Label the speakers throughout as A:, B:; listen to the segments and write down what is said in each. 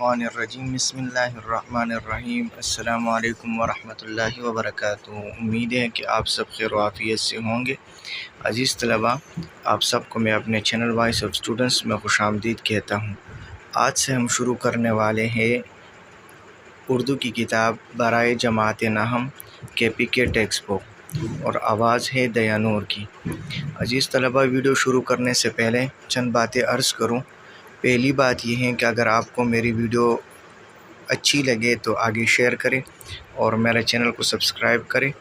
A: الشیطان الرجیم بسم اللہ الرحمن الرحیم السلام علیکم ورحمۃ اللہ وبرکاتہ۔ امید ہے کہ آپ سب خیر و عافیت سے ہوں گے۔ عزیز طلباء، آپ سب کو میں اپنے چینل وائس آف اسٹوڈنٹس میں خوش آمدید کہتا ہوں۔ آج سے ہم شروع کرنے والے ہیں اردو کی کتاب برائے جماعت نحم کے پی کے ٹیکسٹ بک، اور آواز ہے دیا نور کی۔ عزیز طلباء، ویڈیو شروع کرنے سے پہلے چند باتیں عرض کروں۔ پہلی بات یہ ہے کہ اگر آپ کو میری ویڈیو اچھی لگے تو آگے شیئر کریں اور میرے چینل کو سبسکرائب کریں،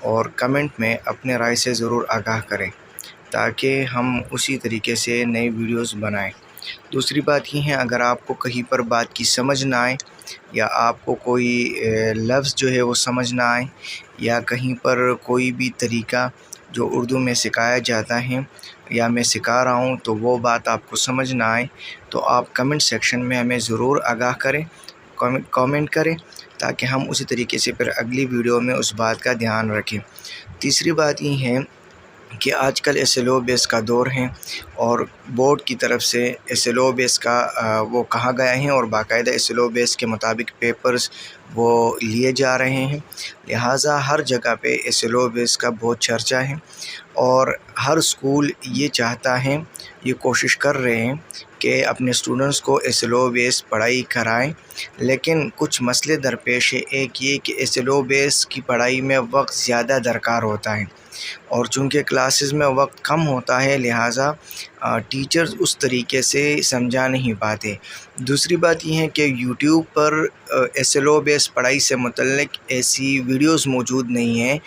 A: اور کمنٹ میں اپنے رائے سے ضرور آگاہ کریں تاکہ ہم اسی طریقے سے نئی ویڈیوز بنائیں۔ دوسری بات یہ ہے، اگر آپ کو کہیں پر بات کی سمجھ نہ آئے یا آپ کو کوئی لفظ جو ہے وہ سمجھ نہ آئے، یا کہیں پر کوئی بھی طریقہ جو اردو میں سکھایا جاتا ہے یا میں سکھا رہا ہوں تو وہ بات آپ کو سمجھ نہ آئے، تو آپ کمنٹ سیکشن میں ہمیں ضرور آگاہ کریں، کامنٹ کریں تاکہ ہم اسی طریقے سے پھر اگلی ویڈیو میں اس بات کا دھیان رکھیں۔ تیسری بات یہ ہے کہ آج کل ایس ایل او بیس کا دور ہے، اور بورڈ کی طرف سے ایس ایل او بیس کا وہ کہا گیا ہے، اور باقاعدہ ایس ایل او بیس کے مطابق پیپرز وہ لیے جا رہے ہیں۔ لہٰذا ہر جگہ پہ ایس ایل او بیس کا بہت چرچا ہے، اور ہر اسکول یہ چاہتا ہے، یہ کوشش کر رہے ہیں کہ اپنے اسٹوڈنٹس کو ایس ایل او بیس پڑھائی کرائیں، لیکن کچھ مسئلے درپیش ہے۔ ایک یہ کہ ایس ایل او بیس کی پڑھائی میں وقت زیادہ درکار ہوتا ہے، اور چونکہ کلاسز میں وقت کم ہوتا ہے لہٰذا ٹیچرز اس طریقے سے سمجھا نہیں پاتے۔ دوسری بات یہ ہے کہ یوٹیوب پر ایس ایل او بیس پڑھائی سے متعلق ایسی ویڈیوز موجود نہیں ہیں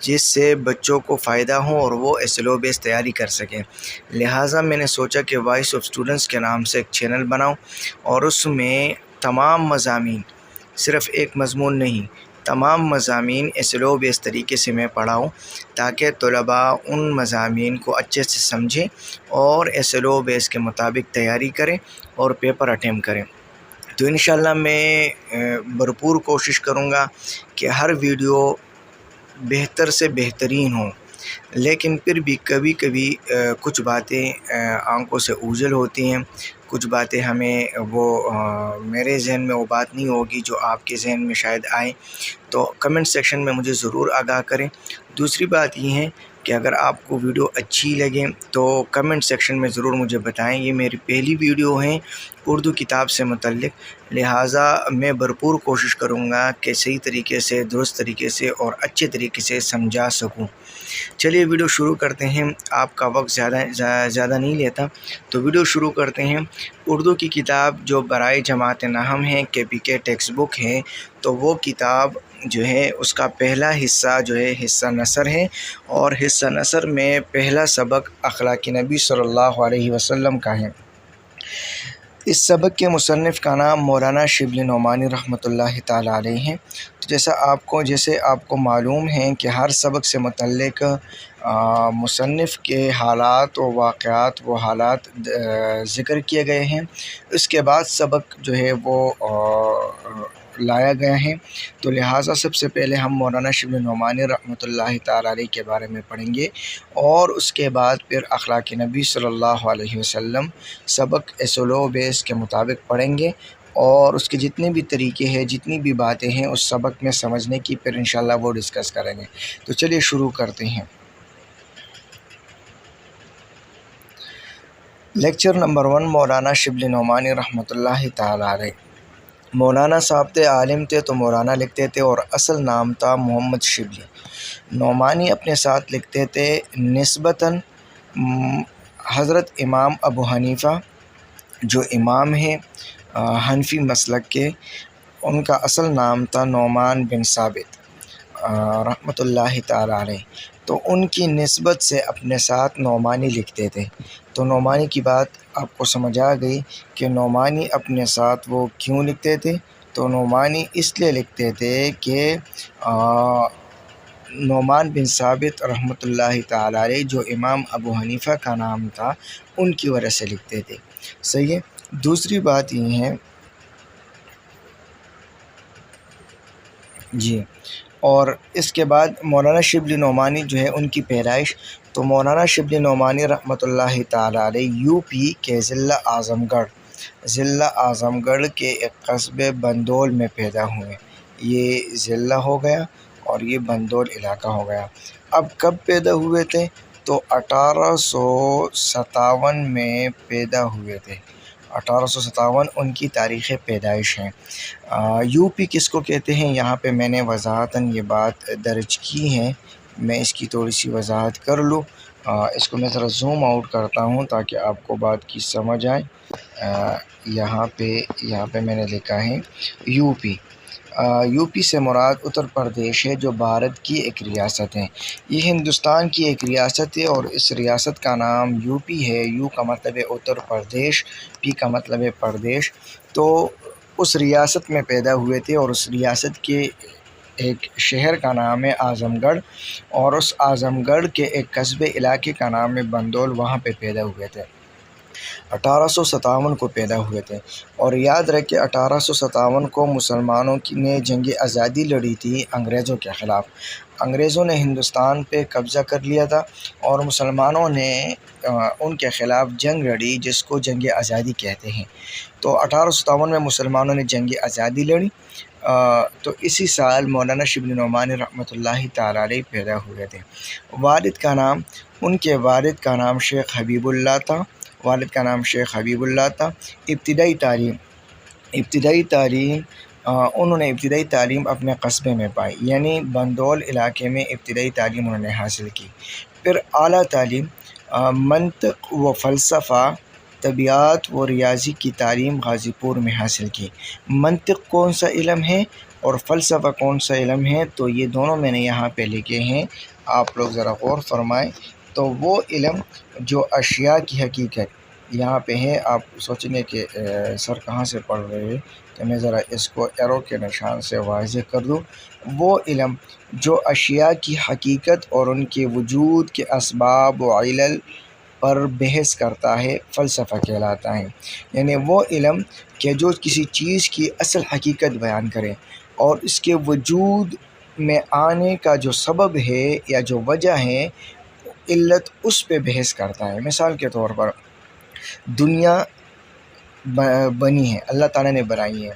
A: جس سے بچوں کو فائدہ ہو اور وہ ایس ایل او بیس تیاری کر سکیں۔ لہٰذا میں نے سوچا کہ وائس آف اسٹوڈنٹس کے نام سے ایک چینل بناؤں، اور اس میں تمام مضامین، صرف ایک مضمون نہیں، تمام مضامین ایس ایل او بیس طریقے سے میں پڑھاؤں تاکہ طلباء ان مضامین کو اچھے سے سمجھیں اور ایس ایل او بیس کے مطابق تیاری کریں اور پیپر اٹیمپٹ کریں۔ تو انشاءاللہ میں بھرپور کوشش کروں گا کہ ہر ویڈیو بہتر سے بہترین ہوں، لیکن پھر بھی کبھی کبھی کچھ باتیں آنکھوں سے اوجھل ہوتی ہیں، کچھ باتیں ہمیں میرے ذہن میں وہ بات نہیں ہوگی جو آپ کے ذہن میں شاید آئے، تو کمنٹ سیکشن میں مجھے ضرور آگاہ کریں۔ دوسری بات یہ ہے کہ اگر آپ کو ویڈیو اچھی لگے تو کمنٹ سیکشن میں ضرور مجھے بتائیں۔ یہ میری پہلی ویڈیو ہے اردو کتاب سے متعلق، لہٰذا میں بھرپور کوشش کروں گا کہ صحیح طریقے سے، درست طریقے سے اور اچھے طریقے سے سمجھا سکوں۔ چلیے ویڈیو شروع کرتے ہیں، آپ کا وقت زیادہ نہیں لیتا، تو ویڈیو شروع کرتے ہیں۔ اردو کی کتاب جو برائے جماعت نحم ہے، کے پی کے ٹیکسٹ بک ہے، تو وہ کتاب جو ہے اس کا پہلا حصہ جو ہے حصہ نثر ہے، اور حصہ نثر میں پہلا سبق اخلاق نبی صلی اللہ علیہ وسلم کا ہے۔ اس سبق کے مصنف کا نام مولانا شبلی نعمانی رحمۃ اللہ تعالیٰ علیہ ہیں۔ تو جیسے آپ کو معلوم ہے کہ ہر سبق سے متعلق مصنف کے حالات و واقعات و حالات ذکر کیے گئے ہیں، اس کے بعد سبق جو ہے وہ لایا گیا ہے۔ تو لہٰذا سب سے پہلے ہم مولانا شبلی نعمانی رحمۃ اللہ تعالیٰ علیہ کے بارے میں پڑھیں گے، اور اس کے بعد پھر اخلاق نبی صلی اللہ علیہ وسلم سبق ایس ایل او بیس کے مطابق پڑھیں گے، اور اس کے جتنے بھی طریقے ہیں، جتنی بھی باتیں ہیں اس سبق میں سمجھنے کی پھر انشاءاللہ وہ ڈسکس کریں گے۔ تو چلیے شروع کرتے ہیں۔ لیکچر نمبر 1، مولانا شبلی نعمانی رحمۃ اللہ تعالیٰ علیہ۔ مولانا صاحب تھے، عالم تھے تو مولانا لکھتے تھے، اور اصل نام تھا محمد شبلی نعمانی۔ اپنے ساتھ لکھتے تھے نسبتاً حضرت امام ابو حنیفہ جو امام ہیں حنفی مسلک کے، ان کا اصل نام تھا نعمان بن ثابت رحمۃ اللہ تعالیٰ علیہ، تو ان کی نسبت سے اپنے ساتھ نعمانی لکھتے تھے۔ تو نعمانی کی بات آپ کو سمجھ آ گئی کہ نعمانی اپنے ساتھ وہ کیوں لکھتے تھے۔ تو نعمانی اس لیے لکھتے تھے کہ نعمان بن ثابت رحمۃ اللہ تعالیٰ علیہ جو امام ابو حنیفہ کا نام تھا ان کی وجہ سے لکھتے تھے۔ صحیح ہے۔ دوسری بات یہ ہے جی، اور اس کے بعد مولانا شبلی نعمانی جو ہے ان کی پیدائش، تو مولانا شبلی نعمانی رحمۃ اللہ تعالیٰ علیہ یو پی کے ضلع اعظم گڑھ ضلع اعظم گڑھ کے ایک قصبے بندول میں پیدا ہوئے۔ یہ ضلع ہو گیا اور یہ بندول علاقہ ہو گیا۔ اب کب پیدا ہوئے تھے؟ تو 1857 میں پیدا ہوئے تھے۔ 1857 ان کی تاریخ پیدائش ہے۔ یو پی کس کو کہتے ہیں؟ یہاں پہ میں نے وضاحتاً یہ بات درج کی ہے، میں اس کی تھوڑی سی وضاحت کر لوں۔ اس کو میں ذرا زوم آؤٹ کرتا ہوں تاکہ آپ کو بات کی سمجھ آئے۔ یہاں پہ میں نے لکھا ہے یو پی۔ یو پی سے مراد اتر پردیش ہے، جو بھارت کی ایک ریاست ہے۔ یہ ہندوستان کی ایک ریاست ہے اور اس ریاست کا نام یو پی ہے۔ یو کا مطلب ہے اتر پردیش، پی کا مطلب ہے پردیش۔ تو اس ریاست میں پیدا ہوئے تھے اور اس ریاست کے ایک شہر کا نام ہے اعظم گڑھ، اور اس اعظم گڑھ کے ایک قصبے علاقے کا نام ہے بندول، وہاں پہ پیدا ہوئے تھے۔ 1857 کو پیدا ہوئے تھے، اور یاد رکھے 1857 کو مسلمانوں نے جنگ آزادی لڑی تھی انگریزوں کے خلاف۔ انگریزوں نے ہندوستان پہ قبضہ کر لیا تھا اور مسلمانوں نے ان کے خلاف جنگ لڑی، جس کو جنگ آزادی کہتے ہیں۔ تو 1857 میں مسلمانوں نے جنگ آزادی لڑی۔ تو اسی سال مولانا شبلی نعمانی رحمۃ اللہ تعالیٰ علیہ پیدا ہوئے تھے۔ ان کے والد کا نام شیخ حبیب اللہ تھا۔ انہوں نے ابتدائی تعلیم اپنے قصبے میں پائی، یعنی بندول علاقے میں ابتدائی تعلیم انہوں نے حاصل کی۔ پھر اعلیٰ تعلیم منطق و فلسفہ، طبیعت و ریاضی کی تعلیم غازی پور میں حاصل کی۔ منطق کون سا علم ہے اور فلسفہ کون سا علم ہے؟ تو یہ دونوں میں نے یہاں پہ لکھے ہیں، آپ لوگ ذرا غور فرمائیں۔ تو وہ علم جو اشیاء کی حقیقت، یہاں پہ ہے، آپ سوچیں گے کہ سر کہاں سے پڑھ رہے ہیں، تو میں ذرا اس کو ایرو کے نشان سے واضح کر دوں۔ وہ علم جو اشیاء کی حقیقت اور ان کے وجود کے اسباب و علل پر بحث کرتا ہے، فلسفہ کہلاتا ہے۔ یعنی وہ علم کہ جو کسی چیز کی اصل حقیقت بیان کرے اور اس کے وجود میں آنے کا جو سبب ہے یا جو وجہ ہے، علت، اس پہ بحث کرتا ہے۔ مثال کے طور پر دنیا بنی ہے، اللہ تعالیٰ نے بنائی ہے،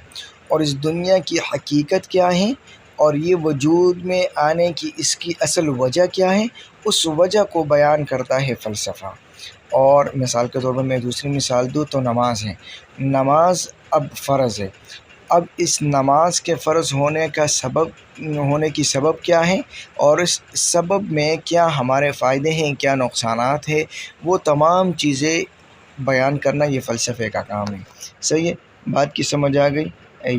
A: اور اس دنیا کی حقیقت کیا ہے اور یہ وجود میں آنے کی اس کی اصل وجہ کیا ہے، اس وجہ کو بیان کرتا ہے فلسفہ۔ اور مثال کے طور پر میں دوسری مثال دوں تو نماز ہے۔ نماز اب فرض ہے، اب اس نماز کے فرض ہونے کی سبب کیا ہے اور اس سبب میں کیا ہمارے فائدے ہیں، کیا نقصانات ہیں، وہ تمام چیزیں بیان کرنا یہ فلسفے کا کام ہے۔ صحیح ہے، بات کی سمجھ آ گئی؟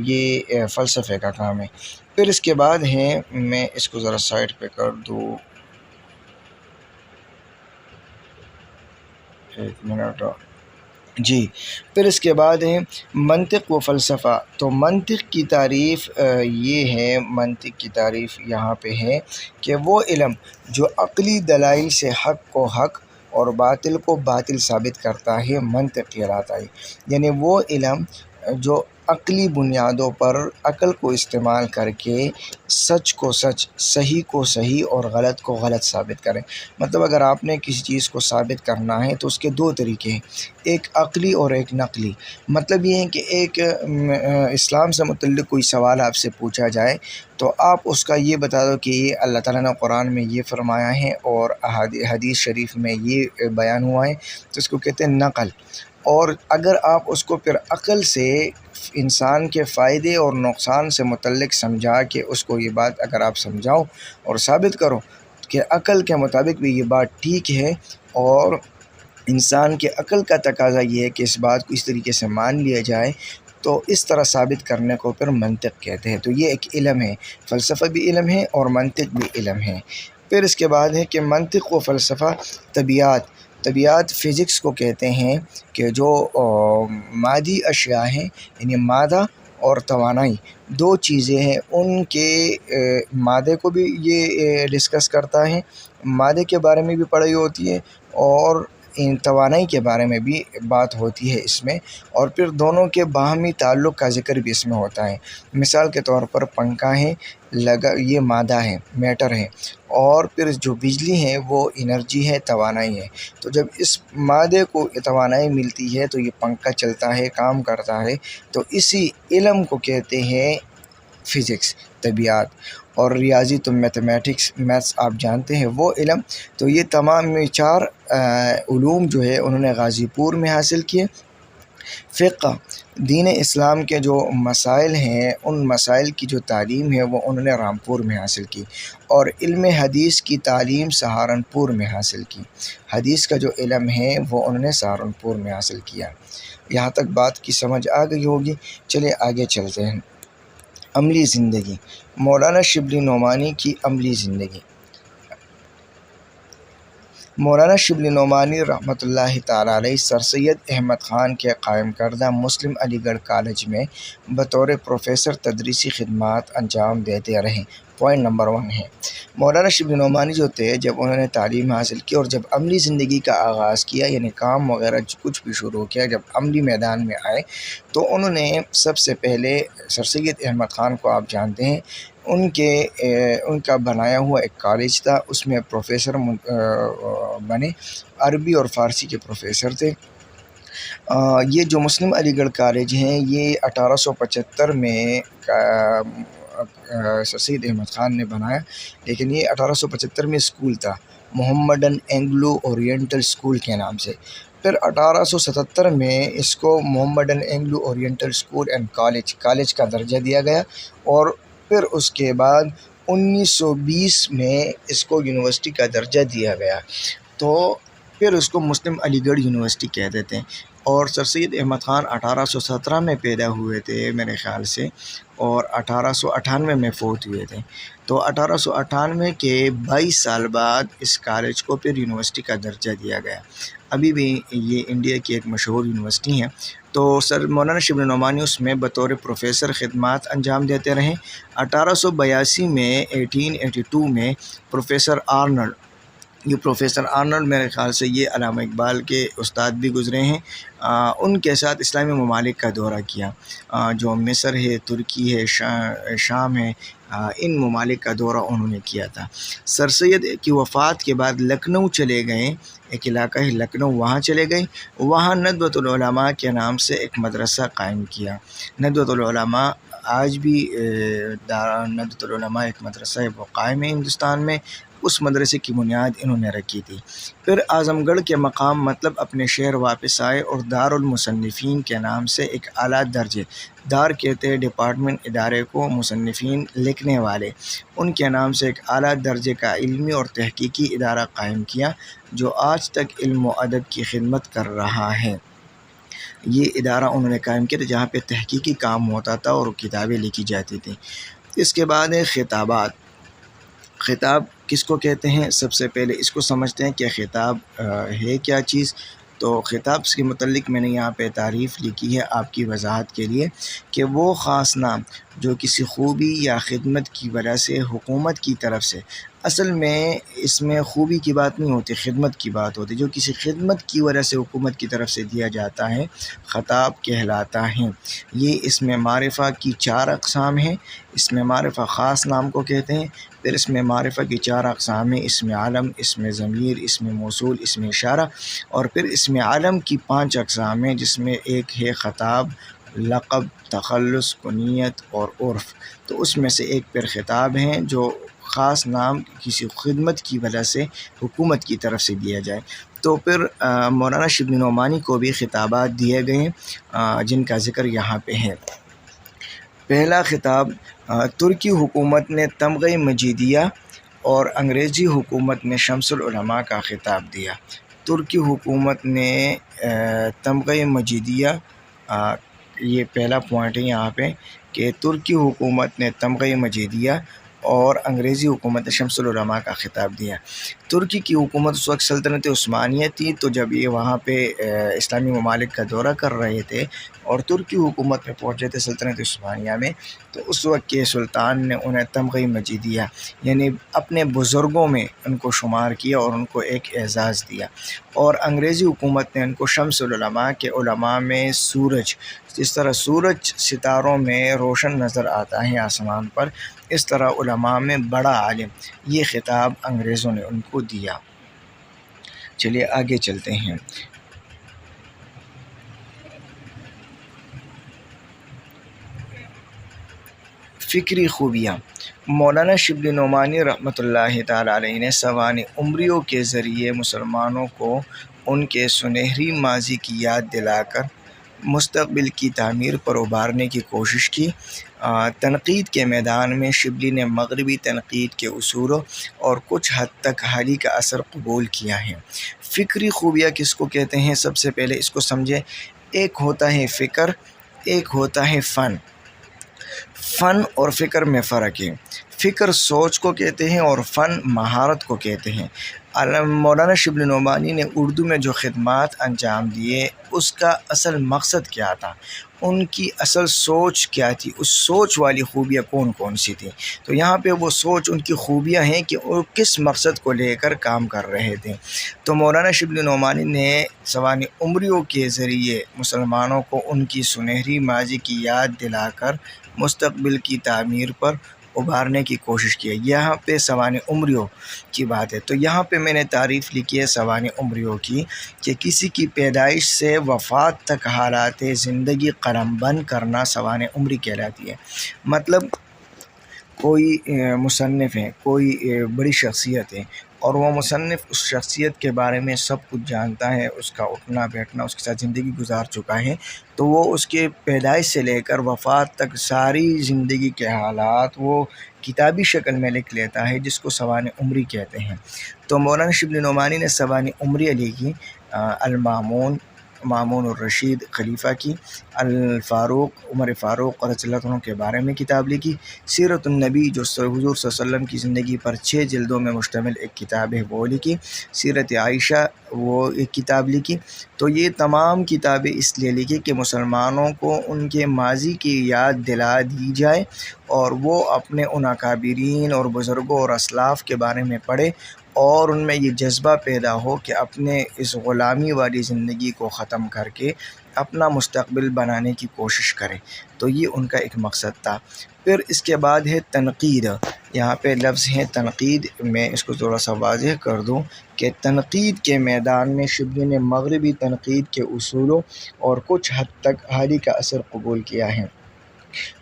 A: یہ فلسفے کا کام ہے۔ پھر اس کے بعد ہے، میں اس کو ذرا سائڈ پہ کر دوں، ایک منٹ جی۔ پھر اس کے بعد ہے منطق و فلسفہ۔ تو منطق کی تعریف یہ ہے، منطق کی تعریف یہاں پہ ہے کہ وہ علم جو عقلی دلائل سے حق کو حق اور باطل کو باطل ثابت کرتا ہے، منطق کہلاتا ہے۔ یعنی وہ علم جو عقلی بنیادوں پر عقل کو استعمال کر کے سچ کو سچ، صحیح کو صحیح اور غلط کو غلط ثابت کریں۔ مطلب اگر آپ نے کسی چیز کو ثابت کرنا ہے تو اس کے دو طریقے ہیں، ایک عقلی اور ایک نقلی۔ مطلب یہ ہے کہ ایک اسلام سے متعلق کوئی سوال آپ سے پوچھا جائے تو آپ اس کا یہ بتا دو کہ یہ اللہ تعالیٰ نے قرآن میں یہ فرمایا ہے اور حدیث شریف میں یہ بیان ہوا ہے، تو اس کو کہتے ہیں نقل۔ اور اگر آپ اس کو پھر عقل سے انسان کے فائدے اور نقصان سے متعلق سمجھا کے اس کو یہ بات اگر آپ سمجھاؤ اور ثابت کرو کہ عقل کے مطابق بھی یہ بات ٹھیک ہے اور انسان کے عقل کا تقاضا یہ ہے کہ اس بات کو اس طریقے سے مان لیا جائے، تو اس طرح ثابت کرنے کو پھر منطق کہتے ہیں۔ تو یہ ایک علم ہے، فلسفہ بھی علم ہے اور منطق بھی علم ہے۔ پھر اس کے بعد ہے کہ منطق و فلسفہ، طبیعت فزکس کو کہتے ہیں کہ جو مادی اشیاء ہیں، یعنی مادہ اور توانائی دو چیزیں ہیں، ان کے مادے کو بھی یہ ڈسکس کرتا ہے، مادے کے بارے میں بھی پڑھائی ہوتی ہے اور توانائی کے بارے میں بھی بات ہوتی ہے اس میں، اور پھر دونوں کے باہمی تعلق کا ذکر بھی اس میں ہوتا ہے۔ مثال کے طور پر پنکھا ہے، یہ مادہ ہے، میٹر ہے، اور پھر جو بجلی ہے وہ انرجی ہے، توانائی ہے۔ تو جب اس مادے کو توانائی ملتی ہے تو یہ پنکھا چلتا ہے، کام کرتا ہے۔ تو اسی علم کو کہتے ہیں فزکس، طبیعت، اور ریاضی تو میتھس آپ جانتے ہیں وہ علم۔ تو یہ تمام چار علوم جو ہے انہوں نے غازی پور میں حاصل کیے۔ فقہ، دین اسلام کے جو مسائل ہیں ان مسائل کی جو تعلیم ہے وہ انہوں نے رامپور میں حاصل کی، اور علم حدیث کی تعلیم سہارنپور میں حاصل کی۔ حدیث کا جو علم ہے وہ انہوں نے سہارنپور میں حاصل کیا۔ یہاں تک بات کی سمجھ آ گئی ہوگی۔ چلے آگے چلتے ہیں۔ عملی زندگی، مولانا شبلی نعمانی کی عملی زندگی۔ مولانا شبلی نعمانی رحمۃ اللہ تعالیٰ علیہ سر سید احمد خان کے قائم کردہ مسلم علی گڑھ کالج میں بطور پروفیسر تدریسی خدمات انجام دیتے رہے۔ پوائنٹ نمبر 1 ہے، مولانا شبلی نعمانی جو تھے جب انہوں نے تعلیم حاصل کی اور جب عملی زندگی کا آغاز کیا، یعنی کام وغیرہ کچھ بھی شروع کیا، جب عملی میدان میں آئے تو انہوں نے سب سے پہلے سر سید احمد خان کو آپ جانتے ہیں، ان کا بنایا ہوا ایک کالج تھا، اس میں پروفیسر بنے، عربی اور فارسی کے پروفیسر تھے۔ یہ جو مسلم علی گڑھ کالج ہیں یہ 1875 میں سر سید احمد خان نے بنایا، لیکن یہ 1875 میں اسکول تھا، محمڈن اینگلو اورینٹل اسکول کے نام سے۔ پھر 1877 میں اس کو Mohammedan Anglo oriental school and college کا درجہ دیا گیا، اور پھر اس کے بعد 1920 میں اس کو یونیورسٹی کا درجہ دیا گیا، تو پھر اس کو مسلم علی گڑھ یونیورسٹی کہہ دیتے ہیں۔ اور سر سید احمد خان 1817 میں پیدا ہوئے تھے میرے خیال سے، اور 1898 میں فوت ہوئے تھے۔ تو 1898 کے 22 سال بعد اس کالج کو پھر یونیورسٹی کا درجہ دیا گیا۔ ابھی بھی یہ انڈیا کی ایک مشہور یونیورسٹی ہے۔ تو سر مولانا شبلی نعمانی اس میں بطور پروفیسر خدمات انجام دیتے رہے۔ 1882 میں 1882 میں پروفیسر آرنلڈ میرے خیال سے یہ علامہ اقبال کے استاد بھی گزرے ہیں، ان کے ساتھ اسلامی ممالک کا دورہ کیا، جو مصر ہے، ترکی ہے، شام ہے، ان ممالک کا دورہ انہوں نے کیا تھا۔ سر سید کی وفات کے بعد لکھنؤ چلے گئے، ایک علاقہ ہے لکھنؤ، وہاں چلے گئے، وہاں ندوۃ العلماء کے نام سے ایک مدرسہ قائم کیا۔ ندوۃ العلماء آج بھی ندوۃ العلماء ایک مدرسہ ہے وہ قائم ہے ہندوستان میں، اس مدرسے کی بنیاد انہوں نے رکھی تھی۔ پھر اعظم گڑھ کے مقام مطلب اپنے شہر واپس آئے اور دارالمصنفین کے نام سے ایک اعلیٰ درجے، دار کہتے ہیں ڈپارٹمنٹ ادارے کو، مصنفین لکھنے والے، ان کے نام سے ایک اعلیٰ درجے کا علمی اور تحقیقی ادارہ قائم کیا، جو آج تک علم و ادب کی خدمت کر رہا ہے۔ یہ ادارہ انہوں نے قائم کیا تھا جہاں پہ تحقیقی کام ہوتا تھا اور کتابیں لکھی جاتی تھیں۔ اس کے بعد ہے خطابات۔ خطاب کس کو کہتے ہیں؟ سب سے پہلے اس کو سمجھتے ہیں کہ خطاب ہے کیا چیز۔ تو خطاب کے متعلق میں نے یہاں پہ تعریف لکھی ہے آپ کی وضاحت کے لیے، کہ وہ خاص نام جو کسی خوبی یا خدمت کی وجہ سے حکومت کی طرف سے، اصل میں اس میں خوبی کی بات نہیں ہوتی، خدمت کی بات ہوتی، جو کسی خدمت کی وجہ سے حکومت کی طرف سے دیا جاتا ہے، خطاب کہلاتا ہے۔ یہ اسم معرفہ کی 4 اقسام ہیں۔ اسم معرفہ خاص نام کو کہتے ہیں، پھر اسم معرفہ کی 4 اقسام ہیں، اسم علم، اسم ضمیر، اسم موصول، اسم اشارہ، اور پھر اسم علم کی 5 اقسام ہیں، جس میں ایک ہے خطاب، لقب، تخلص، کنیت اور عرف۔ تو اس میں سے ایک پھر خطاب ہیں جو خاص نام کسی خدمت کی وجہ سے حکومت کی طرف سے دیا جائے۔ تو پھر مولانا شبلی نعمانی کو بھی خطابات دیے گئے ہیں جن کا ذکر یہاں پہ ہے۔ پہلا خطاب ترکی حکومت نے تمغہ مجیدیہ اور انگریزی حکومت نے شمس العلماء کا خطاب دیا۔ ترکی حکومت نے تمغہ مجیدیہ، یہ پہلا پوائنٹ ہے یہاں پہ کہ ترکی حکومت نے تمغہ مجیدیہ اور انگریزی حکومت نے شمس العلماء کا خطاب دیا۔ ترکی کی حکومت اس وقت سلطنت عثمانیہ تھی، تو جب یہ وہاں پہ اسلامی ممالک کا دورہ کر رہے تھے اور ترکی حکومت میں پہنچے تھے سلطنت عثمانیہ میں، تو اس وقت کے سلطان نے انہیں تمغہ مجیدیہ یعنی اپنے بزرگوں میں ان کو شمار کیا اور ان کو ایک اعزاز دیا، اور انگریزی حکومت نے ان کو شمس العلماء کے علماء میں سورج، جس طرح سورج ستاروں میں روشن نظر آتا ہے آسمان پر، اس طرح علماء میں بڑا عالم، یہ خطاب انگریزوں نے ان کو دیا۔ چلیے آگے چلتے ہیں۔ فکری خوبیاں۔ مولانا شبلی نعمانی رحمۃ اللہ تعالیٰ علیہ نے سوانح عمریوں کے ذریعے مسلمانوں کو ان کے سنہری ماضی کی یاد دلا کر مستقبل کی تعمیر پر ابھارنے کی کوشش کی۔ تنقید کے میدان میں شبلی نے مغربی تنقید کے اصولوں اور کچھ حد تک حالی کا اثر قبول کیا ہے۔ فکری خوبیاں کس کو کہتے ہیں؟ سب سے پہلے اس کو سمجھیں۔ ایک ہوتا ہے فکر، ایک ہوتا ہے فن۔ فن اور فکر میں فرق ہے۔ فکر سوچ کو کہتے ہیں اور فن مہارت کو کہتے ہیں۔ مولانا شبلی نعمانی نے اردو میں جو خدمات انجام دیے، اس کا اصل مقصد کیا تھا، ان کی اصل سوچ کیا تھی، اس سوچ والی خوبیاں کون کون سی تھیں؟ تو یہاں پہ وہ سوچ، ان کی خوبیاں ہیں کہ وہ کس مقصد کو لے کر کام کر رہے تھے۔ تو مولانا شبلی نعمانی نے سوانح عمریوں کے ذریعے مسلمانوں کو ان کی سنہری ماضی کی یاد دلا کر مستقبل کی تعمیر پر ابھارنے کی کوشش کی ہے۔ یہاں پہ سوانح عمریوں کی بات ہے، تو یہاں پہ میں نے تعریف لکھی ہے سوانح عمریوں کی کہ کسی کی پیدائش سے وفات تک حالات زندگی قلم بند کرنا سوانح عمری کہلاتی ہے۔ مطلب کوئی مصنف ہے، کوئی بڑی شخصیت ہے، اور وہ مصنف اس شخصیت کے بارے میں سب کچھ جانتا ہے، اس کا اٹھنا بیٹھنا، اس کے ساتھ زندگی گزار چکا ہے، تو وہ اس کے پیدائش سے لے کر وفات تک ساری زندگی کے حالات وہ کتابی شکل میں لکھ لیتا ہے، جس کو سوانح عمری کہتے ہیں۔ تو مولانا شبلی نعمانی نے سوانح عمری لکھی، المامون، مامون الرشید خلیفہ کی، الفاروق، عمر فاروق رضی اللہ عنہ کے بارے میں کتاب لکھی، سیرت النبی جو حضور صلی اللہ علیہ وسلم کی زندگی پر 6 جلدوں میں مشتمل ایک کتاب ہے وہ لکھی، سیرت عائشہ وہ ایک کتاب لکھی۔ تو یہ تمام کتابیں اس لیے لکھی کہ مسلمانوں کو ان کے ماضی کی یاد دلا دی جائے اور وہ اپنے ان اکابرین اور بزرگوں اور اسلاف کے بارے میں پڑھے، اور ان میں یہ جذبہ پیدا ہو کہ اپنے اس غلامی والی زندگی کو ختم کر کے اپنا مستقبل بنانے کی کوشش کریں۔ تو یہ ان کا ایک مقصد تھا۔ پھر اس کے بعد ہے تنقید۔ یہاں پہ لفظ ہے تنقید، میں اس کو تھوڑا سا واضح کر دوں کہ تنقید کے میدان میں شبلی نے مغربی تنقید کے اصولوں اور کچھ حد تک حالی کا اثر قبول کیا ہے۔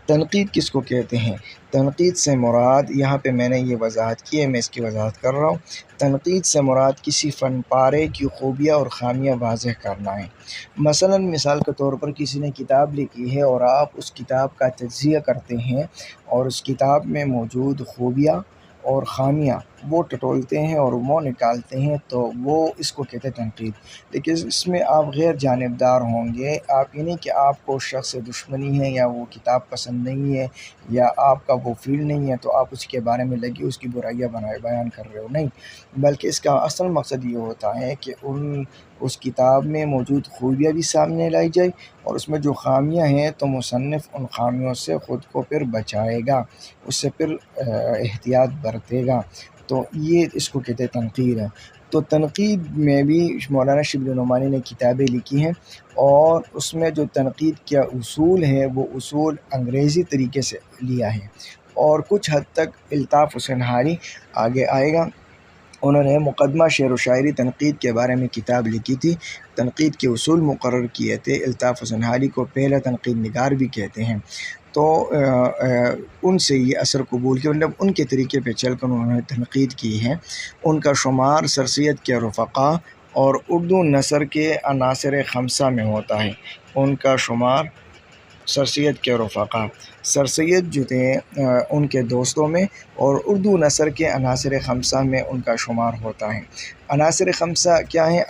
A: تنقید کس کو کہتے ہیں؟ تنقید سے مراد، یہاں پہ میں نے یہ وضاحت کی ہے، میں اس کی وضاحت کر رہا ہوں۔ تنقید سے مراد کسی فن پارے کی خوبیاں اور خامیاں واضح کرنا ہے۔ مثال کے طور پر کسی نے کتاب لکھی ہے اور آپ اس کتاب کا تجزیہ کرتے ہیں اور اس کتاب میں موجود خوبیاں اور خامیاں وہ ٹٹولتے ہیں اور وہ نکالتے ہیں، تو وہ اس کو کہتے ہیں تنقید۔ لیکن اس میں آپ غیر جانبدار ہوں گے، آپ یہ نہیں کہ آپ کو شخص سے دشمنی ہے یا وہ کتاب پسند نہیں ہے یا آپ کا وہ فیلڈ نہیں ہے تو آپ اس کے بارے میں لگی اس کی برائیاں بیان کر رہے ہو، نہیں، بلکہ اس کا اصل مقصد یہ ہوتا ہے کہ اس کتاب میں موجود خوبیاں بھی سامنے لائی جائے، اور اس میں جو خامیاں ہیں تو مصنف ان خامیوں سے خود کو پھر بچائے گا، اس سے پھر احتیاط برتے گا۔ تو یہ اس کو کہتے ہیں تنقید ہے۔ تو تنقید میں بھی مولانا شبلی نعمانی نے کتابیں لکھی ہیں، اور اس میں جو تنقید کا اصول ہے وہ اصول انگریزی طریقے سے لیا ہے، اور کچھ حد تک الطاف حسین حاری آگے آئے گا، انہوں نے مقدمہ شعر و شاعری تنقید کے بارے میں کتاب لکھی تھی، تنقید کے اصول مقرر کیے تھے۔ الطاف حسین حاری کو پہلا تنقید نگار بھی کہتے ہیں۔ تو ان سے یہ اثر قبول کیا، مطلب ان کے طریقے پہ چل کر انہوں نے تنقید کی ہے۔ ان کا شمار سر سید کے رفقا اور اردو نثر کے عناصر خمسہ میں ہوتا ہے۔ ان کا شمار سر سید کے رفقا، سر سید جو تھے ان کے دوستوں میں، اور اردو نثر کے عناصر خمسہ میں ان کا شمار ہوتا ہے۔ عناصر خمسہ کیا ہیں؟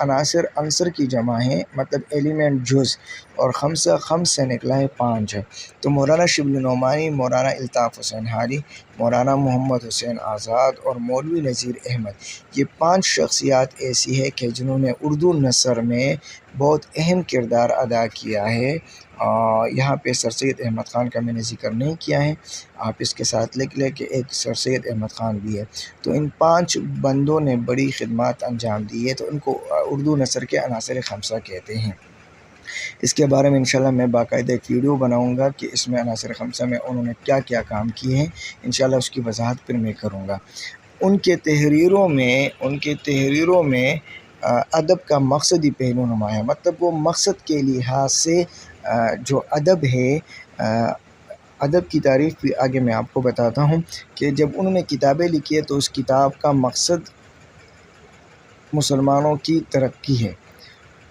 A: عنصر کی جمع ہیں، مطلب ایلیمنٹ جز، اور خمسہ خمس سے نکلا ہے 5 ہے۔ تو مولانا شبلی نعمانی، مولانا الطاف حسین حالی، مولانا محمد حسین آزاد اور مولوی نذیر احمد، یہ 5 شخصیات ایسی ہے کہ جنہوں نے اردو نثر میں بہت اہم کردار ادا کیا ہے۔ یہاں پہ سر سید احمد خان کا میں نے ذکر نہیں کیا ہے، آپ اس کے ساتھ لکھ لیں کہ ایک سر سید احمد خان بھی ہے۔ تو ان 5 بندوں نے بڑی خدمات انجام دی ہے، تو ان کو اردو نثر کے عناصر خمسہ کہتے ہیں۔ اس کے بارے میں انشاءاللہ میں باقاعدہ ایک ویڈیو بناؤں گا کہ اس میں عناصر خمسہ میں انہوں نے کیا کیا کام کیے ہیں، انشاءاللہ اس کی وضاحت پھر میں کروں گا۔ ان کے تحریروں میں ادب کا مقصدی پہلو نمایاں، مطلب وہ مقصد کے لحاظ سے جو ادب ہے، ادب کی تعریف بھی آگے میں آپ کو بتاتا ہوں کہ جب انہوں نے کتابیں لکھی ہے تو اس کتاب کا مقصد مسلمانوں کی ترقی ہے،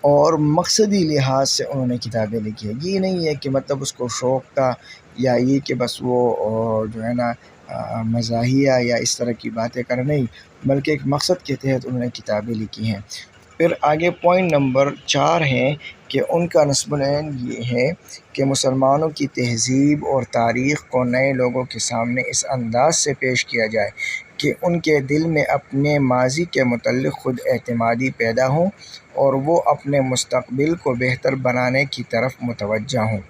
A: اور مقصدی لحاظ سے انہوں نے کتابیں لکھی ہے۔ یہ نہیں ہے کہ مطلب اس کو شوق تھا، یا یہ کہ بس وہ جو ہے نا مزاحیہ یا اس طرح کی باتیں کریں، نہیں، بلکہ ایک مقصد کے تحت انہوں نے کتابیں لکھی ہیں۔ پھر آگے پوائنٹ نمبر 4 ہے کہ ان کا نصب العین یہ ہے کہ مسلمانوں کی تہذیب اور تاریخ کو نئے لوگوں کے سامنے اس انداز سے پیش کیا جائے کہ ان کے دل میں اپنے ماضی کے متعلق خود اعتمادی پیدا ہو اور وہ اپنے مستقبل کو بہتر بنانے کی طرف متوجہ ہوں۔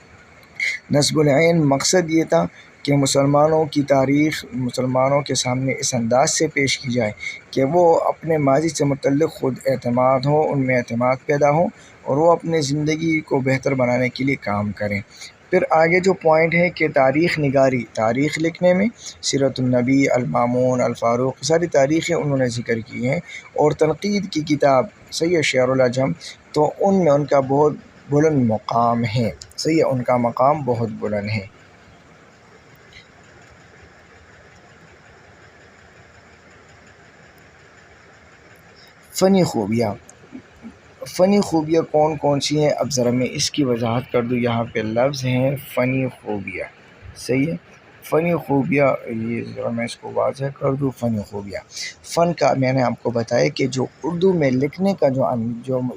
A: نصب العین مقصد یہ تھا کہ مسلمانوں کی تاریخ مسلمانوں کے سامنے اس انداز سے پیش کی جائے کہ وہ اپنے ماضی سے متعلق خود اعتماد ہو، ان میں اعتماد پیدا ہو اور وہ اپنے زندگی کو بہتر بنانے کے لیے کام کریں۔ پھر آگے جو پوائنٹ ہے کہ تاریخ نگاری، تاریخ لکھنے میں سیرت النبی، المامون، الفاروق، ساری تاریخیں انہوں نے ذکر کی ہیں، اور تنقید کی کتاب سید شعر العجم، تو ان میں ان کا بہت بلند مقام ہے، صحیح ہے، ان کا مقام بہت بلند ہے۔ فنی خوبیاں کون کون سی ہیں؟ اب ذرا میں اس کی وضاحت کر دوں۔ یہاں پہ لفظ ہیں فنی خوبیاں، صحیح ہے، فنی خوبیاں، یہ ذرا میں اس کو واضح کر دوں۔ فنی خوبیاں، فن کا میں نے آپ کو بتایا کہ جو اردو میں لکھنے کا جو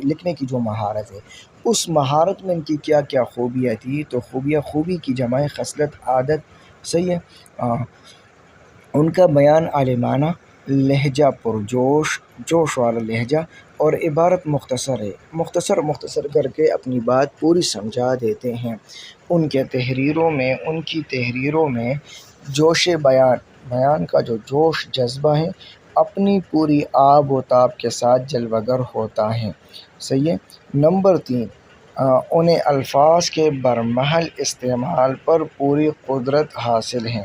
A: لکھنے کی جو مہارت ہے، اس مہارت میں ان کی کیا کیا خوبیاں تھیں۔ تو خوبی کی جمع ہے خصلت، عادت، صحیح ہے۔ ان کا بیان عالمانہ، لہجہ جوش والا لہجہ، اور عبارت مختصر ہے، مختصر کر کے اپنی بات پوری سمجھا دیتے ہیں۔ ان کی تحریروں میں جوش بیان کا جو جوش جذبہ ہے، اپنی پوری آب و تاب کے ساتھ جلوہ گر ہوتا ہے، صحیح ہے۔ نمبر 3، انہیں الفاظ کے برمحل استعمال پر پوری قدرت حاصل ہے،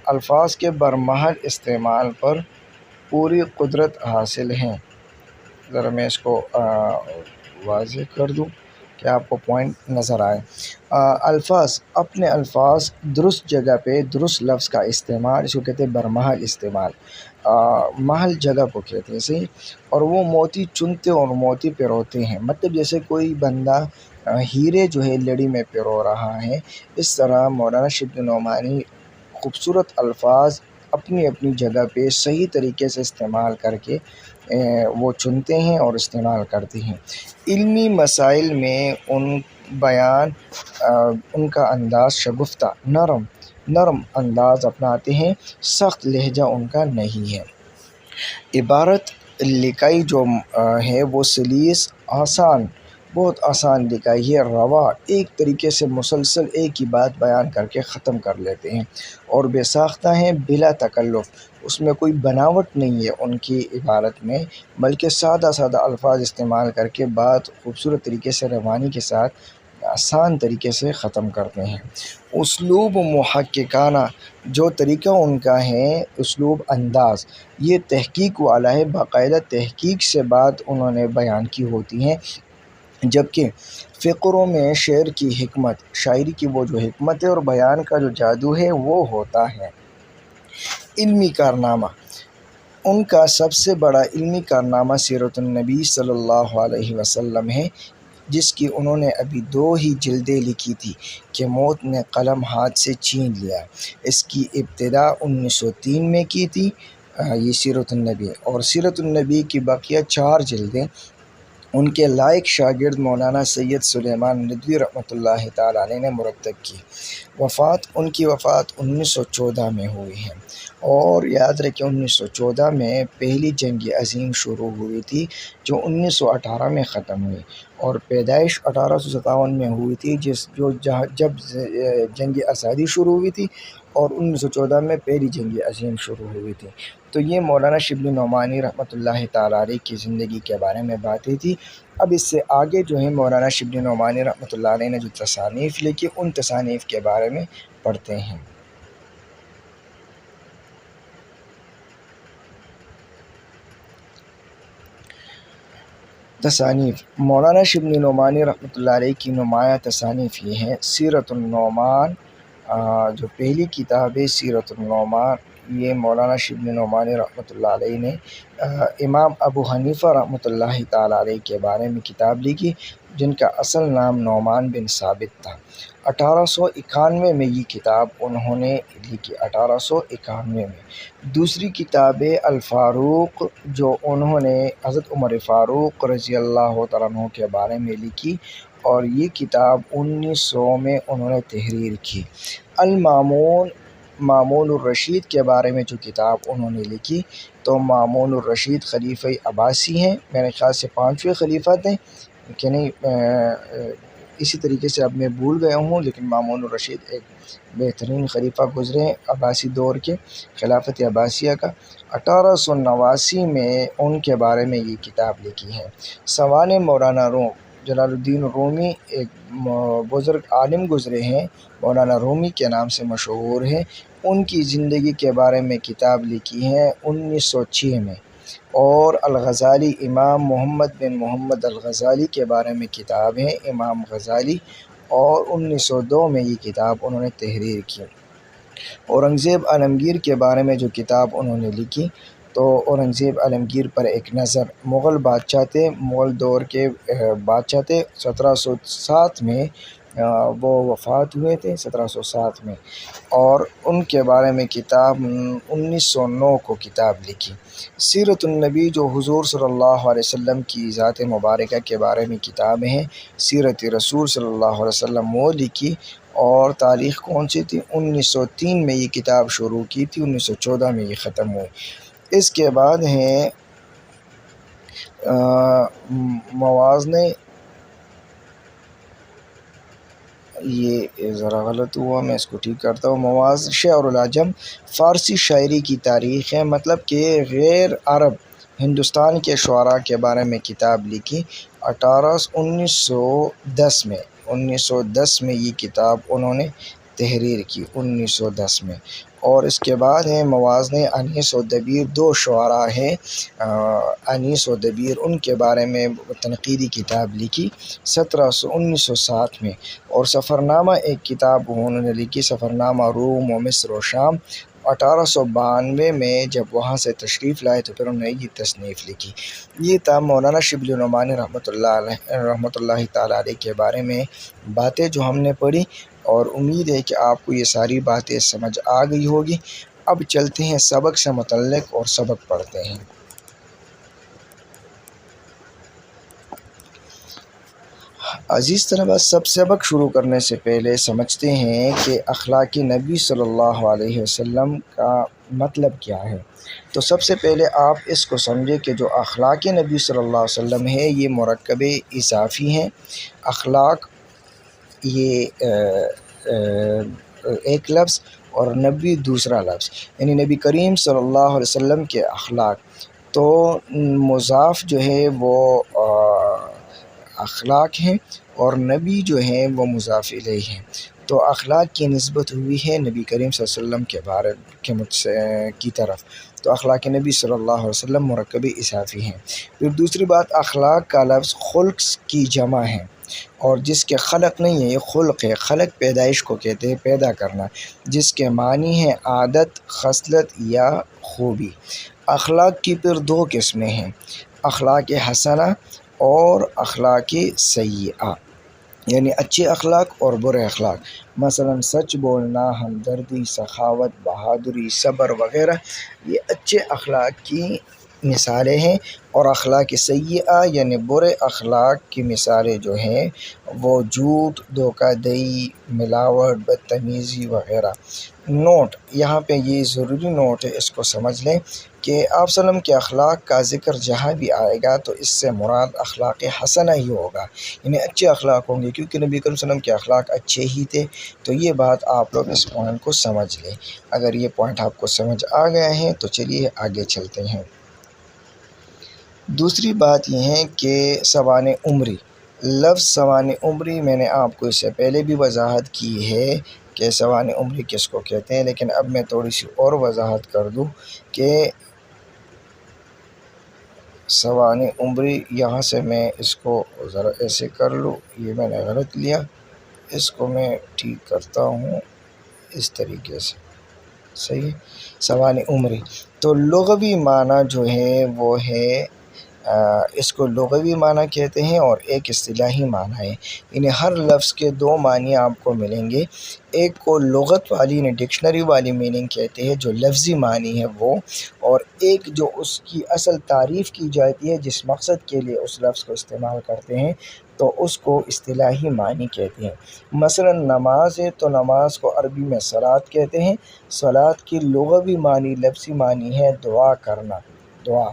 A: الفاظ کے برمحل استعمال پر پوری قدرت حاصل ہے۔ ذرا میں اس کو واضح کر دوں کہ آپ کو پوائنٹ نظر آئے۔ اپنے الفاظ درست جگہ پہ درست لفظ کا استعمال، اس کو کہتے ہیں برمحل استعمال، محل جگہ کو کہتے ہیں، صحیح۔ اور وہ موتی چنتے اور موتی پروتے ہیں، مطلب جیسے کوئی بندہ ہیرے جو ہے لڑی میں پرو رہا ہے، اس طرح مولانا شبلی نعمانی خوبصورت الفاظ اپنی اپنی جگہ پہ صحیح طریقے سے استعمال کر کے وہ چنتے ہیں اور استعمال کرتے ہیں۔ علمی مسائل میں ان کا انداز شگفتہ، نرم انداز اپناتے ہیں، سخت لہجہ ان کا نہیں ہے۔ عبارت لکائی جو ہے وہ سلیس، بہت آسان لکائی ہے، روا، ایک طریقے سے مسلسل ایک ہی بات بیان کر کے ختم کر لیتے ہیں، اور بے ساختہ ہیں، بلا تکلف، اس میں کوئی بناوٹ نہیں ہے ان کی عبارت میں، بلکہ سادہ الفاظ استعمال کر کے بات خوبصورت طریقے سے روانی کے ساتھ آسان طریقے سے ختم کرتے ہیں۔ اسلوب محققانہ، جو طریقہ ان کا ہے، اسلوب انداز، یہ تحقیق والا ہے، باقاعدہ تحقیق سے بات انہوں نے بیان کی ہوتی ہیں، جبکہ فقروں میں شعر کی حکمت، شاعری کی وہ جو حکمت ہے اور بیان کا جو جادو ہے وہ ہوتا ہے۔ علمی کارنامہ، ان کا سب سے بڑا علمی کارنامہ سیرت النبی صلی اللہ علیہ وسلم ہے، جس کی انہوں نے ابھی 2 ہی جلدیں لکھی تھی کہ موت نے قلم ہاتھ سے چھین لیا۔ اس کی ابتدا 1903 میں کی تھی، یہ سیرت النبی، اور سیرت النبی کی بقیہ 4 جلدیں ان کے لائق شاگرد مولانا سید سلیمان ندوی رحمۃ اللہ تعالیٰ علیہ نے مرتب کی۔ ان کی وفات 1914 میں ہوئی ہے، اور یاد رکھیں 1914 میں پہلی جنگ عظیم شروع ہوئی تھی جو 1918 میں ختم ہوئی، اور پیدائش 1857 میں ہوئی تھی جب جنگ آزادی شروع ہوئی تھی، اور 1914 میں پہلی جنگ عظیم شروع ہوئی تھی۔ تو یہ مولانا شبلی نعمانی رحمۃ اللہ تعالیٰ علیہ کی زندگی کے بارے میں باتیں تھی۔ اب اس سے آگے جو ہے مولانا شبلی نعمانی رحمۃ اللہ علیہ نے جو تصانیف لکھی، ان تصانیف کے بارے میں پڑھتے ہیں۔ تصانیف مولانا شبلی نعمانی رحمۃ اللہ علیہ کی نمایاں تصانیف یہ ہیں: سیرت النعمان، جو پہلی کتاب ہے سیرت النعمان، یہ مولانا شبلی نعمانی رحمۃ اللہ علیہ نے امام ابو حنیفہ رحمۃ اللہ تعالیٰ علیہ کے بارے میں کتاب لکھی، جن کا اصل نام نعمان بن ثابت تھا۔ 1891 میں یہ کتاب انہوں نے لکھی، 1891 میں۔ دوسری کتاب الفاروق، جو انہوں نے حضرت عمر فاروق رضی اللہ تعالیٰ عنہ کے بارے میں لکھی، اور یہ کتاب 1900 میں انہوں نے تحریر کی۔ المامون، مامون الرشید کے بارے میں جو کتاب انہوں نے لکھی، تو مامون الرشید خلیفہ عباسی ہیں، میرے خیال سے 5ویں خلیفہ تھے کہ نہیں، اسی طریقے سے اب میں بھول گیا ہوں، لیکن مامون الرشید ایک بہترین خلیفہ گزرے ہیں عباسی دور کے، خلافت عباسیہ کا۔ 1889 میں ان کے بارے میں یہ کتاب لکھی ہے۔ سوانح مولانا روم، جلال الدین رومی ایک بزرگ عالم گزرے ہیں، مولانا رومی کے نام سے مشہور ہے، ان کی زندگی کے بارے میں کتاب لکھی ہے 1906 میں۔ اور الغزالی، امام محمد بن محمد الغزالی کے بارے میں کتاب ہے امام غزالی، اور 1902 میں یہ کتاب انہوں نے تحریر کی۔ اورنگزیب عالمگیر کے بارے میں جو کتاب انہوں نے لکھی، تو اورنگزیب عالمگیر پر ایک نظر، مغل بادشاہ تھے، مغل دور کے بادشاہ تھے، 1707 میں وہ وفات ہوئے تھے، 1707 میں، اور ان کے بارے میں کتاب 1909 کو کتاب لکھی۔ سیرت النبی، جو حضور صلی اللہ علیہ وسلم کی ذات مبارکہ کے بارے میں کتاب ہیں، سیرت رسول صلی اللہ علیہ وسلم وہ لکھی، اور تاریخ کون سی تھی؟ 1903 میں یہ کتاب شروع کی تھی، 1914 میں یہ ختم ہوئی۔ اس کے بعد ہیں موازنے، یہ ذرا غلط ہوا، میں اس کو ٹھیک کرتا ہوں۔ مواز شعر العجم، فارسی شاعری کی تاریخ ہے، مطلب کہ غیر عرب ہندوستان کے شعراء کے بارے میں کتاب لکھی 1910 میں یہ کتاب انہوں نے تحریر کی، 1910 میں۔ اور اس کے بعد ہیں موازنے انیس و دبیر، 2 شعراء ہیں انیس و دبیر، ان کے بارے میں تنقیدی کتاب لکھی 1907 میں۔ اور سفرنامہ ایک کتاب انہوں نے لکھی، سفرنامہ روم و مصر و شام، 1892 میں جب وہاں سے تشریف لائے تو پھر انہوں نے یہ تصنیف لکھی۔ یہ تھا مولانا شبلی نعمانی رحمۃ اللہ تعالیٰ علیہ کے بارے میں باتیں جو ہم نے پڑھی، اور امید ہے کہ آپ کو یہ ساری باتیں سمجھ آ گئی ہوگی۔ اب چلتے ہیں سبق سے متعلق اور سبق پڑھتے ہیں۔ عزیز طلباء، سبق شروع کرنے سے پہلے سمجھتے ہیں کہ اخلاق نبی صلی اللہ علیہ وسلم کا مطلب کیا ہے۔ تو سب سے پہلے آپ اس کو سمجھیں کہ جو اخلاق نبی صلی اللہ علیہ وسلم ہے، یہ مرکب اضافی ہیں۔ اخلاق یہ ایک لفظ، اور نبی دوسرا لفظ، یعنی نبی کریم صلی اللہ علیہ وسلم کے اخلاق، تو مضاف جو ہے وہ اخلاق ہیں، اور نبی جو ہیں وہ مضاف الیہ ہیں۔ تو اخلاق کی نسبت ہوئی ہے نبی کریم صلی اللہ علیہ وسلم کے بارے کی طرف، تو اخلاق نبی صلی اللہ علیہ وسلم مرکب اضافی ہیں۔ پھر دوسری بات، اخلاق کا لفظ خلق کی جمع ہے، اور جس کے خلق نہیں ہے، یہ خلق ہے، خلق پیدائش کو کہتے ہیں، پیدا کرنا، جس کے معنی ہے عادت، خصلت یا خوبی۔ اخلاق کی پھر 2 قسمیں ہیں، اخلاق حسنہ اور اخلاق سیئہ۔
B: یعنی اچھے اخلاق اور برے اخلاق، مثلا سچ بولنا، ہمدردی، سخاوت، بہادری، صبر وغیرہ، یہ اچھے اخلاق کی مثالیں ہیں۔ اور اخلاق سیئہ یعنی برے اخلاق کی مثالیں جو ہیں وہ جھوٹ، دھوکہ دہی، ملاوٹ، بدتمیزی وغیرہ۔ نوٹ، یہاں پہ یہ ضروری نوٹ ہے، اس کو سمجھ لیں کہ آپ صلی اللہ علیہ وسلم کے اخلاق کا ذکر جہاں بھی آئے گا تو اس سے مراد اخلاق حسنہ ہی ہوگا، یعنی اچھے اخلاق ہوں گے، کیونکہ نبی کریم صلی اللہ علیہ وسلم کے اخلاق اچھے ہی تھے۔ تو یہ بات آپ لوگ اس پوائنٹ کو سمجھ لیں۔ اگر یہ پوائنٹ آپ کو سمجھ آ گیا ہے تو چلیے آگے چلتے ہیں۔ دوسری بات یہ ہے کہ سوانح عمری، لفظ سوانح عمری میں نے آپ کو اس سے پہلے بھی وضاحت کی ہے کہ سوانح عمری کس کو کہتے ہیں، لیکن اب میں تھوڑی سی اور وضاحت کر دوں کہ سوانح عمری، یہاں سے میں اس کو ذرا ایسے کر لوں، یہ میں نے غلط لیا، اس کو میں ٹھیک کرتا ہوں اس طریقے سے، صحیح۔ سوانح عمری تو لغوی معنی جو ہے وہ ہے اس کو لغوی معنی کہتے ہیں اور ایک اصطلاحی معنی ہے، یعنی ہر لفظ کے دو معنی آپ کو ملیں گے۔ ایک کو لغت والی یعنی ڈکشنری والی میننگ کہتے ہیں جو لفظی معنی ہے وہ، اور ایک جو اس کی اصل تعریف کی جاتی ہے جس مقصد کے لیے اس لفظ کو استعمال کرتے ہیں تو اس کو اصطلاحی معنی کہتے ہیں۔ مثلا نماز ہے تو نماز کو عربی میں صلاۃ کہتے ہیں۔ صلاۃ کی لغوی معنی، لفظی معنی ہے دعا کرنا، دعا،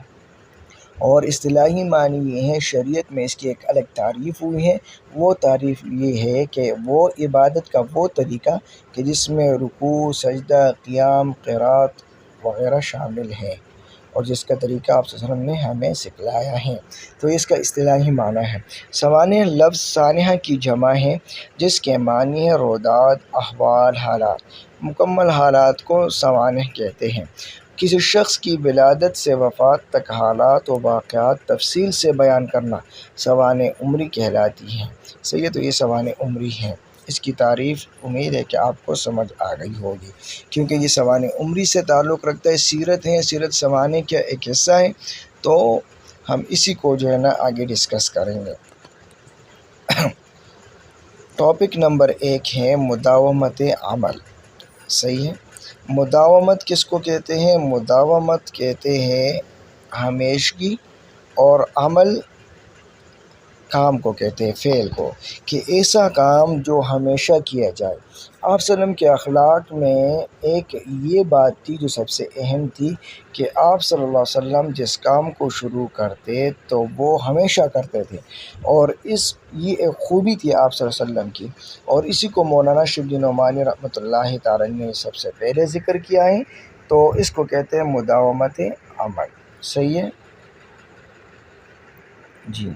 B: اور اصطلاحی معنی یہ ہے، شریعت میں اس کی ایک الگ تعریف ہوئی ہے۔ وہ تعریف یہ ہے کہ وہ عبادت کا وہ طریقہ کہ جس میں رکوع، سجدہ، قیام، قرات وغیرہ شامل ہیں، اور جس کا طریقہ آپ صلی اللہ علیہ وسلم نے ہمیں سکھلایا ہے، تو اس کا اصطلاحی معنی ہے۔ سوانح لفظ سانحہ کی جمع ہے جس کے معنی ہے روداد، احوال، حالات۔ مکمل حالات کو سوانح کہتے ہیں۔ کسی شخص کی ولادت سے وفات تک حالات و واقعات تفصیل سے بیان کرنا سوانح عمری کہلاتی ہیں، صحیح ہے۔ تو یہ سوانح عمری ہیں، اس کی تعریف امید ہے کہ آپ کو سمجھ آ گئی ہوگی، کیونکہ یہ سوانح عمری سے تعلق رکھتا ہے۔ سیرت ہے، سیرت سوانح کا ایک حصہ ہے، تو ہم اسی کو جو ہے نا آگے ڈسکس کریں گے۔ ٹاپک نمبر 1 ہے مداومت عمل، صحیح ہے۔ مداومت کس کو کہتے ہیں؟ مداومت کہتے ہیں ہمیشگی، اور عمل کام کو کہتے ہیں، فعل کو، کہ ایسا کام جو ہمیشہ کیا جائے۔ آپ صلی اللہ علیہ وسلم کے اخلاق میں ایک یہ بات تھی جو سب سے اہم تھی کہ آپ صلی اللہ علیہ وسلم جس کام کو شروع کرتے تو وہ ہمیشہ کرتے تھے، اور یہ ایک خوبی تھی آپ صلی اللہ علیہ وسلم کی، اور اسی کو مولانا شبلی نعمانی رحمۃ اللہ تعالی نے سب سے پہلے ذکر کیا ہے، تو اس کو کہتے ہیں مداومت عمل، صحیح ہے جی۔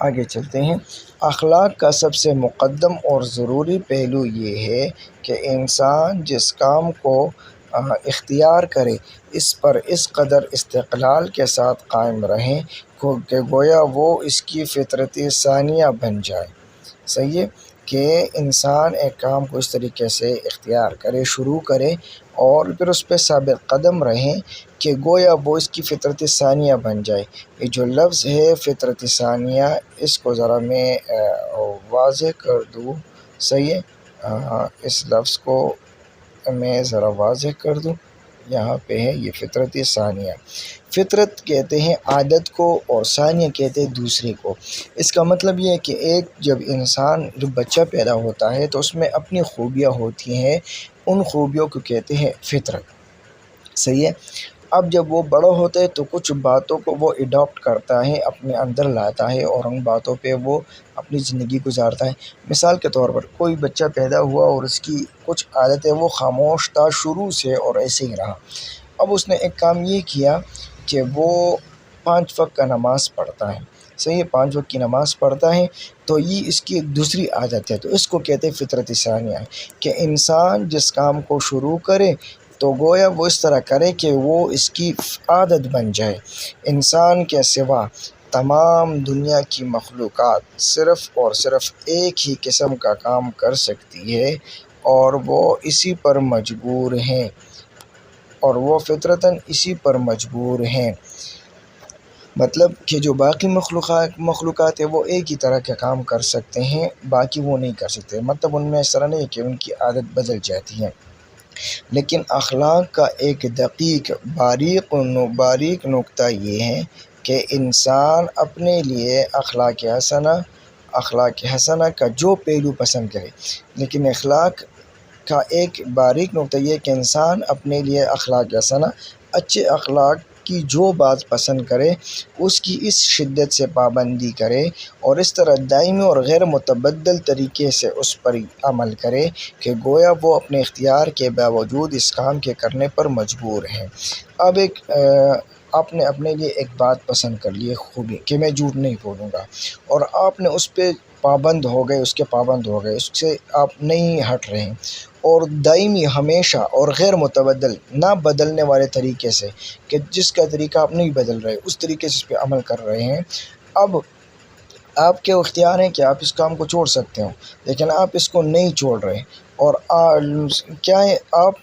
B: آگے چلتے ہیں۔ اخلاق کا سب سے مقدم اور ضروری پہلو یہ ہے کہ انسان جس کام کو اختیار کرے اس پر اس قدر استقلال کے ساتھ قائم رہیں کہ گویا وہ اس کی فطرت ثانیہ بن جائے، صحیح ہے، کہ انسان ایک کام کو اس طریقے سے اختیار کرے، شروع کرے، اور پھر اس پہ ثابت قدم رہیں کہ گویا وہ اس کی فطرت ثانیہ بن جائے۔ یہ جو لفظ ہے فطرت ثانیہ، اس کو ذرا میں واضح کر دوں، صحیح ہے، اس لفظ کو میں ذرا واضح کر دوں، یہاں پہ ہے یہ فطرت ثانیہ۔ فطرت کہتے ہیں عادت کو، اور ثانیہ کہتے ہیں دوسرے کو۔ اس کا مطلب یہ ہے کہ ایک جب انسان، جب بچہ پیدا ہوتا ہے تو اس میں اپنی خوبیاں ہوتی ہیں، ان خوبیوں کو کہتے ہیں فطرت، صحیح ہے۔ اب جب وہ بڑا ہوتا ہے تو کچھ باتوں کو وہ اڈاپٹ کرتا ہے، اپنے اندر لاتا ہے، اور ان باتوں پہ وہ اپنی زندگی گزارتا ہے۔ مثال کے طور پر کوئی بچہ پیدا ہوا اور اس کی کچھ عادتیں، وہ خاموش تھا شروع سے اور ایسے ہی رہا۔ اب اس نے ایک کام یہ کیا کہ وہ 5 وقت کا نماز پڑھتا ہے، صحیح ہے، 5 وقت کی نماز پڑھتا ہے، تو یہ اس کی ایک دوسری عادت ہے، تو اس کو کہتے ہیں فطرت ثانیہ، کہ انسان جس کام کو شروع کرے تو گویا وہ اس طرح کرے کہ وہ اس کی عادت بن جائے۔ انسان کے سوا تمام دنیا کی مخلوقات صرف اور صرف ایک ہی قسم کا کام کر سکتی ہے، اور وہ اسی پر مجبور ہیں، اور وہ فطرتاً اسی پر مجبور ہیں۔ مطلب کہ جو باقی مخلوقات ہیں وہ ایک ہی طرح کے کام کر سکتے ہیں، باقی وہ نہیں کر سکتے، مطلب ان میں اس طرح نہیں ہے کہ ان کی عادت بدل جاتی ہے۔ لیکن اخلاق کا ایک دقیق باریک نقطہ یہ ہے کہ انسان اپنے لیے اخلاق حسنہ کا جو پہلو پسند کرے، لیکن اخلاق کا ایک باریک نقطہ یہ ہے کہ انسان اپنے لیے اخلاق حسنہ، اچھے اخلاق کی جو بات پسند کرے اس کی اس شدت سے پابندی کرے اور اس طرح دائمی اور غیر متبدل طریقے سے اس پر عمل کرے کہ گویا وہ اپنے اختیار کے باوجود اس کام کے کرنے پر مجبور ہیں۔ اب آپ نے اپنے لیے ایک بات پسند کر لی ہے، خوبی کہ میں جھوٹ نہیں بولوں گا، اور آپ نے اس پہ پابند ہو گئے، اس اس سے آپ نہیں ہٹ رہے ہیں، اور دائمی ہمیشہ اور غیر متبدل نہ بدلنے والے طریقے سے، کہ جس کا طریقہ آپ نہیں بدل رہے اس طریقے سے اس پہ عمل کر رہے ہیں۔ اب آپ کے اختیار ہیں کہ آپ اس کام کو چھوڑ سکتے ہو، لیکن آپ اس کو نہیں چھوڑ رہے، اور کیا ہے، آپ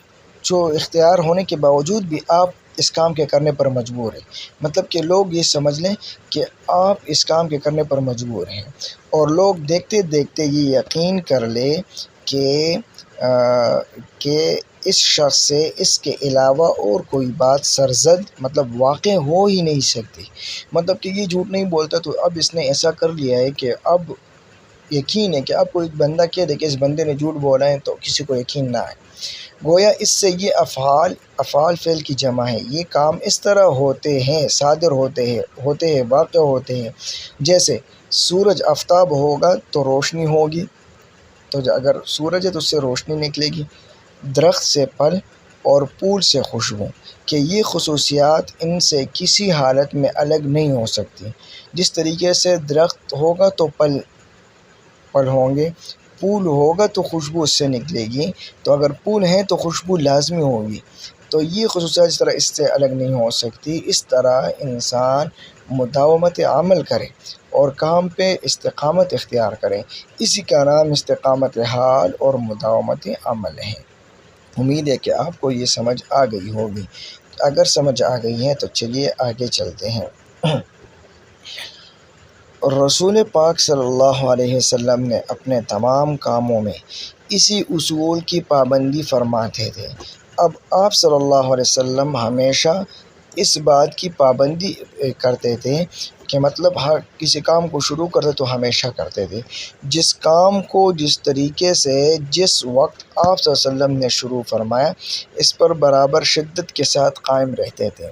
B: جو اختیار ہونے کے باوجود بھی آپ اس کام کے کرنے پر مجبور ہیں۔ مطلب کہ لوگ یہ سمجھ لیں کہ آپ اس کام کے کرنے پر مجبور ہیں، اور لوگ دیکھتے دیکھتے یہ یقین کر لے کہ اس شخص سے اس کے علاوہ اور کوئی بات سرزد مطلب واقع ہو ہی نہیں سکتی۔ مطلب کہ یہ جھوٹ نہیں بولتا، تو اب اس نے ایسا کر لیا ہے کہ اب یقین ہے کہ اب کوئی بندہ کہہ دے کہ اس بندے نے جھوٹ بولا ہے تو کسی کو یقین نہ آئے۔ گویا اس سے یہ افعال فعل کی جمع ہے، یہ کام اس طرح ہوتے ہیں، صادر ہوتے ہیں، واقع ہوتے ہیں، جیسے سورج آفتاب ہوگا تو روشنی ہوگی، تو اگر سورج ہے تو اس سے روشنی نکلے گی، درخت سے پھل اور پھول سے خوشبو، کہ یہ خصوصیات ان سے کسی حالت میں الگ نہیں ہو سکتی۔ جس طریقے سے درخت ہوگا تو پھل ہوں گے، پھول ہوگا تو خوشبو اس سے نکلے گی، تو اگر پھول ہیں تو خوشبو لازمی ہوگی، تو یہ خصوصیات اس طرح اس سے الگ نہیں ہو سکتی۔ اس طرح انسان مداومت عمل کرے اور کام پہ استقامت اختیار کرے، اسی کا نام استقامت حال اور مداومت عمل ہے۔ امید ہے کہ آپ کو یہ سمجھ آ گئی ہوگی۔ اگر سمجھ آ گئی ہے تو چلیے آگے چلتے ہیں۔ رسول پاک صلی اللہ علیہ وسلم نے اپنے تمام کاموں میں اسی اصول کی پابندی فرماتے تھے۔ اب آپ صلی اللہ علیہ وسلم ہمیشہ اس بات کی پابندی کرتے تھے کہ مطلب ہر کسی کام کو شروع کرتے تو ہمیشہ کرتے تھے، جس کام کو جس طریقے سے جس وقت آپ صلی اللہ علیہ وسلم نے شروع فرمایا اس پر برابر شدت کے ساتھ قائم رہتے تھے۔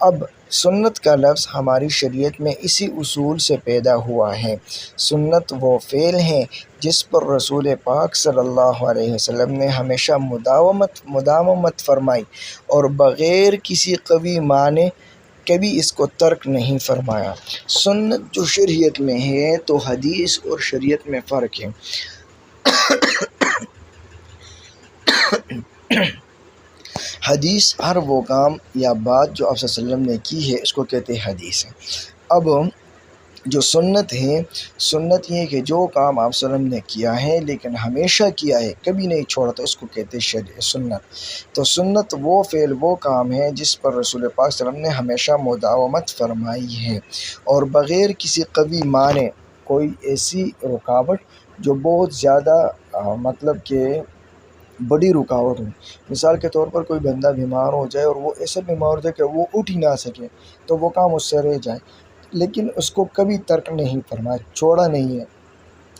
B: اب سنت کا لفظ ہماری شریعت میں اسی اصول سے پیدا ہوا ہے۔ سنت وہ فعل ہیں جس پر رسول پاک صلی اللہ علیہ وسلم نے ہمیشہ مداومت فرمائی اور بغیر کسی قوی معنی کبھی اس کو ترک نہیں فرمایا۔ سنت جو شریعت میں ہے تو حدیث اور شریعت میں فرق ہے۔ حدیث ہر وہ کام یا بات جو آپ صلی اللہ علیہ وسلم نے کی ہے اس کو کہتے ہیں حدیث ہے۔ اب جو سنت ہے، سنت یہ ہے کہ جو کام آپ صلی اللہ علیہ وسلم نے کیا ہے لیکن ہمیشہ کیا ہے، کبھی نہیں چھوڑا، تو اس کو کہتے ہیں سنت۔ تو سنت وہ فعل وہ کام ہے جس پر رسول پاک صلی اللہ علیہ وسلم نے ہمیشہ مداومت فرمائی ہے، اور بغیر کسی قوی معنی، کوئی ایسی رکاوٹ جو بہت زیادہ مطلب کہ بڑی رکاوٹ ہو۔ مثال کے طور پر کوئی بندہ بیمار ہو جائے اور وہ ایسا بیمار ہو جائے کہ وہ اٹھ ہی نہ سکے، تو وہ کام اس سے رہ جائے، لیکن اس کو کبھی ترک نہیں فرمایا، چھوڑا نہیں ہے۔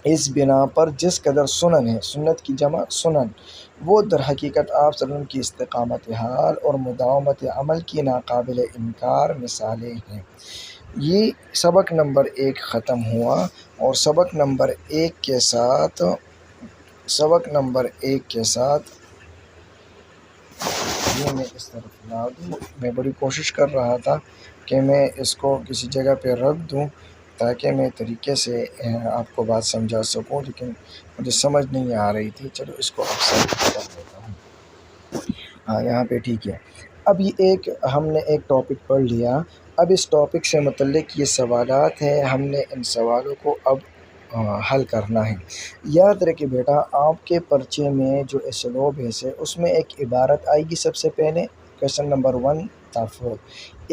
B: اس بنا پر جس قدر سنن ہے، سنت کی جمع سنن، وہ در حقیقت آپ صلی اللہ علیہ وسلم کی استقامت حال اور مداومت عمل کی ناقابل انکار مثالیں ہیں۔ یہ سبق نمبر 1 ختم ہوا، اور سبق نمبر 1 کے ساتھ یہ میں اس طرف لا دوں۔ میں بڑی کوشش کر رہا تھا کہ میں اس کو کسی جگہ پہ رکھ دوں تاکہ میں طریقے سے آپ کو بات سمجھا سکوں، لیکن مجھے سمجھ نہیں آ رہی تھی۔ چلو اس کو اب سمجھ کر لیتا ہوں۔ ہاں، یہاں پہ ٹھیک ہے۔ اب یہ ہم نے ایک ٹاپک پڑھ لیا، اب اس ٹاپک سے متعلق یہ سوالات ہیں، ہم نے ان سوالوں کو اب حل کرنا ہے۔ یاد رکھیں بیٹا، آپ کے پرچے میں جو اسلوب ہے اس میں ایک عبارت آئے گی سب سے پہلے، کویشچن نمبر 1 تا 4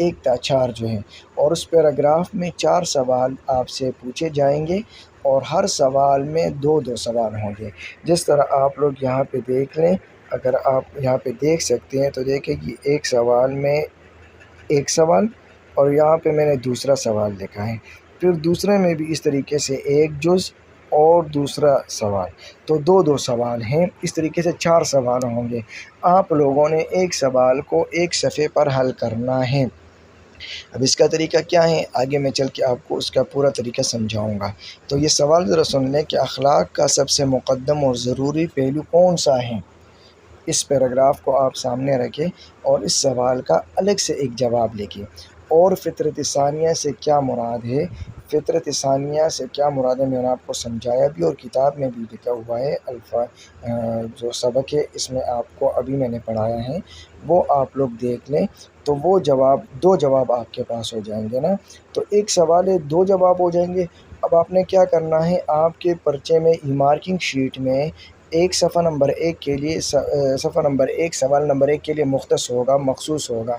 B: 1 تا 4 جو ہیں، اور اس پیراگراف میں 4 سوال آپ سے پوچھے جائیں گے اور ہر سوال میں 2 سوال ہوں گے۔ جس طرح آپ لوگ یہاں پہ دیکھ لیں، اگر آپ یہاں پہ دیکھ سکتے ہیں تو دیکھیں کہ ایک سوال میں ایک سوال، اور یہاں پہ میں نے دوسرا سوال لکھا ہے، پھر دوسرے میں بھی اس طریقے سے ایک جز اور دوسرا سوال، تو 2 سوال ہیں۔ اس طریقے سے 4 سوال ہوں گے۔ آپ لوگوں نے ایک سوال کو ایک صفحے پر حل کرنا ہے۔ اب اس کا طریقہ کیا ہے، آگے میں چل کے آپ کو اس کا پورا طریقہ سمجھاؤں گا۔ تو یہ سوال ذرا سن لیں کہ اخلاق کا سب سے مقدم اور ضروری پہلو کون سا ہے۔ اس پیراگراف کو آپ سامنے رکھیں اور اس سوال کا الگ سے ایک جواب لکھیں۔ اور فطرت ثانیہ سے کیا مراد ہے؟ فطرت ثانیہ سے کیا مراد ہے میں نے آپ کو سمجھایا بھی اور کتاب میں بھی لکھا ہوا ہے۔ جو سبق ہے اس میں آپ کو ابھی میں نے پڑھایا ہے، وہ آپ لوگ دیکھ لیں تو وہ جواب 2 جواب آپ کے پاس ہو جائیں گے نا۔ تو ایک سوال ہے 2 جواب ہو جائیں گے۔ اب آپ نے کیا کرنا ہے، آپ کے پرچے میں ای مارکنگ شیٹ میں ایک صفحہ نمبر 1 کے لیے صفحہ نمبر 1 سوال نمبر 1 کے لیے مختص ہوگا، مخصوص ہوگا۔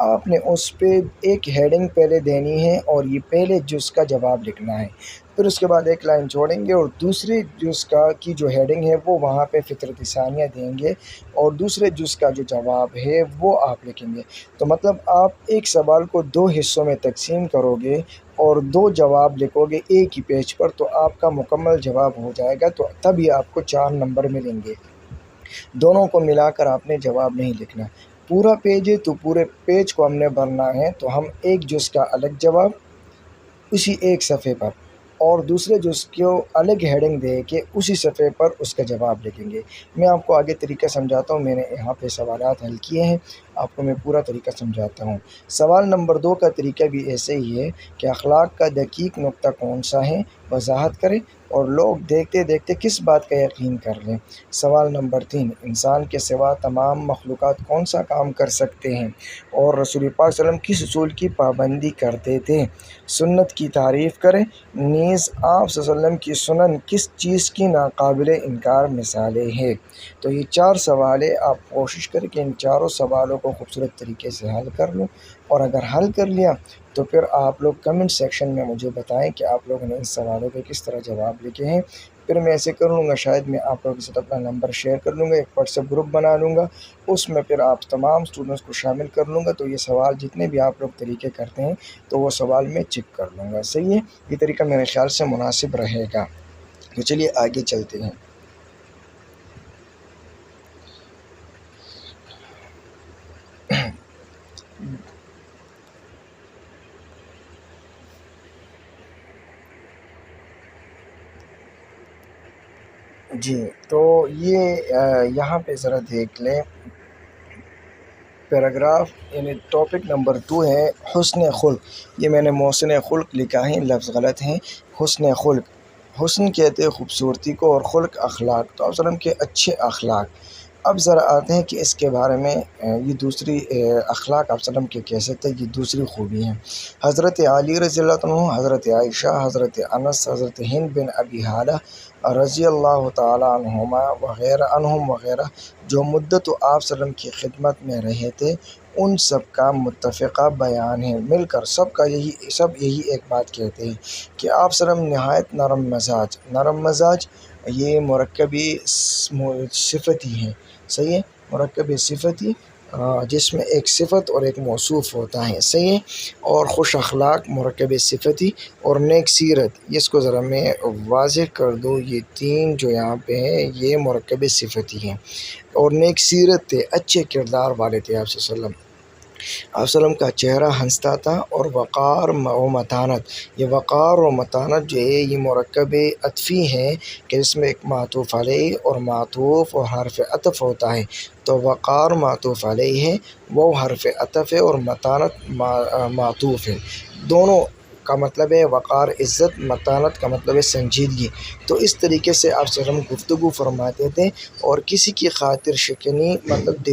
B: آپ نے اس پہ ایک ہیڈنگ پہلے دینی ہے اور یہ پہلے جز کا جواب لکھنا ہے۔ پھر اس کے بعد ایک لائن چھوڑیں گے اور دوسرے جز کی جو ہیڈنگ ہے وہ وہاں پہ فطرت ثانیہ دیں گے اور دوسرے جز کا جو جواب ہے وہ آپ لکھیں گے۔ تو مطلب آپ ایک سوال کو 2 حصوں میں تقسیم کرو گے اور 2 جواب لکھو گے ایک ہی پیج پر، تو آپ کا مکمل جواب ہو جائے گا، تو تبھی آپ کو 4 نمبر ملیں گے۔ دونوں کو ملا کر آپ نے جواب نہیں لکھنا۔ پورا پیج ہے تو پورے پیج کو ہم نے بھرنا ہے، تو ہم ایک جز کا الگ جواب اسی ایک صفحے پر اور دوسرے جز کو الگ ہیڈنگ دے کے اسی صفحے پر اس کا جواب لکھیں گے۔ میں آپ کو آگے طریقہ سمجھاتا ہوں، میں نے یہاں پہ سوالات حل کیے ہیں، آپ کو میں پورا طریقہ سمجھاتا ہوں۔ سوال نمبر 2 کا طریقہ بھی ایسے ہی ہے کہ اخلاق کا دقیق نقطہ کون سا ہے، وضاحت کریں اور لوگ دیکھتے دیکھتے کس بات کا یقین کر لیں۔ سوال نمبر 3، انسان کے سوا تمام مخلوقات کون سا کام کر سکتے ہیں اور رسول پاک صلی اللہ علیہ وسلم کس اصول کی پابندی کرتے تھے؟ سنت کی تعریف کریں، نیز آپ صلی اللہ علیہ وسلم کی سنن کس چیز کی ناقابل انکار مثالیں ہیں۔ تو یہ 4 سوال ہے، آپ کوشش کریں کہ ان 4 سوالوں کو خوبصورت طریقے سے حل کر لوں، اور اگر حل کر لیا تو پھر آپ لوگ کمنٹ سیکشن میں مجھے بتائیں کہ آپ لوگوں نے ان سوالوں کے کس طرح جواب لکھے ہیں۔ پھر میں ایسے کر لوں گا، شاید میں آپ لوگوں کے ساتھ اپنا نمبر شیئر کر لوں گا، ایک واٹس ایپ گروپ بنا لوں گا، اس میں پھر آپ تمام اسٹوڈنٹس کو شامل کر لوں گا، تو یہ سوال جتنے بھی آپ لوگ طریقے کرتے ہیں تو وہ سوال میں چیک کر لوں گا۔ صحیح ہے، یہ طریقہ میرے خیال سے مناسب رہے گا۔ تو چلیے آگے چلتے ہیں۔ جی، تو یہ یہاں پہ ذرا دیکھ لیں، پیراگراف یعنی ٹاپک نمبر 2 ہے حسن خلق۔ یہ میں نے محسن خلق لکھا ہے، لفظ غلط ہیں، حسن خلق۔ حسن کہتے ہیں خوبصورتی کو اور خلق اخلاق، تو آپ وسلم کے اچھے اخلاق۔ اب ذرا آتے ہیں کہ اس کے بارے میں یہ دوسری اخلاق آپ وسلم کے کیسے تھے، یہ دوسری خوبی ہیں۔ حضرت علی رضی اللہ عنہ، حضرت عائشہ، حضرت انس، حضرت ہند بن ابی حالہ رضی اللہ تعالیٰ عنہما وغیرہ جو مدت آپ صلی اللہ علیہ وسلم کی خدمت میں رہے تھے، ان سب کا متفقہ بیان ہے، مل کر سب یہی ایک بات کہتے ہیں کہ آپ صلی اللہ علیہ وسلم نہایت نرم مزاج، یہ مرکبی صفتی ہیں، صحیح ہے، مرکبی صفتی جس میں ایک صفت اور ایک موصوف ہوتا ہے، صحیح ہے، اور خوش اخلاق مرکب صفتی اور نیک سیرت، اس کو ذرا میں واضح کر دوں، یہ 3 جو یہاں پہ ہیں یہ مرکب صفتی ہیں، اور نیک سیرت تھے، اچھے کردار والے تھے آپ صلی اللہ علیہ وسلم۔ آپ صلی اللہ علیہ وسلم کا چہرہ ہنستا تھا، اور وقار و متانت، یہ وقار و متانت جو ہے یہ مرکب عطفی ہیں کہ اس میں ایک معطوف علیہ اور معطوف اور حرف عطف ہوتا ہے، تو وقار معطوف علیہ ہے، وہ حرف عطف ہے، اور متانت معطوف ہے، دونوں کا مطلب ہے وقار عزت، متانت کا مطلب ہے سنجیدگی۔ تو اس طریقے سے آپ صلی اللہ علیہ وسلم گفتگو فرماتے تھے، اور کسی کی خاطر شکنی مطلب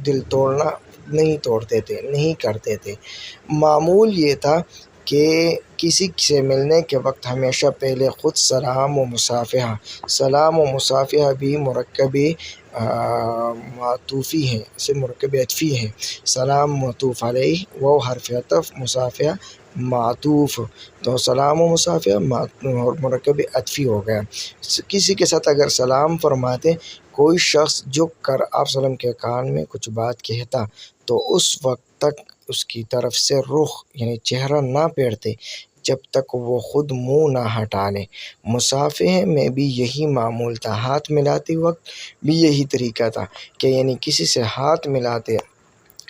B: دل توڑنا نہیں توڑتے تھے، نہیں کرتے تھے۔ معمول یہ تھا کہ کسی سے ملنے کے وقت ہمیشہ پہلے خود سلام و مصافحہ بھی مرکب معطوفی ہیں، اسے مرکب عطفی ہیں۔ سلام معطوف علیہ، وہ حرف عطف، مصافحہ معطوف، تو سلام و مصافحہ مرکب عطفی ہو گیا۔ کسی کے ساتھ اگر سلام فرماتے، کوئی شخص جھک کر آپ صلی اللہ علیہ وسلم کے کان میں کچھ بات کہتا تو اس وقت تک اس کی طرف سے رخ یعنی چہرہ نہ پھیرتے جب تک وہ خود منہ نہ ہٹا لے۔ مصافحے میں بھی یہی معمول تھا، ہاتھ ملاتے وقت بھی یہی طریقہ تھا کہ یعنی کسی سے ہاتھ ملاتے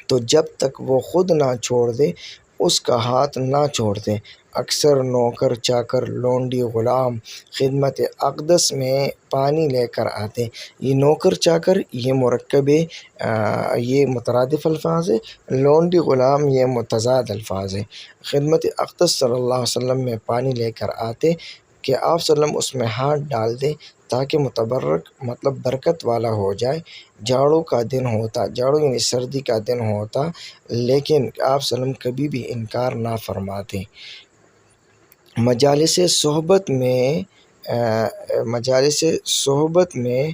B: تو جب تک وہ خود نہ چھوڑ دے اس کا ہاتھ نہ چھوڑتے۔ اکثر نوکر چاکر لونڈی غلام خدمت اقدس میں پانی لے کر آتے۔ یہ نوکر چاکر یہ مرکب یہ مترادف الفاظ ہے، لونڈی غلام یہ متضاد الفاظ ہے۔ خدمت اقدس صلی اللہ علیہ وسلم میں پانی لے کر آتے کہ آپ صلی اللہ علیہ وسلم اس میں ہاتھ ڈال دیں تاکہ متبرک مطلب برکت والا ہو جائے۔ جاڑوں کا دن ہوتا، جاڑوں یعنی سردی کا دن ہوتا، لیکن آپ صلی اللہ علیہ وسلم کبھی بھی انکار نہ فرماتے۔ مجالس صحبت میں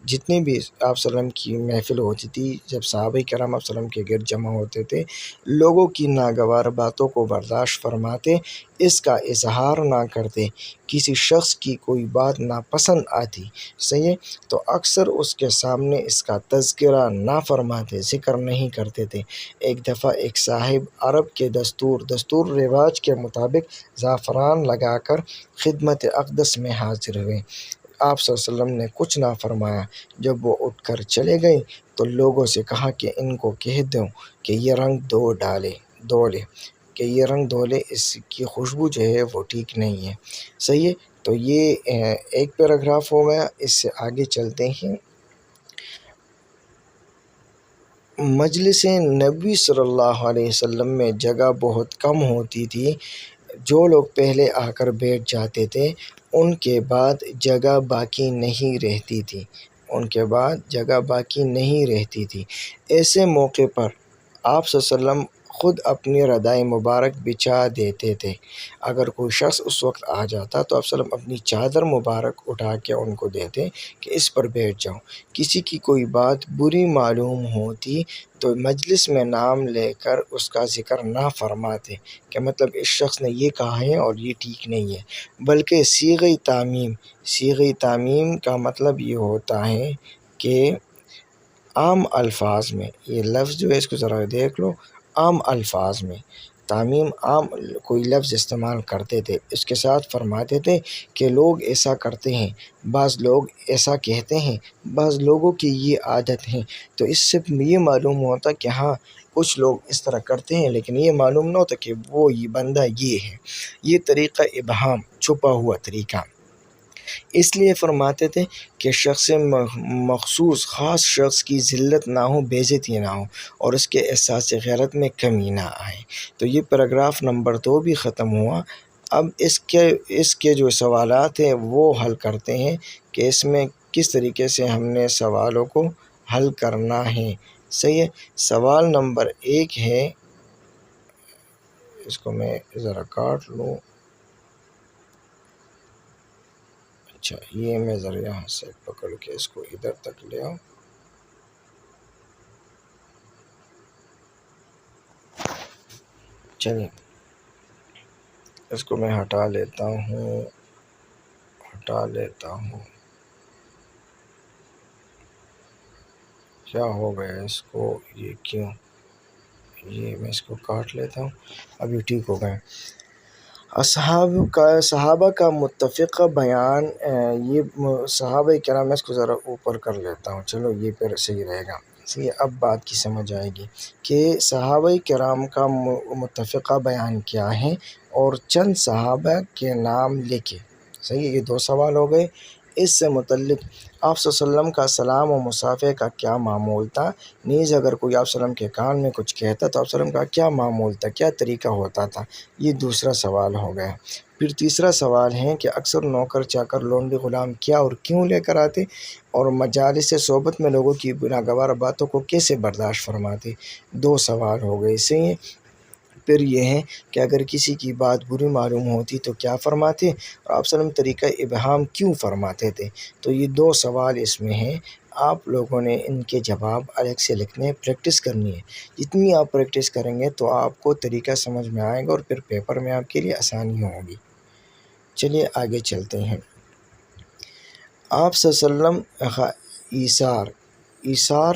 B: جتنی بھی آپ صلی اللہ علیہ وسلم کی محفل ہوتی تھی، جب صحابہ کرام آپ صلی اللہ علیہ وسلم کے گرد جمع ہوتے تھے، لوگوں کی ناگوار باتوں کو برداشت فرماتے، اس کا اظہار نہ کرتے۔ کسی شخص کی کوئی بات ناپسند آتی، صحیح ہے، تو اکثر اس کے سامنے اس کا تذکرہ نہ فرماتے، ذکر نہیں کرتے تھے۔ ایک دفعہ ایک صاحب عرب کے دستور رواج کے مطابق زعفران لگا کر خدمت اقدس میں حاضر ہوئے۔ آپ صلی اللہ علیہ وسلم نے کچھ نہ فرمایا۔ جب وہ اٹھ کر چلے گئے تو لوگوں سے کہا کہ ان کو کہہ دو کہ یہ رنگ دھو لے، اس کی خوشبو جو ہے وہ ٹھیک نہیں ہے، صحیح ہے۔ تو یہ ایک پیراگراف ہو گیا۔ اس سے آگے چلتے ہیں۔ مجلس نبی صلی اللہ علیہ وسلم میں جگہ بہت کم ہوتی تھی۔ جو لوگ پہلے آ کر بیٹھ جاتے تھے ان کے بعد جگہ باقی نہیں رہتی تھی۔ ایسے موقع پر آپ صلی اللہ علیہ وسلم خود اپنی ردائے مبارک بچھا دیتے تھے۔ اگر کوئی شخص اس وقت آ جاتا تو آپ صلی اللہ علیہ وسلم اپنی چادر مبارک اٹھا کے ان کو دیتے کہ اس پر بیٹھ جاؤ۔ کسی کی کوئی بات بری معلوم ہوتی تو مجلس میں نام لے کر اس کا ذکر نہ فرماتے کہ مطلب اس شخص نے یہ کہا ہے اور یہ ٹھیک نہیں ہے، بلکہ صیغہ تعمیم کا مطلب یہ ہوتا ہے کہ عام الفاظ میں، یہ لفظ جو ہے اس کو ذرا دیکھ لو، عام الفاظ میں تعمیم، عام کوئی لفظ استعمال کرتے تھے، اس کے ساتھ فرماتے تھے کہ لوگ ایسا کرتے ہیں، بعض لوگ ایسا کہتے ہیں، بعض لوگوں کی یہ عادت ہے۔ تو اس سے یہ معلوم ہوتا کہ ہاں کچھ لوگ اس طرح کرتے ہیں، لیکن یہ معلوم نہ ہوتا کہ وہ یہ بندہ یہ ہے۔ یہ طریقہ ابہام، چھپا ہوا طریقہ، اس لیے فرماتے تھے کہ شخص مخصوص خاص شخص کی ذلت نہ ہو، بے عزتی نہ ہو، اور اس کے احساس غیرت میں کمی نہ آئے۔ تو یہ پیراگراف نمبر 2 بھی ختم ہوا۔ اب اس کے جو سوالات ہیں وہ حل کرتے ہیں کہ اس میں کس طریقے سے ہم نے سوالوں کو حل کرنا ہے، صحیح ہے۔ سوال نمبر 1 ہے، اس کو میں ذرا کاٹ لوں، اچھا یہ میں ذرا یہاں سے پکڑ کے اس کو ادھر تک لے آؤں، چلیے اس کو میں ہٹا لیتا ہوں۔ کیا ہو گیا اس کو، یہ کیوں، یہ میں اس کو کاٹ لیتا ہوں، ابھی ٹھیک ہو گیا۔ صحابہ کا متفقہ بیان، یہ صحابہ کرام، میں اس کو ذرا اوپر کر لیتا ہوں، چلو یہ پھر صحیح رہے گا، صحیح، اب بات کی سمجھ آئے گی کہ صحابہ کرام کا متفقہ بیان کیا ہے اور چند صحابہ کے نام لکھے، صحیح، یہ 2 سوال ہو گئے۔ اس سے متعلق آپ صلی اللہ علیہ وسلم کا سلام و مصافحہ کا کیا معمول تھا، نیز اگر کوئی آپ صلی اللہ علیہ وسلم کے کان میں کچھ کہتا تو آپ صلی اللہ علیہ وسلم کا کیا معمول تھا، کیا طریقہ ہوتا تھا، یہ دوسرا سوال ہو گیا۔ پھر تیسرا سوال ہے کہ اکثر نوکر چاکر لونڈی غلام کیا اور کیوں لے کر آتے، اور مجالس صحبت میں لوگوں کی ناگوار باتوں کو کیسے برداشت فرماتے، 2 سوال ہو گئے، صحیح ہے۔ پھر یہ ہے کہ اگر کسی کی بات بری معلوم ہوتی تو کیا فرماتے، اور آپ وسلم طریقہ ابہام کیوں فرماتے تھے؟ تو یہ 2 سوال اس میں ہیں، آپ لوگوں نے ان کے جواب الگ سے لکھنے، پریکٹس کرنی ہے۔ جتنی آپ پریکٹس کریں گے تو آپ کو طریقہ سمجھ میں آئے گا اور پھر پیپر میں آپ کے لیے آسانی ہوگی۔ چلیے آگے چلتے ہیں۔ آپ صلی اللہ علیہ وسلم ایثار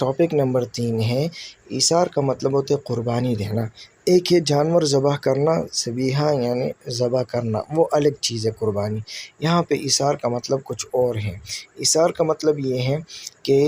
B: ٹاپک نمبر 3 ہے۔ ایثار کا مطلب ہوتا ہے قربانی دینا۔ ایک ہے جانور ذبح کرنا، ذبیحہ یعنی ذبح کرنا، وہ الگ چیز ہے قربانی۔ یہاں پہ ایثار کا مطلب کچھ اور ہے۔ ایثار کا مطلب یہ ہے کہ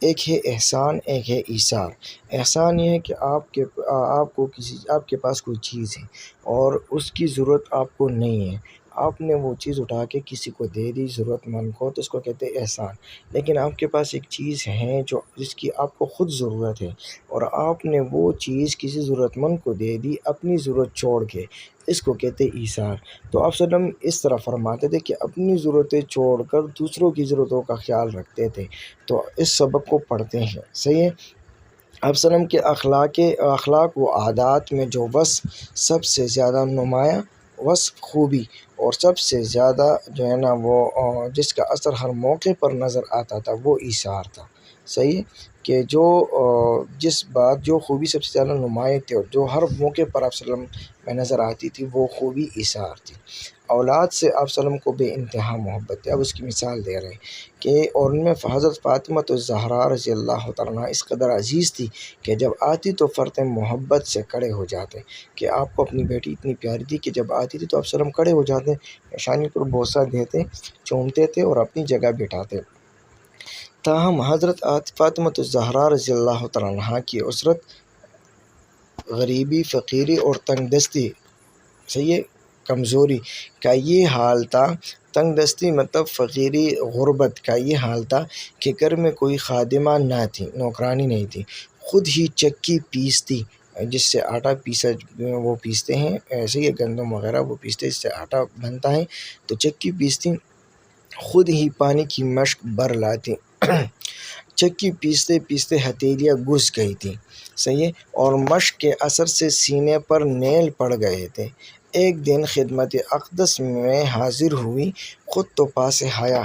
B: ایک ہے احسان، ایک ہے ایثار۔ احسان یہ ہے کہ آپ کے پاس کوئی چیز ہے اور اس کی ضرورت آپ کو نہیں ہے، آپ نے وہ چیز اٹھا کے کسی کو دے دی ضرورت مند کو، تو اس کو کہتے ہیں احسان۔ لیکن آپ کے پاس ایک چیز ہے جس کی آپ کو خود ضرورت ہے اور آپ نے وہ چیز کسی ضرورت مند کو دے دی اپنی ضرورت چھوڑ کے، اس کو کہتے ہیں ایثار۔ تو آپ صلی اللہ علیہ وسلم اس طرح فرماتے تھے کہ اپنی ضرورتیں چھوڑ کر دوسروں کی ضرورتوں کا خیال رکھتے تھے۔ تو اس سبق کو پڑھتے ہیں، صحیح ہے۔ آپ صلی اللہ علیہ وسلم کے اخلاق و عادات میں جو وصف سب سے زیادہ نمایاں وصف، خوبی اور سب سے زیادہ جو ہے نا وہ جس کا اثر ہر موقع پر نظر آتا تھا وہ ایثار تھا، صحیح ہے۔ کہ جو خوبی سب سے زیادہ نمایاں تھی اور جو ہر موقع پر آپ صلی اللہ علیہ وسلم میں نظر آتی تھی وہ خوبی ایثار تھی۔ اولاد سے آپ صلی اللہ علیہ وسلم کو بے انتہا محبت ہے۔ اب اس کی مثال دے رہے ہیں کہ اور ان میں حضرت فاطمہ الزہرا رضی اللہ تعالیٰ عنہا اس قدر عزیز تھی کہ جب آتی تو فرتے محبت سے کھڑے ہو جاتے، کہ آپ کو اپنی بیٹی اتنی پیاری تھی کہ جب آتی تھی تو آپ صلی اللہ علیہ وسلم کھڑے ہو جاتے، شانی پر بوسہ دیتے، چومتے تھے اور اپنی جگہ بٹھاتے۔ تاہم حضرت فاطمہ الزہرا رضی اللہ تعالیٰ عنہا کی اسرت غریبی، فقیری اور تنگ دستی، صحیح ہے، کمزوری کا یہ حال تھا۔ تنگ دستی مطلب فقیری، غربت کا یہ حال تھا کہ گھر میں کوئی خادمہ نہ تھی، نوکرانی نہیں تھی، خود ہی چکی پیستی، جس سے آٹا وہ پیستے ہیں، ایسے ہی گندم وغیرہ وہ پیستے اس سے آٹا بنتا ہے، تو چکی پیستی، خود ہی پانی کی مشک بھر لاتی۔ چکی پیستے پیستے ہتھیلیاں گھس گئی تھی، صحیح ہے، اور مشق کے اثر سے سینے پر نیل پڑ گئے تھے۔ ایک دن خدمت اقدس میں حاضر ہوئی، خود تو پاس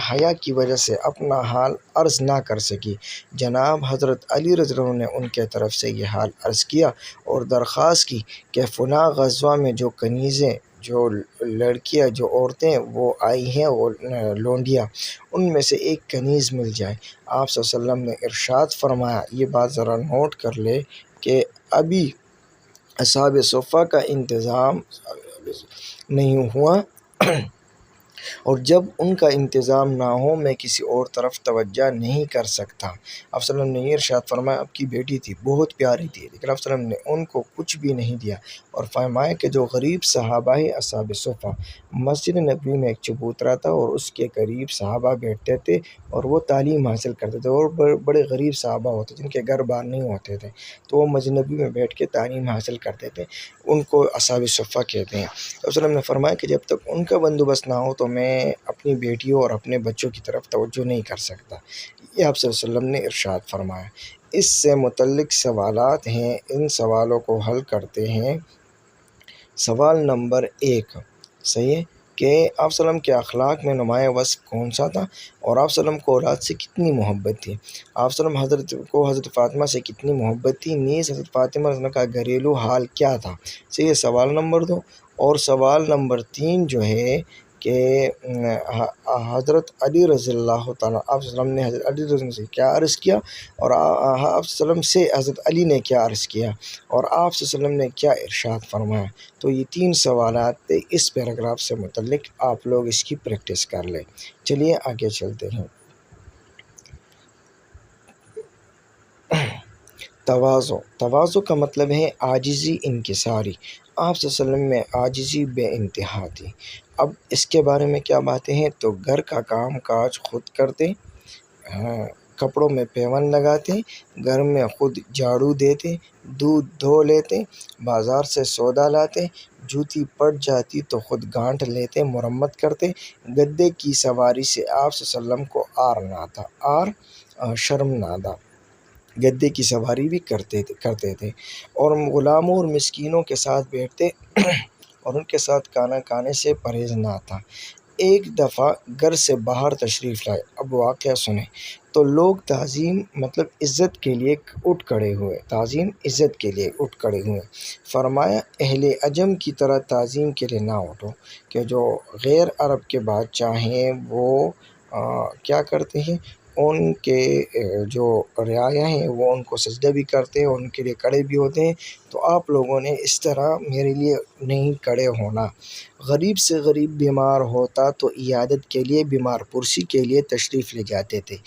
B: حیا کی وجہ سے اپنا حال عرض نہ کر سکی۔ جناب حضرت علی رضی اللہ عنہ نے ان کے طرف سے یہ حال عرض کیا اور درخواست کی کہ فلاں غزوہ میں جو کنیزیں، جو لڑکیاں، جو عورتیں وہ آئی ہیں، وہ لونڈیاں، ان میں سے ایک کنیز مل جائے۔ آپ صلی اللہ علیہ وسلم نے ارشاد فرمایا، یہ بات ذرا نوٹ کر لے کہ ابھی اصحاب صفہ کا انتظام نہیں ہوا، اور جب ان کا انتظام نہ ہو میں کسی اور طرف توجہ نہیں کر سکتا۔ آپ صلی اللہ علیہ وسلم نے یہ ارشاد فرمایا، آپ کی بیٹی تھی، بہت پیاری تھی، لیکن آپ صلی اللہ علیہ وسلم نے ان کو کچھ بھی نہیں دیا، اور فرمایا کہ جو غریب صحابہ ہے اصحاب صفہ، مسجد نبوی میں ایک چبوترا تھا اور اس کے قریب صحابہ بیٹھتے تھے اور وہ تعلیم حاصل کرتے تھے، اور بڑے غریب صحابہ ہوتے جن کے گھر بار نہیں ہوتے تھے، تو وہ مسجد نبوی میں بیٹھ کے تعلیم حاصل کرتے تھے، ان کو اصحاب صفہ کہتے ہیں۔ آپ صلی اللہ علیہ وسلم نے فرمایا کہ جب تک ان کا بندوبست نہ ہو تو میں اپنی بیٹیوں اور اپنے بچوں کی طرف توجہ نہیں کر سکتا، یہ آپ صلی اللہ علیہ وسلم نے ارشاد فرمایا۔ اس سے متعلق سوالات ہیں، ان سوالوں کو حل کرتے ہیں۔ سوال نمبر 1، صحیح ہے، کہ آپ صلی اللہ علیہ وسلم کے اخلاق میں نمایاں وصف کون سا تھا، اور آپ صلی اللہ علیہ وسلم کو اولاد سے کتنی محبت تھی؟ آپ صلی اللہ علیہ وسلم حضرت فاطمہ سے کتنی محبت تھی؟ نیز حضرت فاطمہ رضی اللہ عنہا کا گھریلو حال کیا تھا؟ صحیح ہے، سوال نمبر 2۔ اور سوال نمبر 3 جو ہے کہ حضرت علی رضی اللہ تعالیٰ، آپ صلی اللہ علیہ وسلم نے حضرت علی رضی اللہ عنہ سے کیا عرض کیا، اور آپ صلی اللہ علیہ وسلم سے حضرت علی نے کیا عرض کیا، اور آپ صلی اللہ علیہ وسلم نے کیا ارشاد فرمایا؟ تو یہ 3 سوالات تھے، اس پیراگراف سے متعلق آپ لوگ اس کی پریکٹس کر لیں۔ چلیے آگے چلتے ہیں۔ تواضع کا مطلب ہے عاجزی، انکساری۔ آپ صلی اللہ علیہ وسلم میں عاجزی بے انتہا تھی۔ اب اس کے بارے میں کیا باتیں ہیں؟ تو گھر کا کام کاج خود کرتے، کپڑوں میں پیون لگاتے، گھر میں خود جھاڑو دیتے، دودھ دھو لیتے، بازار سے سودا لاتے، جوتی پٹ جاتی تو خود گانٹھ لیتے، مرمت کرتے۔ گدے کی سواری سے آپ صلی اللہ علیہ وسلم کو آر نہ تھا، شرم نہ تھا۔ گدے کی سواری بھی کرتے تھے اور غلاموں اور مسکینوں کے ساتھ بیٹھتے اور ان کے ساتھ کھانا کھانے سے پرہیز نہ تھا۔ ایک دفعہ گھر سے باہر تشریف لائے، اب واقعہ سنیں، تو لوگ تعظیم مطلب عزت کے لیے اٹھ کھڑے ہوئے، تعظیم عزت کے لیے اٹھ کھڑے ہوئے۔ فرمایا اہل عجم کی طرح تعظیم کے لیے نہ اٹھو، کہ جو غیر عرب کے بادشاہ ہیں وہ کیا کرتے ہیں، ان کے جو رعایا ہیں وہ ان کو سجدہ بھی کرتے ہیں اور ان کے لیے کھڑے بھی ہوتے ہیں، تو آپ لوگوں نے اس طرح میرے لیے نہیں کھڑے ہونا۔ غریب سے غریب بیمار ہوتا تو عیادت کے لیے، بیمار پرسی کے لیے تشریف لے جاتے تھے،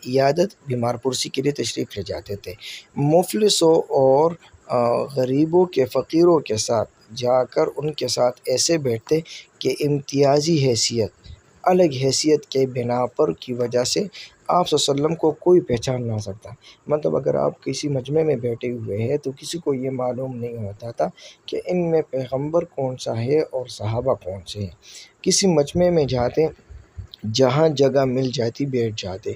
B: عیادت بیمار پرسی کے لیے تشریف لے جاتے تھے۔ مفلسوں اور غریبوں کے، فقیروں کے ساتھ جا کر ان کے ساتھ ایسے بیٹھتے کہ امتیازی حیثیت، الگ حیثیت کے بنا پر کی وجہ سے آپ صلی اللہ علیہ وسلم کو کوئی پہچان نہ سکتا۔ مطلب اگر آپ کسی مجمع میں بیٹھے ہوئے ہیں تو کسی کو یہ معلوم نہیں ہوتا تھا کہ ان میں پیغمبر کون سا ہے اور صحابہ کون سے ہیں۔ کسی مجمع میں جاتے، جہاں جگہ مل جاتی بیٹھ جاتے۔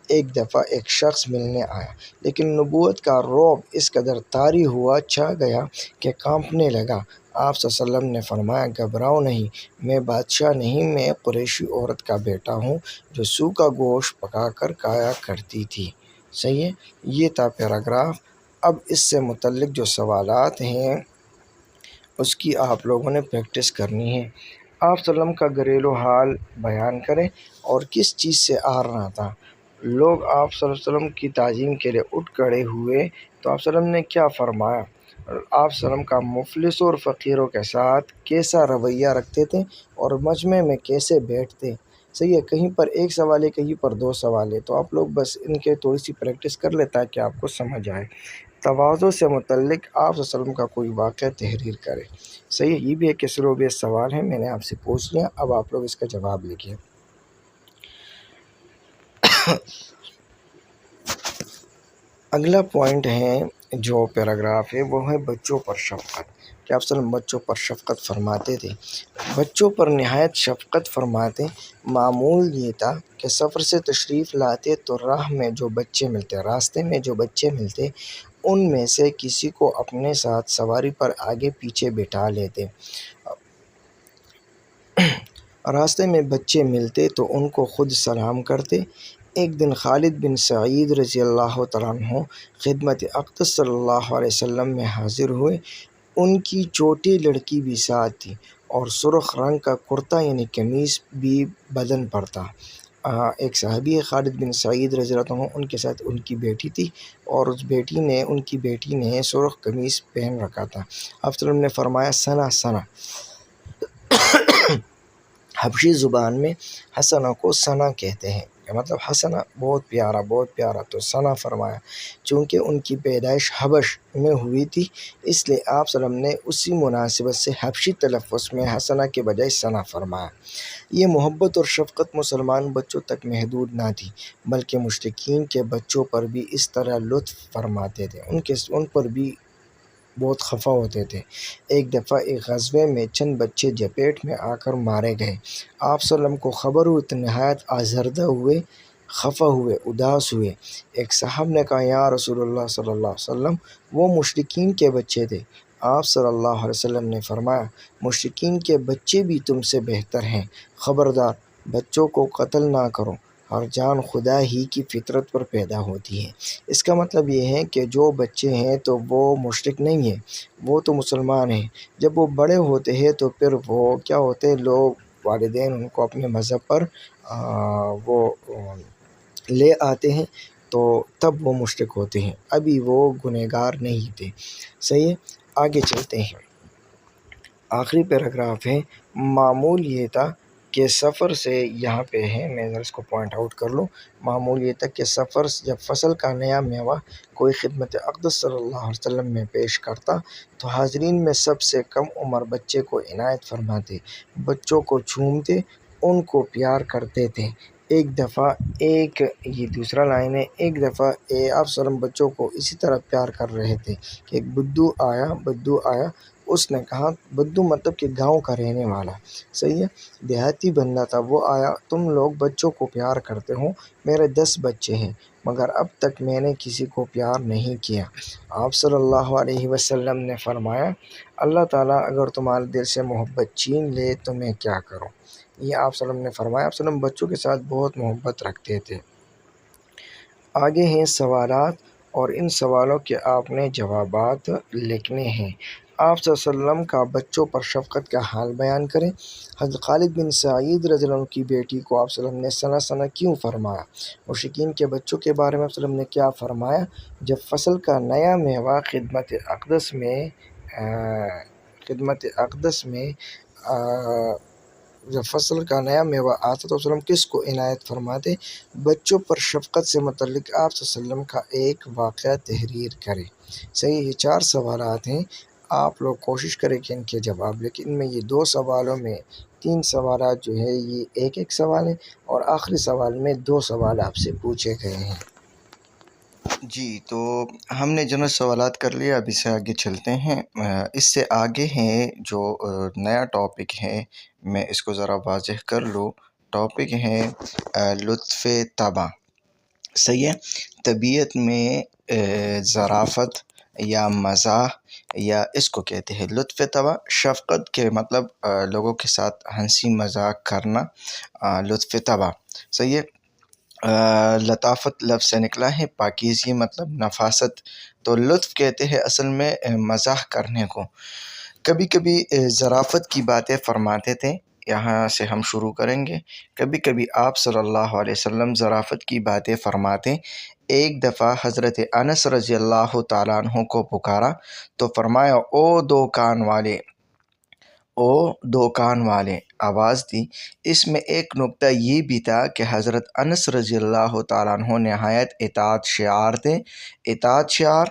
B: ایک دفعہ ایک شخص ملنے آیا، لیکن نبوت کا رعب اس قدر طاری ہوا، چھا گیا کہ کانپنے لگا۔ آپ صلی اللہ علیہ وسلم نے فرمایا گھبراؤ نہیں، میں بادشاہ نہیں، میں قریشی عورت کا بیٹا ہوں جو سوکھا گوشت پکا کر کھایا کرتی تھی۔ صحیح ہے، یہ تھا پیراگراف۔ اب اس سے متعلق جو سوالات ہیں اس کی آپ لوگوں نے پریکٹس کرنی ہے۔ آپ صلی اللہ علیہ وسلم کا گھریلو حال بیان کریں اور کس چیز سے آ رہا تھا۔ لوگ آپ صلی اللہ علیہ وسلم کی تعظیم کے لیے اٹھ کھڑے ہوئے تو آپ صلی اللہ علیہ وسلم نے کیا فرمایا، آپ صلی اللہ علیہ وسلم کا مفلسوں اور فقیروں کے ساتھ کیسا رویہ رکھتے تھے اور مجمع میں کیسے بیٹھتے۔ صحیح ہے، کہیں پر ایک سوال ہے، کہیں پر دو سوال ہے، تو آپ لوگ بس ان کے تھوڑی سی پریکٹس کر لیں تاکہ آپ کو سمجھ آئے۔ تواضع سے متعلق آپ صلی اللہ علیہ وسلم کا کوئی واقعہ تحریر کرے۔ صحیح ہے، یہ بھی ایک سلو بیس سوال ہے، میں نے آپ سے پوچھ لیا، اب آپ لوگ اس کا جواب لکھیے۔ اگلا پوائنٹ ہے جو پیراگراف ہے وہ ہے بچوں پر شفقت، کہ آپ صلی اللہ علیہ وسلم بچوں پر شفقت فرماتے تھے، بچوں پر نہایت شفقت فرماتے۔ معمول یہ تھا کہ سفر سے تشریف لاتے تو راہ میں جو بچے ملتے، راستے میں جو بچے ملتے، ان میں سے کسی کو اپنے ساتھ سواری پر آگے پیچھے بٹھا لیتے۔ راستے میں بچے ملتے تو ان کو خود سلام کرتے۔ ایک دن خالد بن سعید رضی اللہ تعالیٰ عنہ خدمت اقدس صلی اللہ علیہ وسلم میں حاضر ہوئے۔ ان کی چھوٹی لڑکی بھی ساتھ تھی اور سرخ رنگ کا کرتا یعنی قمیص بھی بدن پر تھا۔ ایک صحابی ہے خالد بن سعید رضی اللہ عنہ، ان کے ساتھ ان کی بیٹی تھی اور ان کی بیٹی نے سرخ قمیص پہن رکھا تھا۔ آپ صلی اللہ علیہ وسلم نے فرمایا ثنا ثنا، حبشی زبان میں حسنہ کو ثنا کہتے ہیں، مطلب حسنہ بہت پیارا بہت پیارا، تو ثنا فرمایا۔ چونکہ ان کی پیدائش حبش میں ہوئی تھی اس لیے آپ صلی اللہ علیہ وسلم نے اسی مناسبت سے حبشی تلفظ میں حسنہ کے بجائے ثنا فرمایا۔ یہ محبت اور شفقت مسلمان بچوں تک محدود نہ تھی بلکہ مشرکین کے بچوں پر بھی اس طرح لطف فرماتے تھے، ان پر بھی بہت خفا ہوتے تھے۔ ایک دفعہ ایک غزوے میں چند بچے جپیٹ میں آ کر مارے گئے۔ آپ صلی اللہ علیہ وسلم کو خبر ہوئی تو نہایت آزردہ ہوئے، خفا ہوئے، اداس ہوئے۔ ایک صاحب نے کہا یا رسول اللہ صلی اللہ علیہ وسلم، وہ مشرکین کے بچے تھے۔ آپ صلی اللہ علیہ وسلم نے فرمایا مشرکین کے بچے بھی تم سے بہتر ہیں، خبردار بچوں کو قتل نہ کرو، ہر جان خدا ہی کی فطرت پر پیدا ہوتی ہے۔ اس کا مطلب یہ ہے کہ جو بچے ہیں تو وہ مشرک نہیں ہیں، وہ تو مسلمان ہیں۔ جب وہ بڑے ہوتے ہیں تو پھر وہ کیا ہوتے ہیں، لوگ والدین ان کو اپنے مذہب پر وہ لے آتے ہیں تو تب وہ مشرک ہوتے ہیں، ابھی وہ گنہگار نہیں تھے۔ صحیح ہے، آگے چلتے ہیں۔ آخری پیراگراف ہے، معمول یہ تھا کہ سفر سے، یہاں پہ ہے میں ذرا اس کو پوائنٹ آؤٹ کر لوں، معمول یہ تھا کہ سفر جب فصل کا نیا میوہ کوئی خدمت اقدس صلی اللہ علیہ وسلم میں پیش کرتا تو حاضرین میں سب سے کم عمر بچے کو عنایت فرماتے، بچوں کو چومتے، ان کو پیار کرتے تھے۔ ایک دفعہ یہ دوسرا لائن ہے، ایک دفعہ آپ صلی اللہ علیہ وسلم بچوں کو اسی طرح پیار کر رہے تھے کہ ایک بدو آیا، اس نے کہا، بدو مطلب کہ گاؤں کا رہنے والا، صحیح ہے، دیہاتی بندہ تھا، وہ آیا، تم لوگ بچوں کو پیار کرتے ہو، میرے 10 بچے ہیں، مگر اب تک میں نے کسی کو پیار نہیں کیا۔ آپ صلی اللہ علیہ وسلم نے فرمایا اللہ تعالیٰ اگر تمہارے دل سے محبت چھین لے تو میں کیا کروں؟ یہ آپ صلی اللہ علیہ وسلم نے فرمایا۔ آپ صلی اللہ علیہ وسلم بچوں کے ساتھ بہت محبت رکھتے تھے۔ آگے ہیں سوالات اور ان سوالوں کے آپ نے جوابات لکھنے ہیں۔ آپ صلی اللہ علیہ وسلم کا بچوں پر شفقت کا حال بیان کریں۔ حضرت خالد بن سعید رضی اللہ عنہ کی بیٹی کو آپ صلی اللہ علیہ وسلم نے سنا کیوں فرمایا؟ مشرکین کے بچوں کے بارے میں آپ صلی اللہ علیہ وسلم نے کیا فرمایا؟ جب فصل کا نیا میوہ جب فصل کا نیا میوہ آتا تو وسلم کس کو عنایت فرماتے؟ بچوں پر شفقت سے متعلق آپ صلی اللہ علیہ وسلم کا ایک واقعہ تحریر کریں۔ صحیح، یہ 4 سوالات ہیں، آپ لوگ کوشش کریں کہ ان کے جواب، لیکن ان میں یہ 2 سوالوں میں 3 سوالات جو ہے یہ ایک سوال ہے، اور آخری سوال میں 2 سوال آپ سے پوچھے گئے ہیں۔
A: جی، تو ہم نے جنرل سوالات کر لیا، اب اسے آگے چلتے ہیں۔ اس سے آگے ہیں جو نیا ٹاپک ہے، میں اس کو ذرا واضح کر لوں۔ ٹاپک ہے لطف طبع۔ صحیح ہے، طبیعت میں ظرافت یا مزاح یا اس کو کہتے ہیں لطف طبع۔ شفقت کے مطلب لوگوں کے ساتھ ہنسی مذاق کرنا، لطف طبع۔ صحیح ہے، لطافت لفظ سے نکلا ہے، پاکیزگی مطلب نفاست۔ تو لطف کہتے ہیں اصل میں مزاح کرنے کو۔ کبھی کبھی ظرافت کی باتیں فرماتے تھے، یہاں سے ہم شروع کریں گے۔ کبھی کبھی آپ صلی اللہ علیہ وسلم ظرافت کی باتیں فرماتے۔ ایک دفعہ حضرت انس رضی اللہ تعالیٰ عنہ کو پکارا تو فرمایا او دو کان والے، آواز دی۔ اس میں ایک نکتہ یہ بھی تھا کہ حضرت انس رضی اللہ تعالیٰ عنہ نہایت اطاعت شعار تھے۔ اطاعت شعار،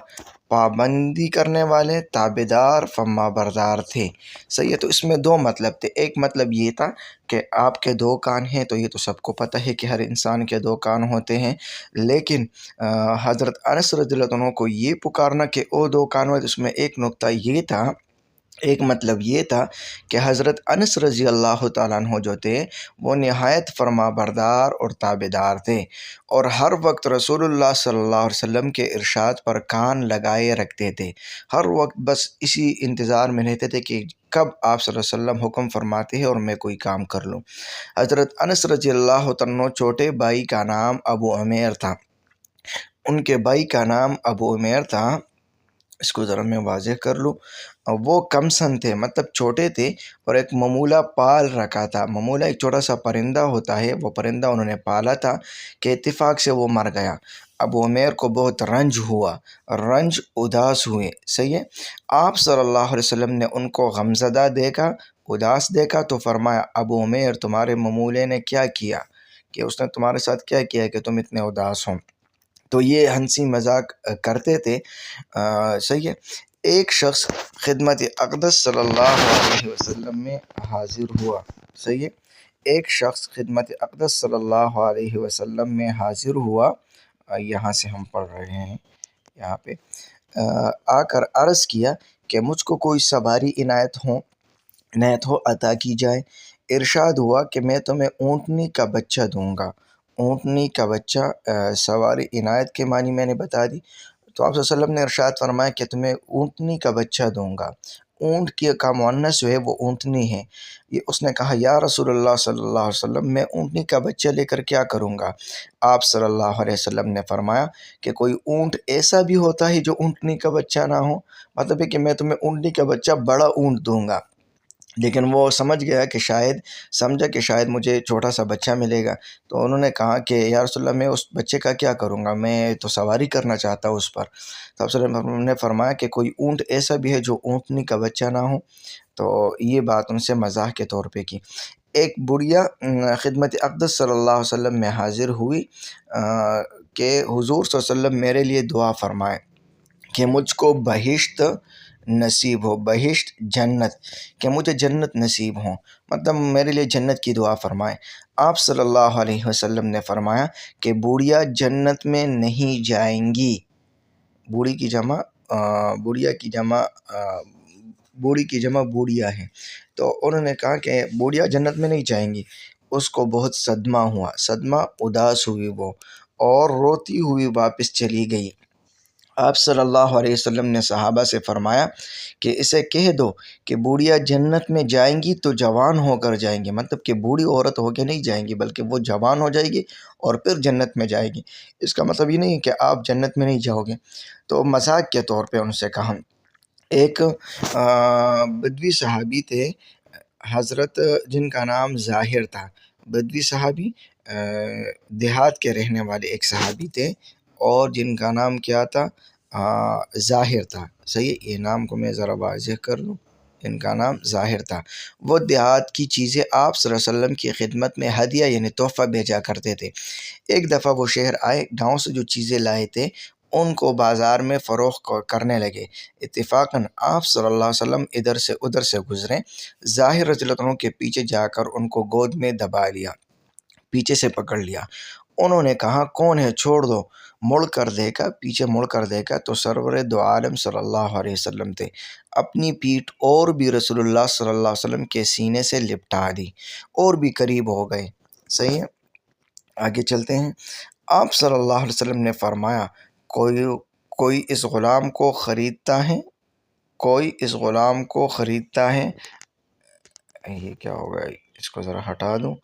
A: پابندی کرنے والے، تابعدار، فرما بردار تھے۔ صحیح ہے، تو اس میں 2 مطلب تھے۔ ایک مطلب یہ تھا کہ آپ کے 2 کان ہیں، تو یہ تو سب کو پتہ ہے کہ ہر انسان کے 2 کان ہوتے ہیں، لیکن حضرت انس رضی اللہ عنہ کو یہ پکارنا کہ او 2 کان والے، اس میں ایک نکتہ یہ تھا، ایک مطلب یہ تھا کہ حضرت انس رضی اللہ تعالیٰ عنہ جو تھے وہ نہایت فرما بردار اور تابعدار تھے، اور ہر وقت رسول اللہ صلی اللہ علیہ وسلم کے ارشاد پر کان لگائے رکھتے تھے۔ ہر وقت بس اسی انتظار میں رہتے تھے کہ کب آپ صلی اللہ علیہ وسلم حکم فرماتے ہیں اور میں کوئی کام کر لوں۔ حضرت انس رضی اللہ تعالیٰ عنہ چھوٹے بھائی کا نام ابو عمیر تھا، ان کے بھائی کا نام ابو عمیر تھا۔ اس کو ذرا میں واضح کر لوں، وہ کم سن تھے، مطلب چھوٹے تھے، اور ایک ممولہ پال رکھا تھا۔ ممولہ ایک چھوٹا سا پرندہ ہوتا ہے، وہ پرندہ انہوں نے پالا تھا کہ اتفاق سے وہ مر گیا۔ ابو عمیر کو بہت رنج ہوا، اداس ہوئے۔ صحیح ہے، آپ صلی اللہ علیہ وسلم نے ان کو غمزدہ دیکھا، اداس دیکھا، تو فرمایا ابو عمیر تمہارے ممولے نے کیا کیا، کہ اس نے تمہارے ساتھ کیا کیا کہ تم اتنے اداس ہو؟ تو یہ ہنسی مذاق کرتے تھے۔ صحیح ہے، ایک شخص خدمت اقدس صلی اللہ علیہ وسلم میں حاضر ہوا۔ صحیح ہے، ایک شخص خدمت اقدس صلی اللہ علیہ وسلم میں حاضر ہوا، یہاں سے ہم پڑھ رہے ہیں، یہاں پہ آ کر عرض کیا کہ مجھ کو کوئی سواری عنایت ہو عطا کی جائے۔ ارشاد ہوا کہ میں تمہیں اونٹنی کا بچہ دوں گا۔ اونٹنی کا بچہ، سواری عنایت کے معنی میں نے بتا دی۔ تو آپ صلی اللہ علیہ وسلم نے ارشاد فرمایا کہ تمہیں اونٹنی کا بچہ دوں گا۔ اونٹ کا مؤنث جو ہے وہ اونٹنی ہے۔ یہ اس نے کہا یا رسول اللہ صلی اللہ علیہ وسلم میں اونٹنی کا بچہ لے کر کیا کروں گا؟ آپ صلی اللہ علیہ وسلم نے فرمایا کہ کوئی اونٹ ایسا بھی ہوتا ہے جو اونٹنی کا بچہ نہ ہو، مطلب ہے کہ میں تمہیں اونٹنی کا بچہ بڑا اونٹ دوں گا۔ لیکن وہ سمجھا کہ شاید مجھے چھوٹا سا بچہ ملے گا، تو انہوں نے کہا کہ یا رسول اللہ میں اس بچے کا کیا کروں گا، میں تو سواری کرنا چاہتا ہوں اس پر۔ تو آپ صلی اللہ علیہ وسلم نے فرمایا کہ کوئی اونٹ ایسا بھی ہے جو اونٹنی کا بچہ نہ ہو۔ تو یہ بات ان سے مزاح کے طور پہ کی۔ ایک بڑھیا خدمت اقدس صلی اللہ علیہ وسلم میں حاضر ہوئی کہ حضور صلی اللہ علیہ وسلم میرے لیے دعا فرمائے کہ مجھ کو بہشت نصیب ہو، بہشت جنت، کہ مجھے جنت نصیب ہو، مطلب میرے لیے جنت کی دعا فرمائے۔ آپ صلی اللہ علیہ وسلم نے فرمایا کہ بوڑھیا جنت میں نہیں جائیں گی۔ بوڑھی کی جمع بوڑھیا ہے، تو انہوں نے کہا کہ بوڑھیا جنت میں نہیں جائیں گی۔ اس کو بہت صدمہ ہوا، اداس ہوئی وہ،
B: اور روتی ہوئی واپس چلی گئی۔ آپ صلی اللہ علیہ وسلم نے صحابہ سے فرمایا کہ اسے کہہ دو کہ بوڑھیاں جنت میں جائیں گی تو جوان ہو کر جائیں گی، مطلب کہ بوڑھی عورت ہو کے نہیں جائیں گی بلکہ وہ جوان ہو جائے گی اور پھر جنت میں جائے گی۔ اس کا مطلب یہ نہیں ہے کہ آپ جنت میں نہیں جاؤ گے۔ تو مذاق کے طور پہ ان سے کہا۔ ایک بدوی صحابی تھے حضرت، جن کا نام ظاہر تھا۔ بدوی صحابی دیہات کے رہنے والے ایک صحابی تھے اور جن کا نام کیا تھا؟ ظاہر تھا۔ صحیح، یہ نام کو میں ذرا واضح کر لوں، ان کا نام ظاہر تھا۔ وہ دیہات کی چیزیں آپ صلی اللہ علیہ وسلم کی خدمت میں ہدیہ یعنی تحفہ بھیجا کرتے تھے۔ ایک دفعہ وہ شہر آئے، گاؤں سے جو چیزیں لائے تھے ان کو بازار میں فروخت کرنے لگے۔ اتفاقاً آپ صلی اللہ علیہ وسلم ادھر سے ادھر سے گزرے۔ ظاہر رضی اللہ عنہ کے پیچھے جا کر ان کو گود میں دبا لیا، پیچھے سے پکڑ لیا۔ انہوں نے کہا کون ہے، چھوڑ دو۔ مڑ کر دیکھا، پیچھے مڑ کر دیکھا تو سرور دو عالم صلی اللہ علیہ وسلم تھے۔ اپنی پیٹھ اور بھی رسول اللہ صلی اللہ علیہ وسلم کے سینے سے لپٹا دی اور بھی قریب ہو گئے۔ صحیح ہے، آگے چلتے ہیں۔ آپ صلی اللہ علیہ وسلم نے فرمایا کوئی اس غلام کو خریدتا ہے، کوئی اس غلام کو خریدتا ہے، یہ کیا ہوگا، اس کو ذرا ہٹا دوں،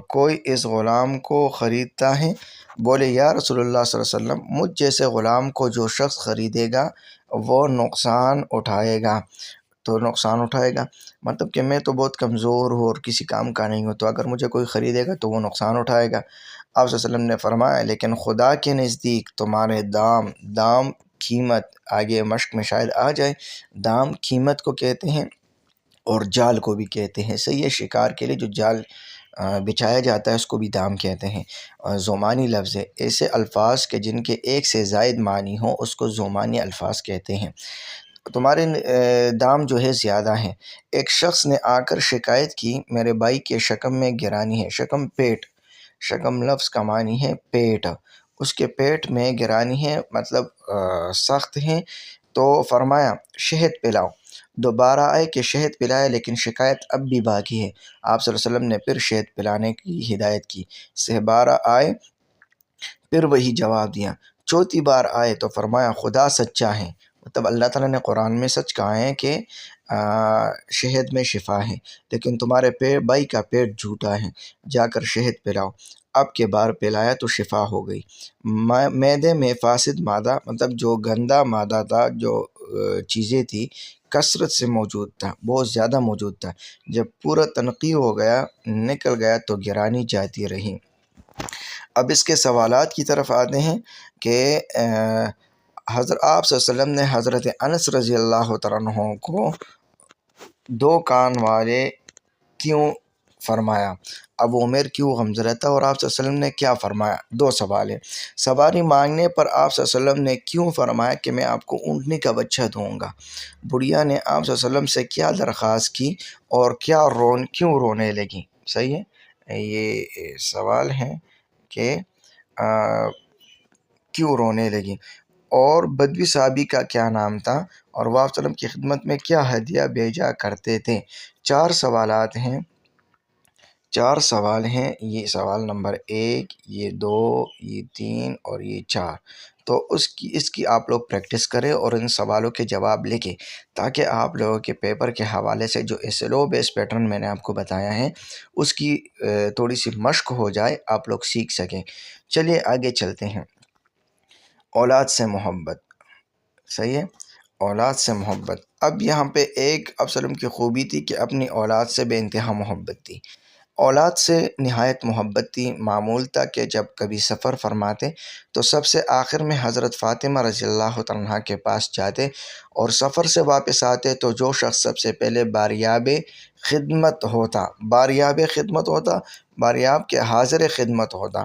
B: کوئی اس غلام کو خریدتا ہے؟ بولے یا رسول اللہ صلی اللہ علیہ وسلم، مجھ جیسے غلام کو جو شخص خریدے گا وہ نقصان اٹھائے گا۔ تو نقصان اٹھائے گا مطلب کہ میں تو بہت کمزور ہوں اور کسی کام کا نہیں ہوں، تو اگر مجھے کوئی خریدے گا تو وہ نقصان اٹھائے گا۔ آپ صلی اللہ علیہ وسلم نے فرمایا لیکن خدا کے نزدیک تمہارے دام قیمت، آگے مشق میں شاید آ جائے، دام قیمت کو کہتے ہیں اور جال کو بھی کہتے ہیں۔ صحیح ہے، شکار کے لیے جو جال بچھایا جاتا ہے اس کو بھی دام کہتے ہیں، زمانی لفظ ہے۔ ایسے الفاظ کے جن کے ایک سے زائد معنی ہوں اس کو زمانی الفاظ کہتے ہیں۔ تمہارے دام جو ہے زیادہ ہیں۔ ایک شخص نے آ کر شکایت کی میرے بھائی کے شکم میں گرانی ہے۔ شکم پیٹ، شکم لفظ کا معنی ہے پیٹ، اس کے پیٹ میں گرانی ہے مطلب سخت ہیں۔ تو فرمایا شہد پلاؤ۔ دوبارہ آئے کہ شہد پلایا لیکن شکایت اب بھی باقی ہے۔ آپ صلی اللہ علیہ وسلم نے پھر شہد پلانے کی ہدایت کی۔ دوبارہ آئے، پھر وہی جواب دیا۔ چوتھی بار آئے تو فرمایا خدا سچا ہے، مطلب اللہ تعالیٰ نے قرآن میں سچ کہا ہے کہ شہد میں شفا ہے، لیکن تمہارے بھائی کا پیٹ جھوٹا ہے، جا کر شہد پلاؤ۔ اب کے بار پلایا تو شفا ہو گئی۔ معدے میں فاسد مادہ مطلب جو گندا مادہ تھا، جو چیزیں تھی کثرت سے موجود تھا، بہت زیادہ موجود تھا۔ جب پورا تنقیح ہو گیا، نکل گیا تو گرانی جاتی رہی۔ اب اس کے سوالات کی طرف آتے ہیں کہ حضرت آپ صلی اللہ علیہ وسلم نے حضرت انس رضی اللہ تعالیٰ عنہ کو دو کان والے کیوں فرمایا؟ ابو عمیر کیوں غمزدہ تھا اور آپ صلی اللہ علیہ وسلم نے کیا فرمایا؟ دو سوال ہیں۔ سواری مانگنے پر آپ صلی اللہ علیہ وسلم نے کیوں فرمایا کہ میں آپ کو اونٹنی کا بچہ دوں گا؟ بڑھیا نے آپ صلی اللہ علیہ وسلم سے کیا درخواست کی اور کیوں رونے لگی؟ صحیح ہے، یہ سوال ہیں کہ کیوں رونے لگی۔ اور بدوی صحابی کا کیا نام تھا اور وہ آپ صلی اللہ علیہ وسلم کی خدمت میں کیا ہدیہ بھیجا کرتے تھے؟ چار سوالات ہیں، چار سوال ہیں، یہ سوال نمبر 1، یہ 2، یہ 3 اور یہ 4۔ تو اس کی آپ لوگ پریکٹس کریں اور ان سوالوں کے جواب لکھیں تاکہ آپ لوگوں کے پیپر کے حوالے سے جو سلو بیس پیٹرن میں نے آپ کو بتایا ہے اس کی تھوڑی سی مشق ہو جائے، آپ لوگ سیکھ سکیں۔ چلیے آگے چلتے ہیں۔ اولاد سے محبت، صحیح ہے، اولاد سے محبت۔ اب یہاں پہ ایک اب سلم کی خوبی تھی کہ اپنی اولاد سے بے انتہا محبت تھی، اولاد سے نہایت محبت تھی۔ معمول تھا کہ جب کبھی سفر فرماتے تو سب سے آخر میں حضرت فاطمہ رضی اللہ عنہا کے پاس جاتے اور سفر سے واپس آتے تو جو شخص سب سے پہلے باریاب خدمت ہوتا، باریاب کے حاضر خدمت ہوتا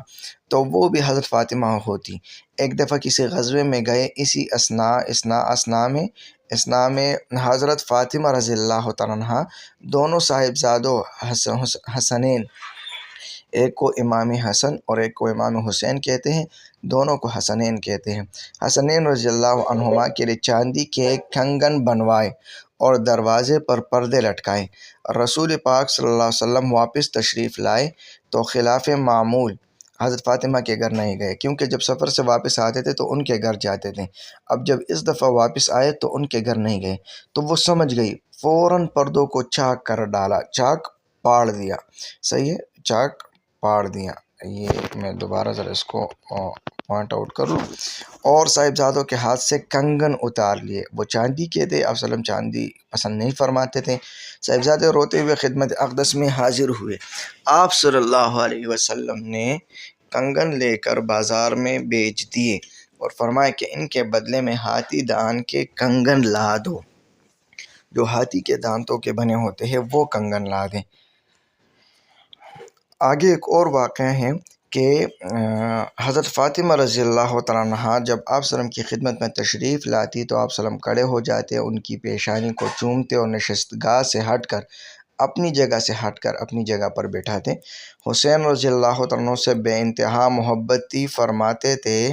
B: تو وہ بھی حضرت فاطمہ ہوتی۔ ایک دفعہ کسی غزوے میں گئے، اسی اسنا میں حضرت فاطمہ رضی اللہ تعالیٰ عنہ دونوں صاحبزادوں حسنین، ایک کو امام حسن اور ایک کو امام حسین کہتے ہیں، دونوں کو حسنین کہتے ہیں۔ حسنین رضی اللہ عنہما کے لیے چاندی کے کنگن بنوائے اور دروازے پر پردے لٹکائے۔ رسول پاک صلی اللہ علیہ وسلم واپس تشریف لائے تو خلاف معمول حضرت فاطمہ کے گھر نہیں گئے، کیونکہ جب سفر سے واپس آتے تھے تو ان کے گھر جاتے تھے۔ اب جب اس دفعہ واپس آئے تو ان کے گھر نہیں گئے، تو وہ سمجھ گئی، فوراً پردوں کو چاک کر ڈالا، چاک پاڑ دیا۔ صحیح ہے، چاک پاڑ دیا۔ یہ میں دوبارہ ذرا اس کو پوائنٹ آؤٹ کر لوں۔ اور صاحبزادوں کے ہاتھ سے کنگن اتار لیے، وہ چاندی کے تھے، آپ وسلم چاندی پسند نہیں فرماتے تھے۔ صاحبزادے روتے ہوئے خدمت اقدس میں حاضر ہوئے۔ آپ صلی اللہ علیہ وسلم نے کنگن لے کر بازار میں بیچ دیے اور فرمایا کہ ان کے بدلے میں ہاتھی دان کے کنگن لا دو، جو ہاتھی کے دانتوں کے بنے ہوتے ہیں وہ کنگن لا دیں۔ آگے ایک اور واقعہ ہے کہ حضرت فاطمہ رضی اللہ تعالیٰ عنہ جب آپ وسلم کی خدمت میں تشریف لاتی تو آپ وسلم کھڑے ہو جاتے، ان کی پیشانی کو چومتے اور نشستگاہ سے ہٹ کر اپنی جگہ سے ہٹ کر اپنی جگہ پر بیٹھاتے۔ حسین رضی اللہ تعالیٰ عنہ سے بے انتہا محبت تھی، فرماتے تھے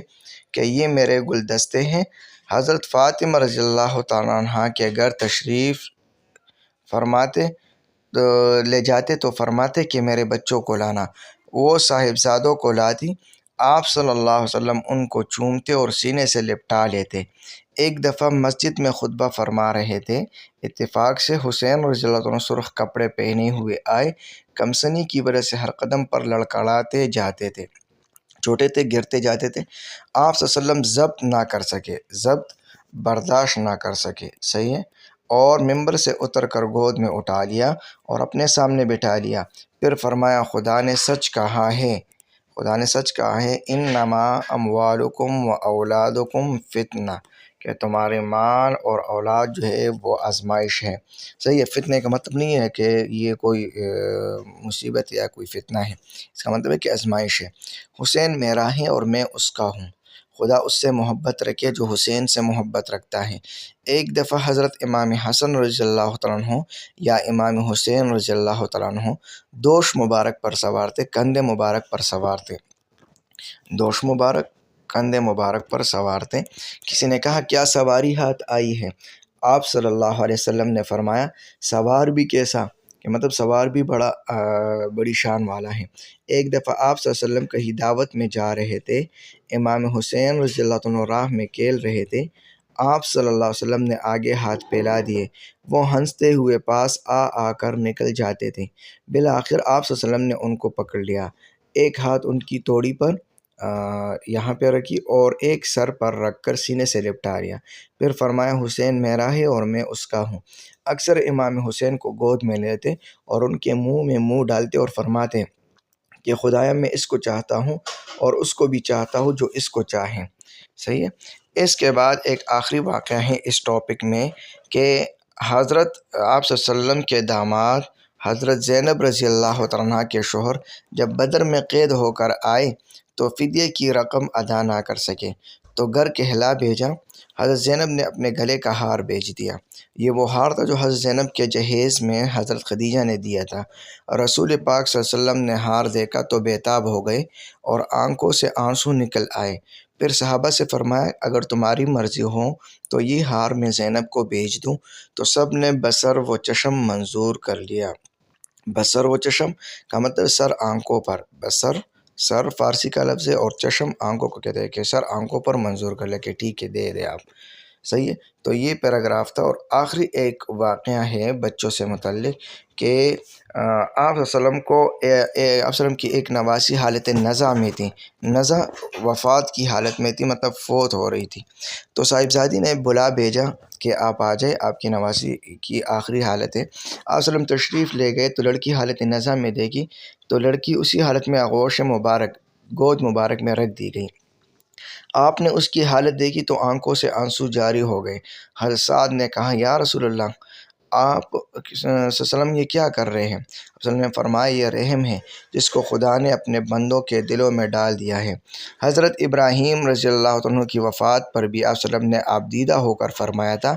B: کہ یہ میرے گلدستے ہیں۔ حضرت فاطمہ رضی اللہ تعالیٰ عنہ کے گھر تشریف فرماتے لے جاتے تو فرماتے کہ میرے بچوں کو لانا، وہ صاحبزادوں کو لاتی۔ آپ صلی اللہ علیہ وسلم ان کو چومتے اور سینے سے لپٹا لیتے۔ ایک دفعہ مسجد میں خطبہ فرما رہے تھے، اتفاق سے حسین رضی اللہ عنہ سرخ کپڑے پہنے ہوئے آئے، کمسنی کی وجہ سے ہر قدم پر لڑکھڑاتے جاتے تھے، چھوٹے تھے، گرتے جاتے تھے۔ آپ صلی اللہ علیہ وسلم ضبط نہ کر سکے، ضبط برداشت نہ کر سکے، صحیح ہے، اور ممبر سے اتر کر گود میں اٹھا لیا اور اپنے سامنے بٹھا لیا۔ پھر فرمایا، خدا نے سچ کہا ہے، خدا نے سچ کہا ہے، انما اموالکم و اولادکم فتنہ، کہ تمہارے مال اور اولاد جو ہے وہ آزمائش ہے۔ صحیح ہے، فتنے کا مطلب نہیں ہے کہ یہ کوئی مصیبت یا کوئی فتنہ ہے، اس کا مطلب ہے کہ آزمائش ہے۔ حسین میرا ہے اور میں اس کا ہوں، خدا اس سے محبت رکھے جو حسین سے محبت رکھتا ہے۔ ایک دفعہ حضرت امام حسن رضی اللہ تعالیٰ عنہ یا امام حسین رضی اللہ تعالیٰ عنہ دوش مبارک پر سوار تھے، کندھے مبارک پر سوار تھے، دوش مبارک کندھے مبارک پر سوار تھے۔ کسی نے کہا، کیا سواری ہاتھ آئی ہے؟ آپ صلی اللہ علیہ وسلم نے فرمایا، سوار بھی کیسا، کہ مطلب سوار بھی بڑی شان والا ہے۔ ایک دفعہ آپ صلی اللہ علیہ وسلم کہیں دعوت میں جا رہے تھے، امام حسین رضی اللہ عنہ راہ میں کھیل رہے تھے، آپ صلی اللہ علیہ وسلم نے آگے ہاتھ پھیلا دیے، وہ ہنستے ہوئے پاس آ کر نکل جاتے تھے۔ بالآخر آپ صلی اللہ علیہ وسلم نے ان کو پکڑ لیا، ایک ہاتھ ان کی توڑی پر یہاں پہ رکھی اور ایک سر پر رکھ کر سینے سے لپٹا لیا۔ پھر فرمایا، حسین میرا ہے اور میں اس کا ہوں۔ اکثر امام حسین کو گود میں لیتے اور ان کے منہ میں منہ ڈالتے اور فرماتے کہ خدایا میں اس کو چاہتا ہوں اور اس کو بھی چاہتا ہوں جو اس کو چاہیں۔ صحیح ہے۔ اس کے بعد ایک آخری واقعہ ہے اس ٹاپک میں کہ حضرت آپ صلی اللہ علیہ وسلم کے داماد حضرت زینب رضی اللہ تعالیٰ عنہ کے شوہر جب بدر میں قید ہو کر آئے تو فدیے کی رقم ادا نہ کر سکے تو گھر کہلا بھیجا۔ حضرت زینب نے اپنے گلے کا ہار بیچ دیا۔ یہ وہ ہار تھا جو حضرت زینب کے جہیز میں حضرت خدیجہ نے دیا تھا۔ رسول پاک صلی اللہ علیہ وسلم نے ہار دیکھا تو بے تاب ہو گئے اور آنکھوں سے آنسو نکل آئے۔ پھر صحابہ سے فرمایا، اگر تمہاری مرضی ہو تو یہ ہار میں زینب کو بیچ دوں، تو سب نے بصر و چشم منظور کر لیا۔ بصر و چشم کا مطلب سر آنکھوں پر، بصر سر فارسی کا لفظ ہے اور چشم آنکھوں کو کہتے ہیں، کہ سر آنکھوں پر منظور کر لے کہ ٹھیک ہے دے دے آپ۔ صحیح ہے، تو یہ پیراگراف تھا۔ اور آخری ایک واقعہ ہے بچوں سے متعلق کہ آپ وسلم کو آپ وسلم کی ایک نواسی حالت نزع میں تھی، نزع وفات کی حالت میں تھی، مطلب فوت ہو رہی تھی، تو صاحبزادی نے بلا بھیجا کہ آپ آ جائے، آپ کی نواسی کی آخری حالت ہے۔ آپ وسلم تشریف لے گئے تو لڑکی حالت نزع میں دیکھی تو لڑکی اسی حالت میں آغوش مبارک گود مبارک میں رکھ دی گئی۔ آپ نے اس کی حالت دیکھی تو آنکھوں سے آنسو جاری ہو گئے۔ حضرت سعد نے کہا، یا رسول اللہ، آپ صلی اللہ علیہ وسلم یہ کیا کر رہے ہیں؟ آپ نے فرمایا، یہ رحم ہے جس کو خدا نے اپنے بندوں کے دلوں میں ڈال دیا ہے۔ حضرت ابراہیم رضی اللہ عنہ کی وفات پر بھی آپ صلی اللہ علیہ وسلم نے آپ دیدہ ہو کر فرمایا تھا،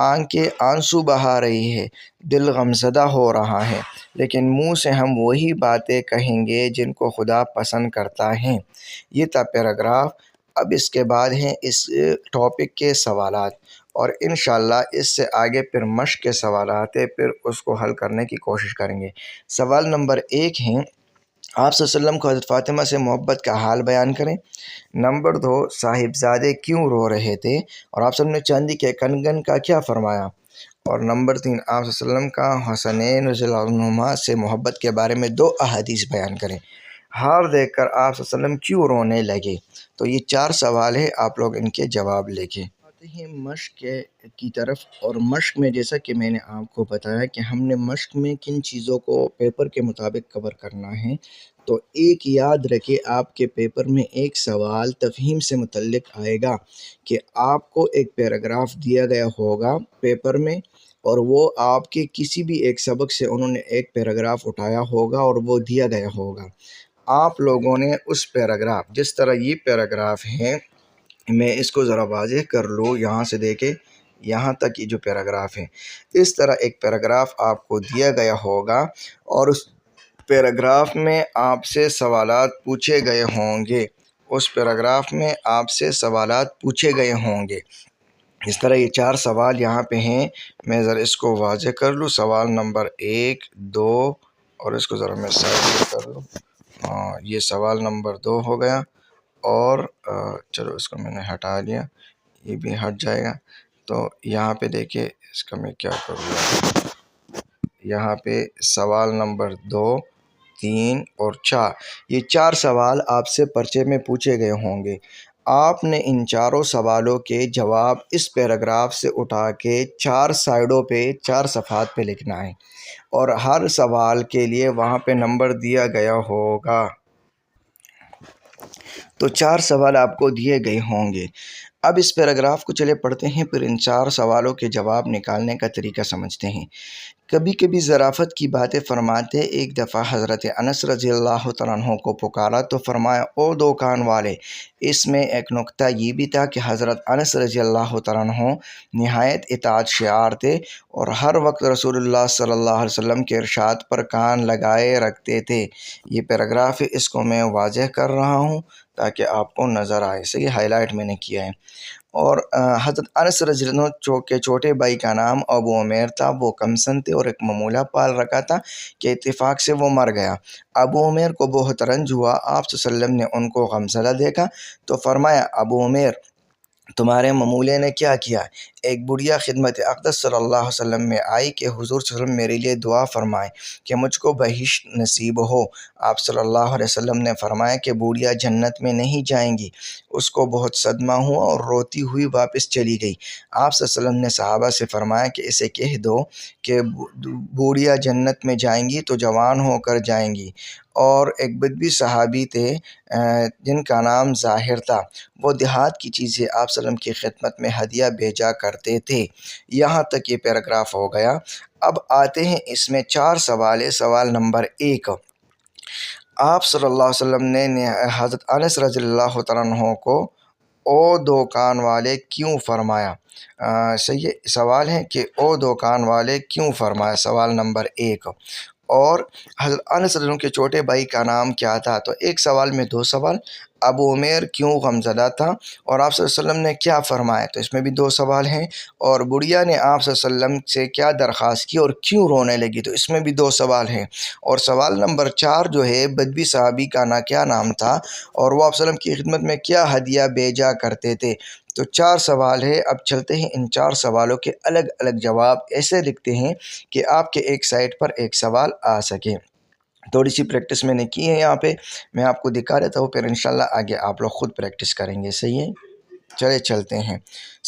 B: آنکھیں آنسو بہا رہی ہے، دل غمزدہ ہو رہا ہے، لیکن منہ سے ہم وہی باتیں کہیں گے جن کو خدا پسند کرتا ہے۔ یہ تھا پیراگراف۔ اب اس کے بعد ہیں اس ٹاپک کے سوالات، اور انشاءاللہ اس سے آگے پھر مشق کے سوالات ہیں، پھر اس کو حل کرنے کی کوشش کریں گے۔ سوال نمبر 1 ہے آپ صلی اللہ علیہ وسلم کو حضرت فاطمہ سے محبت کا حال بیان کریں۔ نمبر 2، صاحبزادے کیوں رو رہے تھے اور آپ صلی اللہ علیہ وسلم نے چاندی کے کنگن کا کیا فرمایا۔ اور نمبر 3، آپ صلی اللہ علیہ وسلم کا حسنین رضی اللہ عنہما سے محبت کے بارے میں 2 احادیث بیان کریں۔ ہار دیکھ کر آپ صلی اللہ علیہ وسلم کیوں رونے لگے۔ تو یہ 4 سوال ہے، آپ لوگ ان کے جواب لکھیں۔ آتے ہیں مشق کی طرف، اور مشق میں جیسا کہ میں نے آپ کو بتایا کہ ہم نے مشق میں کن چیزوں کو پیپر کے مطابق کور کرنا ہے، تو ایک یاد رکھے آپ کے پیپر میں ایک سوال تفہیم سے متعلق آئے گا کہ آپ کو ایک پیراگراف دیا گیا ہوگا پیپر میں، اور وہ آپ کے کسی بھی ایک سبق سے انہوں نے ایک پیراگراف اٹھایا ہوگا اور وہ دیا گیا ہوگا۔ آپ لوگوں نے اس پیراگراف، جس طرح یہ پیراگراف ہے، میں اس کو ذرا واضح کر لوں، یہاں سے دیکھیں یہاں تک یہ جو پیراگراف ہے، اس طرح ایک پیراگراف آپ کو دیا گیا ہوگا اور اس پیراگراف میں آپ سے سوالات پوچھے گئے ہوں گے، اس پیراگراف میں آپ سے سوالات پوچھے گئے ہوں گے۔ اس طرح یہ 4 سوال یہاں پہ ہیں، میں ذرا اس کو واضح کر لوں۔ سوال نمبر 1، 2، اور اس کو ذرا میں سائڈ کر لوں، یہ سوال نمبر 2 ہو گیا، اور چلو اس کو میں نے ہٹا لیا، یہ بھی ہٹ جائے گا۔ تو یہاں پہ دیکھیں اس کا میں کیا کروں گا، یہاں پہ سوال نمبر 2، 3 اور 4، یہ 4 سوال آپ سے پرچے میں پوچھے گئے ہوں گے۔ آپ نے ان 4 سوالوں کے جواب اس پیراگراف سے اٹھا کے 4 سائڈوں پہ 4 صفحات پہ لکھنا ہے، اور ہر سوال کے لیے وہاں پہ نمبر دیا گیا ہوگا۔ تو 4 سوال آپ کو دیے گئے ہوں گے۔ اب اس پیراگراف کو چلے پڑھتے ہیں، پھر ان 4 سوالوں کے جواب نکالنے کا طریقہ سمجھتے ہیں۔ کبھی کبھی ظرافت کی باتیں فرماتے، ایک دفعہ حضرت انس رضی اللہ تعالیٰ عنہ کو پکارا تو فرمایا، او دکان والے۔ اس میں ایک نکتہ یہ بھی تھا کہ حضرت انس رضی اللہ تعالیٰ عنہ نہایت اطاعت شعار تھے اور ہر وقت رسول اللہ صلی اللہ علیہ وسلم کے ارشاد پر کان لگائے رکھتے تھے۔ یہ پیراگراف ہے، اس کو میں واضح کر رہا ہوں تاکہ آپ کو نظر آئے، صحیح ہائی لائٹ میں نے کیا ہے۔ اور حضرت انس رضی اللہ عنہ کے چھوٹے بھائی کا نام ابو عمیر تھا، وہ کمسن تھے اور ایک ممولہ پال رکھا تھا کہ اتفاق سے وہ مر گیا۔ ابو عمیر کو بہت رنج ہوا، آپ صلی اللہ علیہ وسلم نے ان کو غمزدہ دیکھا تو فرمایا، ابو عمیر تمہارے ممولے نے کیا کیا؟ ایک بڑھیا خدمت اقدس صلی اللہ علیہ وسلم میں آئی کہ حضور صلی اللہ علیہ وسلم میرے لیے دعا فرمائیں کہ مجھ کو بہشت نصیب ہو۔ آپ صلی اللہ علیہ وسلم نے فرمایا کہ بوڑھیا جنت میں نہیں جائیں گی۔ اس کو بہت صدمہ ہوا اور روتی ہوئی واپس چلی گئی۔ آپ صلی اللہ علیہ وسلم نے صحابہ سے فرمایا کہ اسے کہہ دو کہ بوڑھیا جنت میں جائیں گی تو جوان ہو کر جائیں گی۔ اور ایک بدوی صحابی تھے جن کا نام ظاہر تھا، وہ دیہات کی چیزیں آپ صلی اللہ علیہ وسلم کی خدمت میں ہدیہ بھیجا کرتے تھے۔ یہاں تک یہ پیراگراف ہو گیا۔ اب آتے ہیں اس میں 4 سوال ہے۔ سوال نمبر 1، آپ صلی اللہ علیہ وسلم نے حضرت انس رضی اللہ تعالیٰ عنہ کو او دکان والے کیوں فرمایا؟ صحیح سوال ہے کہ او دکان والے کیوں فرمایا، سوال نمبر 1۔ اور حضرت انس رضی اللہ عنہ کے چھوٹے بھائی کا نام کیا تھا؟ تو ایک سوال میں 2 سوال، ابو عمیر کیوں غمزدہ تھا اور آپ صلی اللہ علیہ وسلم نے کیا فرمایا، تو اس میں بھی 2 سوال ہیں۔ اور بڑھیا نے آپ صلی اللہ علیہ وسلم سے کیا درخواست کی اور کیوں رونے لگی، تو اس میں بھی 2 سوال ہیں۔ اور سوال نمبر 4 جو ہے، بدوی صحابی کا کیا نام تھا اور وہ آپ صلی اللہ علیہ وسلم کی خدمت میں کیا ہدیہ بھیجا کرتے تھے۔ تو 4 سوال ہے۔ اب چلتے ہیں ان 4 سوالوں کے الگ الگ جواب ایسے لکھتے ہیں کہ آپ کے ایک سائٹ پر ایک سوال آ سکے۔ تھوڑی سی پریکٹس میں نے کی ہے، یہاں پہ میں آپ کو دکھا دیتا ہوں، پھر انشاءاللہ آگے آپ لوگ خود پریکٹس کریں گے، صحیح ہے؟ چلے چلتے ہیں۔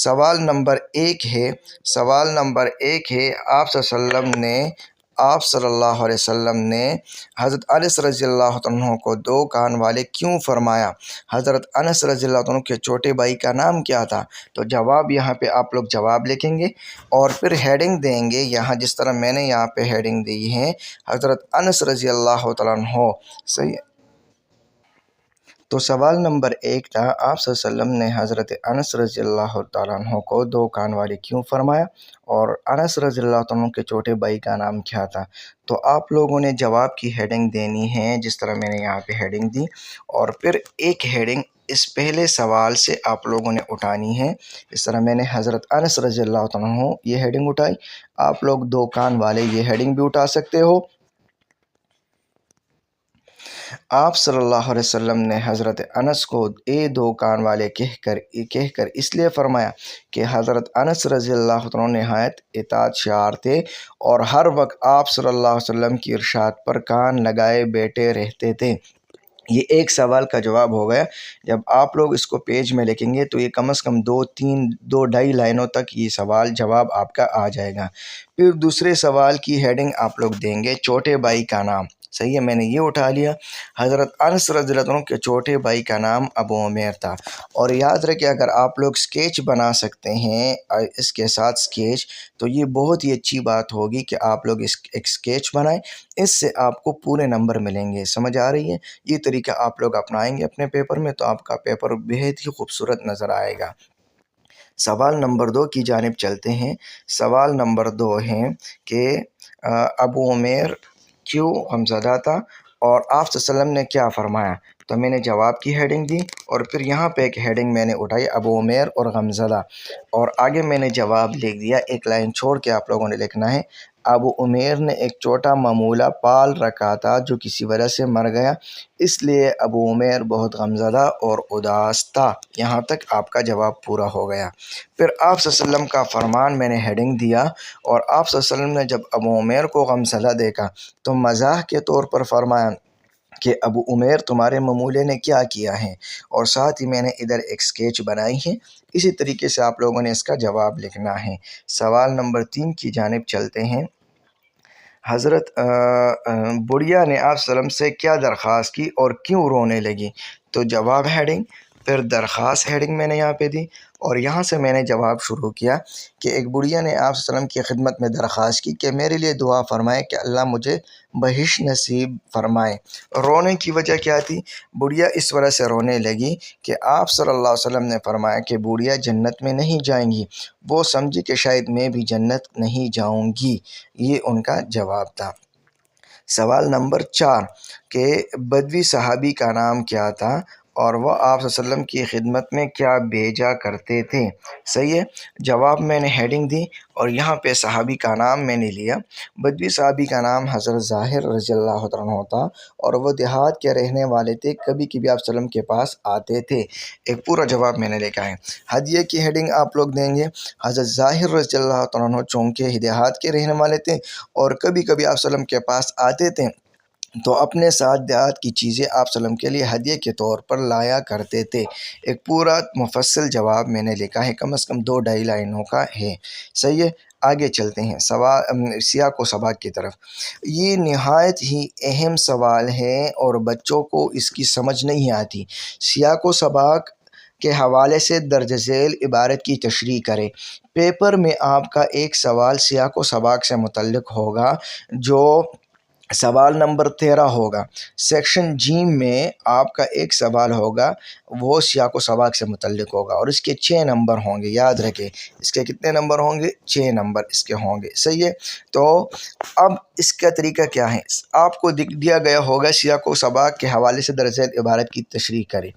B: سوال نمبر 1 ہے، سوال نمبر 1 ہے، آپ صلی اللہ علیہ وسلم نے حضرت انس رضی اللہ عنہ کو 2 کان والے کیوں فرمایا؟ حضرت انس رضی اللہ عنہ کے چھوٹے بھائی کا نام کیا تھا؟ تو جواب یہاں پہ آپ لوگ جواب لکھیں گے اور پھر ہیڈنگ دیں گے، یہاں جس طرح میں نے یہاں پہ ہیڈنگ دی ہے، حضرت انس رضی اللہ تعالیٰ عنہ، صحیح ہے؟ تو سوال نمبر 1 تھا، آپ صلی اللہ علیہ وسلم نے حضرت انس رضی اللہ تعالیٰ عنہ کو 2 کان والے کیوں فرمایا، اور انس رضی اللہ عنہ کے چھوٹے بھائی کا نام کیا تھا؟ تو آپ لوگوں نے جواب کی ہیڈنگ دینی ہے جس طرح میں نے یہاں پہ ہیڈنگ دی، اور پھر ایک ہیڈنگ اس پہلے سوال سے آپ لوگوں نے اٹھانی ہے۔ اس طرح میں نے حضرت انس رضی اللہ عنہ یہ ہیڈنگ اٹھائی، آپ لوگ 2 کان والے یہ ہیڈنگ بھی اٹھا سکتے ہو۔ آپ صلی اللہ علیہ وسلم نے حضرت انس کو اے دو کان والے کہہ کر اس لیے فرمایا کہ حضرت انس رضی اللہ عنہ نہایت اطاعت شعار تھے اور ہر وقت آپ صلی اللہ علیہ وسلم کی ارشاد پر کان لگائے بیٹھے رہتے تھے۔ یہ ایک سوال کا جواب ہو گیا۔ جب آپ لوگ اس کو پیج میں لکھیں گے تو یہ کم از کم 2-3 لائنوں تک یہ سوال جواب آپ کا آ جائے گا۔ پھر دوسرے سوال کی ہیڈنگ آپ لوگ دیں گے چھوٹے بھائی کا نام۔ صحیح ہے، میں نے یہ اٹھا لیا۔ حضرت انس رضی اللہ عنہ کے چھوٹے بھائی کا نام ابو عمیر تھا۔ اور یاد رکھیں اگر آپ لوگ سکیچ بنا سکتے ہیں اس کے ساتھ سکیچ، تو یہ بہت ہی اچھی بات ہوگی کہ آپ لوگ ایک سکیچ بنائیں، اس سے آپ کو پورے نمبر ملیں گے۔ سمجھ آ رہی ہے؟ یہ طریقہ آپ لوگ اپنائیں گے اپنے پیپر میں تو آپ کا پیپر بہت ہی خوبصورت نظر آئے گا۔ سوال نمبر 2 کی جانب چلتے ہیں۔ سوال نمبر 2 ہے کہ ابو عمیر کیوں غمزدہ تھا اور آپ صلی اللہ علیہ وسلم نے کیا فرمایا؟ تو میں نے جواب کی ہیڈنگ دی اور پھر یہاں پہ ایک ہیڈنگ میں نے اٹھائی ابو عمیر اور غمزدہ، اور آگے میں نے جواب لکھ دیا۔ ایک لائن چھوڑ کے آپ لوگوں نے لکھنا ہے ابو عمیر نے ایک چھوٹا معمولہ پال رکھا تھا جو کسی وجہ سے مر گیا، اس لیے ابو عمیر بہت غمزدہ اور اداس تھا۔ یہاں تک آپ کا جواب پورا ہو گیا۔ پھر آپ صلی اللہ علیہ وسلم کا فرمان میں نے ہیڈنگ دیا، اور آپ صلی اللہ علیہ وسلم نے جب ابو عمیر کو غمزدہ دیکھا تو مزاح کے طور پر فرمایا کہ ابو عمیر تمہارے معمولے نے کیا کیا ہے، اور ساتھ ہی میں نے ادھر ایک سکیچ بنائی ہے۔ اسی طریقے سے آپ لوگوں نے اس کا جواب لکھنا ہے۔ سوال نمبر 3 کی جانب چلتے ہیں۔ حضرت بڑھیا نے آپ صلی اللہ علیہ وسلم سے کیا درخواست کی اور کیوں رونے لگی؟ تو جواب ہیڈنگ، پھر درخواست ہیڈنگ میں نے یہاں پہ دی، اور یہاں سے میں نے جواب شروع کیا کہ ایک بڑھیا نے آپ صلی اللہ علیہ وسلم کی خدمت میں درخواست کی کہ میرے لیے دعا فرمائے کہ اللہ مجھے بہشت نصیب فرمائے۔ رونے کی وجہ کیا تھی؟ بڑھیا اس وجہ سے رونے لگی کہ آپ صلی اللہ علیہ وسلم نے فرمایا کہ بڑھیا جنت میں نہیں جائیں گی، وہ سمجھی کہ شاید میں بھی جنت نہیں جاؤں گی۔ یہ ان کا جواب تھا۔ سوال نمبر 4 کہ بدوی صحابی کا نام کیا تھا اور وہ آپ صلی اللہ علیہ وسلم کی خدمت میں کیا بھیجا کرتے تھے؟ صحیح ہے، جواب میں نے ہیڈنگ دی اور یہاں پہ صحابی کا نام میں نے لیا۔ بدوی صحابی کا نام حضرت ظاہر رضی اللہ عنہ تھا اور وہ دیہات کے رہنے والے تھے، کبھی کبھی آپ صلی اللہ علیہ وسلم کے پاس آتے تھے۔ ایک پورا جواب میں نے لکھا ہے۔ ہدیہ کی ہیڈنگ آپ لوگ دیں گے حضرت ظاہر رضی اللہ عنہ چونکہ دیہات کے رہنے والے تھے اور کبھی کبھی آپ صلی اللہ علیہ وسلم کے پاس آتے تھے تو اپنے ساتھ دیہات کی چیزیں آپ صلی اللہ علیہ وسلم کے لیے ہدیے کے طور پر لایا کرتے تھے۔ ایک پورا مفصل جواب میں نے لکھا ہے، کم از کم 2-2.5 لائنوں کا ہے۔ صحیح ہے، آگے چلتے ہیں سیاق و سباق کی طرف۔ یہ نہایت ہی اہم سوال ہے اور بچوں کو اس کی سمجھ نہیں آتی۔ سیاق و سباق کے حوالے سے درج ذیل عبارت کی تشریح کریں۔ پیپر میں آپ کا ایک سوال سیاق و سباق سے متعلق ہوگا جو سوال نمبر 13 ہوگا۔ سیکشن جیم میں آپ کا ایک سوال ہوگا وہ سیاق و سباق سے متعلق ہوگا اور اس کے 6 نمبر ہوں گے۔ یاد رکھیں اس کے کتنے نمبر ہوں گے؟ 6 نمبر اس کے ہوں گے۔ صحیح ہے، تو اب اس کا طریقہ کیا ہے؟ آپ کو دیا گیا ہوگا سیاق و سباق کے حوالے سے درج ذیل عبارت کی تشریح کریں،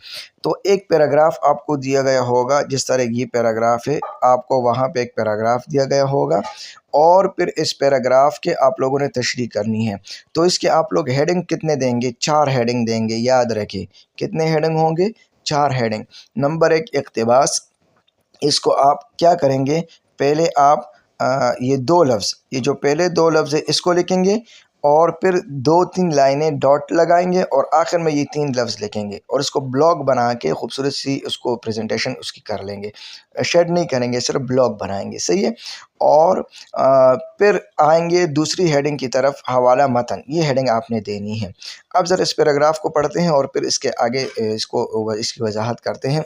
B: تو ایک پیراگراف آپ کو دیا گیا ہوگا، جس طرح یہ پیراگراف ہے آپ کو وہاں پہ ایک پیراگراف دیا گیا ہوگا اور پھر اس پیراگراف کے آپ لوگوں نے تشریح کرنی ہے۔ تو اس کے آپ لوگ ہیڈنگ کتنے دیں گے؟ 4 ہیڈنگ دیں گے۔ یاد رکھیں کتنے ہیڈنگ ہوں گے؟ 4 ہیڈنگ۔ نمبر 1 اقتباس، اس کو آپ کیا کریں گے؟ پہلے آپ یہ 2 لفظ، یہ جو پہلے 2 لفظ ہے اس کو لکھیں گے اور پھر 2-3 لائنیں ڈاٹ لگائیں گے اور آخر میں یہ 3 لفظ لکھیں گے اور اس کو بلاگ بنا کے خوبصورت سی اس کو پریزنٹیشن اس کی کر لیں گے۔ شیڈ نہیں کریں گے، صرف بلاگ بنائیں گے۔ صحیح ہے، اور پھر آئیں گے دوسری ہیڈنگ کی طرف، حوالہ متن۔ یہ ہیڈنگ آپ نے دینی ہے۔ اب ذرا اس پیراگراف کو پڑھتے ہیں اور پھر اس کے آگے اس کی وضاحت کرتے ہیں۔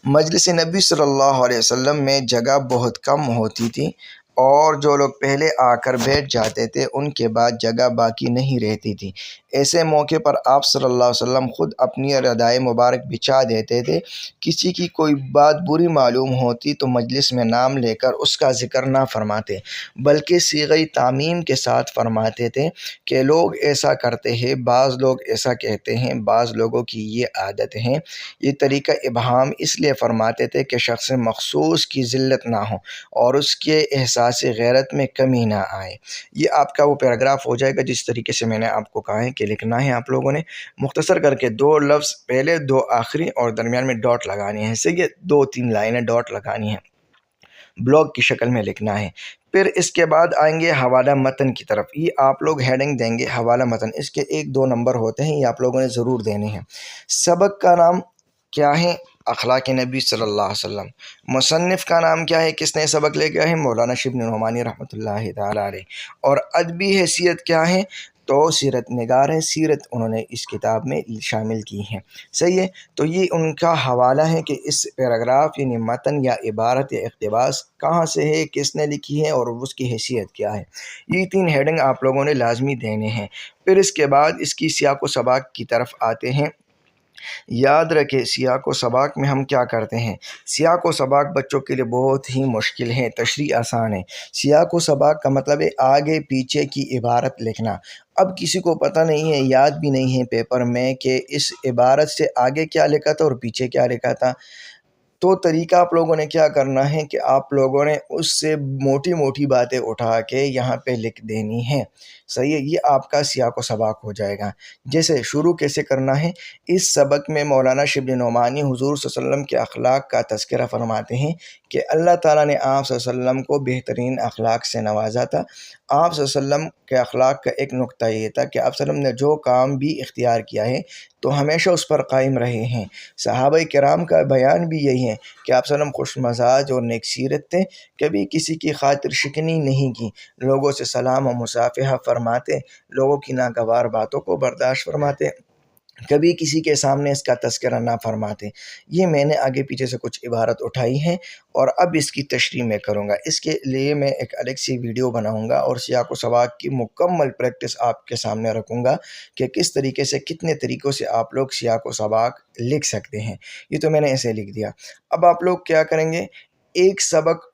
B: مجلس نبی صلی اللہ علیہ وسلم میں جگہ بہت کم ہوتی تھی اور جو لوگ پہلے آ کر بیٹھ جاتے تھے ان کے بعد جگہ باقی نہیں رہتی تھی۔ ایسے موقع پر آپ صلی اللہ علیہ وسلم خود اپنی ردائے مبارک بچھا دیتے تھے۔ کسی کی کوئی بات بری معلوم ہوتی تو مجلس میں نام لے کر اس کا ذکر نہ فرماتے بلکہ صیغہ تعمیم کے ساتھ فرماتے تھے کہ لوگ ایسا کرتے ہیں، بعض لوگ ایسا کہتے ہیں، بعض لوگوں کی یہ عادت ہے۔ یہ طریقہ ابہام اس لیے فرماتے تھے کہ شخص مخصوص کی ذلت نہ ہو اور اس کے احساس احساس غیرت میں کمی نہ آئے۔ یہ آپ کا وہ پیراگراف ہو جائے گا جس طریقے سے میں نے آپ کو کہا ہے کہ لکھنا ہے۔ آپ لوگوں نے مختصر کر کے 2 لفظ پہلے، 2 آخری اور درمیان میں ڈاٹ لگانی ہے، صحیح ہے، 2-3 لائنیں ڈاٹ لگانی ہیں، بلاگ کی شکل میں لکھنا ہے۔ پھر اس کے بعد آئیں گے حوالہ متن کی طرف۔ یہ آپ لوگ ہیڈنگ دیں گے حوالہ متن، اس کے 1-2 نمبر ہوتے ہیں، یہ آپ لوگوں نے ضرور دینے ہیں۔ سبق کا نام کیا ہے؟ اخلاق نبی صلی اللہ علیہ وسلم۔ مصنف کا نام کیا ہے؟ کس نے سبق لے کے ہے؟ مولانا شبلی نعمانی رحمۃ اللہ تعالیٰ علیہ۔ اور ادبی حیثیت کیا ہے؟ تو سیرت نگار ہے، سیرت انہوں نے اس کتاب میں شامل کی ہے، صحیح ہے۔ تو یہ ان کا حوالہ ہے کہ اس پیراگراف یعنی متن یا عبارت یا اقتباس کہاں سے ہے، کس نے لکھی ہے اور اس کی حیثیت کیا ہے۔ یہ 3 ہیڈنگ آپ لوگوں نے لازمی دینے ہیں۔ پھر اس کے بعد اس کی سیاق و سباق کی طرف آتے ہیں۔ یاد رکھے سیاق و سباق میں ہم کیا کرتے ہیں؟ سیاق و سباق بچوں کے لیے بہت ہی مشکل ہے، تشریح آسان ہے۔ سیاق و سباق کا مطلب ہے آگے پیچھے کی عبارت لکھنا۔ اب کسی کو پتہ نہیں ہے، یاد بھی نہیں ہے پیپر میں کہ اس عبارت سے آگے کیا لکھا تھا اور پیچھے کیا لکھا تھا، تو طریقہ آپ لوگوں نے کیا کرنا ہے کہ آپ لوگوں نے اس سے موٹی موٹی باتیں اٹھا کے یہاں پہ لکھ دینی ہیں، صحیح ہے۔ یہ آپ کا سیاق و سباق ہو جائے گا۔ جیسے شروع کیسے کرنا ہے؟ اس سبق میں مولانا شبلی نعمانی حضور صلی اللہ علیہ وسلم کے اخلاق کا تذکرہ فرماتے ہیں کہ اللہ تعالیٰ نے آپ صلی اللہ علیہ وسلم کو بہترین اخلاق سے نوازا تھا۔ آپ صلی اللہ علیہ وسلم کے اخلاق کا ایک نقطہ یہ تھا کہ آپ صلی اللہ علیہ وسلم نے جو کام بھی اختیار کیا ہے تو ہمیشہ اس پر قائم رہے ہیں۔ صحابہ کرام کا بیان بھی یہی ہے کہ آپ صلی اللہ علیہ وسلم خوش مزاج اور نیک سیرت تھے، کبھی کسی کی خاطر شکنی نہیں کی، لوگوں سے سلام و مصافحہ فرماتے، لوگوں کی ناگوار باتوں کو برداشت فرماتے، کبھی کسی کے سامنے اس کا تذکرہ نہ فرماتے۔ یہ میں نے آگے پیچھے سے کچھ عبارت اٹھائی ہیں اور اب اس کی تشریح میں کروں گا۔ اس کے لیے میں ایک الگ سی ویڈیو بناؤں گا اور سیاق و سباق کی مکمل پریکٹس آپ کے سامنے رکھوں گا کہ کس طریقے سے، کتنے طریقوں سے آپ لوگ سیاق و سباق لکھ سکتے ہیں۔ یہ تو میں نے ایسے لکھ دیا۔ اب آپ لوگ کیا کریں گے؟ ایک سبق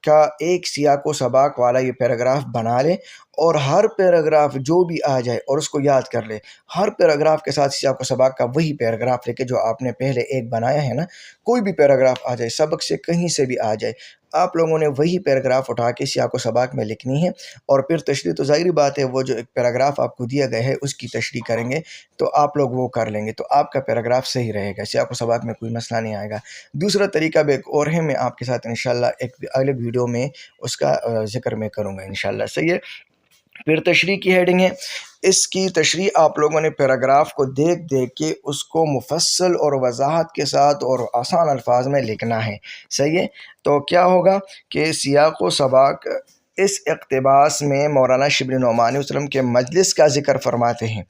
B: کا ایک سیاق و سباق والا یہ پیراگراف بنا لے اور ہر پیراگراف جو بھی آ جائے اور اس کو یاد کر لے۔ ہر پیراگراف کے ساتھ سیاق و سباق کا وہی پیراگراف لے کے جو آپ نے پہلے ایک بنایا ہے نا، کوئی بھی پیراگراف آ جائے، سبق سے کہیں سے بھی آ جائے، آپ لوگوں نے وہی پیراگراف اٹھا کے سیاق و سباق میں لکھنی ہے۔ اور پھر تشریح تو ظاہری بات ہے، وہ جو ایک پیراگراف آپ کو دیا گیا ہے اس کی تشریح کریں گے تو آپ لوگ وہ کر لیں گے، تو آپ کا پیراگراف صحیح رہے گا، سیاق و سباق میں کوئی مسئلہ نہیں آئے گا۔ دوسرا طریقہ بھی ایک اور ہے، میں آپ کے ساتھ انشاءاللہ ایک الگ ویڈیو میں اس کا ذکر میں کروں گا انشاءاللہ، صحیح ہے۔ پھر تشریح کی ہیڈنگ ہے، اس کی تشریح آپ لوگوں نے پیراگراف کو دیکھ دیکھ کے اس کو مفصل اور وضاحت کے ساتھ اور آسان الفاظ میں لکھنا ہے، صحیح ہے۔ تو کیا ہوگا کہ سیاق و سباق اس اقتباس میں مولانا شبلی نعمانی وسلم کے مجلس کا ذکر فرماتے ہیں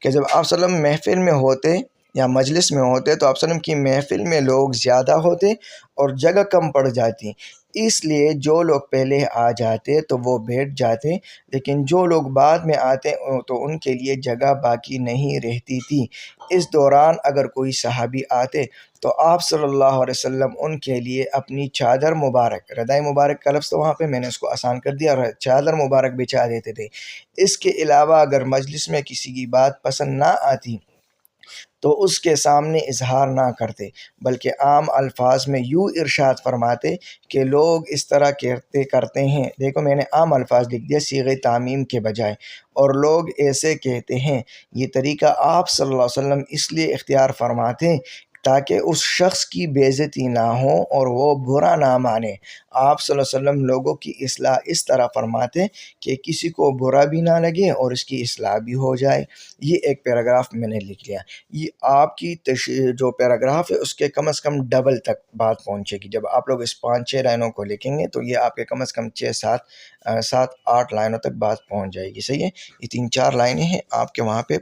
B: کہ جب آپ صلی اللہ علیہ وسلم محفل میں ہوتے یا مجلس میں ہوتے تو آپ صلی اللہ علیہ وسلم کی محفل میں لوگ زیادہ ہوتے اور جگہ کم پڑ جاتی، اس لیے جو لوگ پہلے آ جاتے تو وہ بیٹھ جاتے، لیکن جو لوگ بعد میں آتے تو ان کے لیے جگہ باقی نہیں رہتی تھی۔ اس دوران اگر کوئی صحابی آتے تو آپ صلی اللہ علیہ وسلم ان کے لیے اپنی چادر مبارک، ردائے مبارک کا لفظ تو وہاں پہ میں نے اس کو آسان کر دیا، چادر مبارک بچھا دیتے تھے۔ اس کے علاوہ اگر مجلس میں کسی کی بات پسند نہ آتی تو اس کے سامنے اظہار نہ کرتے، بلکہ عام الفاظ میں یوں ارشاد فرماتے کہ لوگ اس طرح کرتے ہیں، دیکھو میں نے عام الفاظ لکھ دیا صیغہ تعمیم کے بجائے، اور لوگ ایسے کہتے ہیں۔ یہ طریقہ آپ صلی اللہ علیہ وسلم اس لیے اختیار فرماتے تاکہ اس شخص کی بے عزتی نہ ہو اور وہ برا نہ مانے۔ آپ صلی اللہ علیہ وسلم لوگوں کی اصلاح اس طرح فرماتے کہ کسی کو برا بھی نہ لگے اور اس کی اصلاح بھی ہو جائے۔ یہ ایک پیراگراف میں نے لکھ لیا۔ یہ آپ کی جو پیراگراف ہے اس کے کم از کم ڈبل تک بات پہنچے گی۔ جب آپ لوگ اس 5-6 لائنوں کو لکھیں گے تو یہ آپ کے کم از کم 7-8 لائنوں تک بات پہنچ جائے گی، صحیح ہے۔ یہ 3-4 لائنیں ہیں، آپ کے وہاں پہ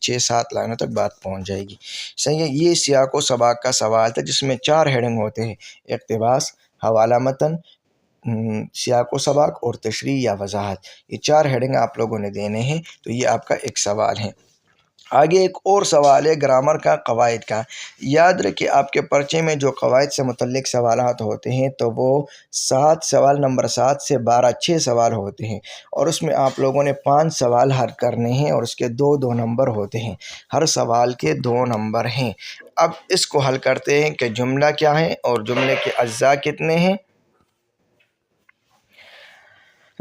B: 6-7 لائنوں تک بات پہنچ جائے گی، صحیح ہے۔ یہ سیاق و سباق کا سوال تھا جس میں 4 ہیڈنگ ہوتے ہیں: اقتباس، حوالہ متن، سیاق و سباق اور تشریح یا وضاحت۔ یہ 4 ہیڈنگ آپ لوگوں نے دینے ہیں، تو یہ آپ کا ایک سوال ہے۔ آگے ایک اور سوال ہے گرامر کا، قواعد کا۔ یاد رکھیں آپ کے پرچے میں جو قواعد سے متعلق سوالات ہوتے ہیں تو وہ 7 سوال نمبر 7 سے 12 6 سوال ہوتے ہیں، اور اس میں آپ لوگوں نے 5 سوال حل کرنے ہیں اور اس کے 2 نمبر ہوتے ہیں، ہر سوال کے 2 نمبر ہیں۔ اب اس کو حل کرتے ہیں کہ جملہ کیا ہے اور جملے کے اجزاء کتنے ہیں۔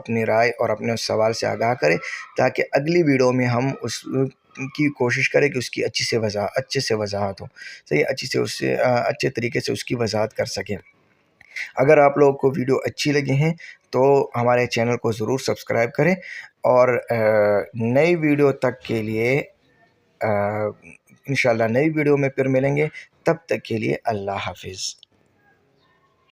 B: اپنی رائے اور اپنے اس سوال سے آگاہ کرے، تاکہ اگلی ویڈیو میں ہم اس کی کوشش کریں کہ اس کی اچھے سے وضاحت ہو، صحیح، اچھے طریقے سے اس کی وضاحت کر سکیں۔ اگر آپ لوگوں کو ویڈیو اچھی لگی ہیں تو ہمارے چینل کو ضرور سبسکرائب کریں، اور نئی ویڈیو تک کے لیے انشاءاللہ نئی ویڈیو میں پھر ملیں گے، تب تک کے لیے اللہ حافظ۔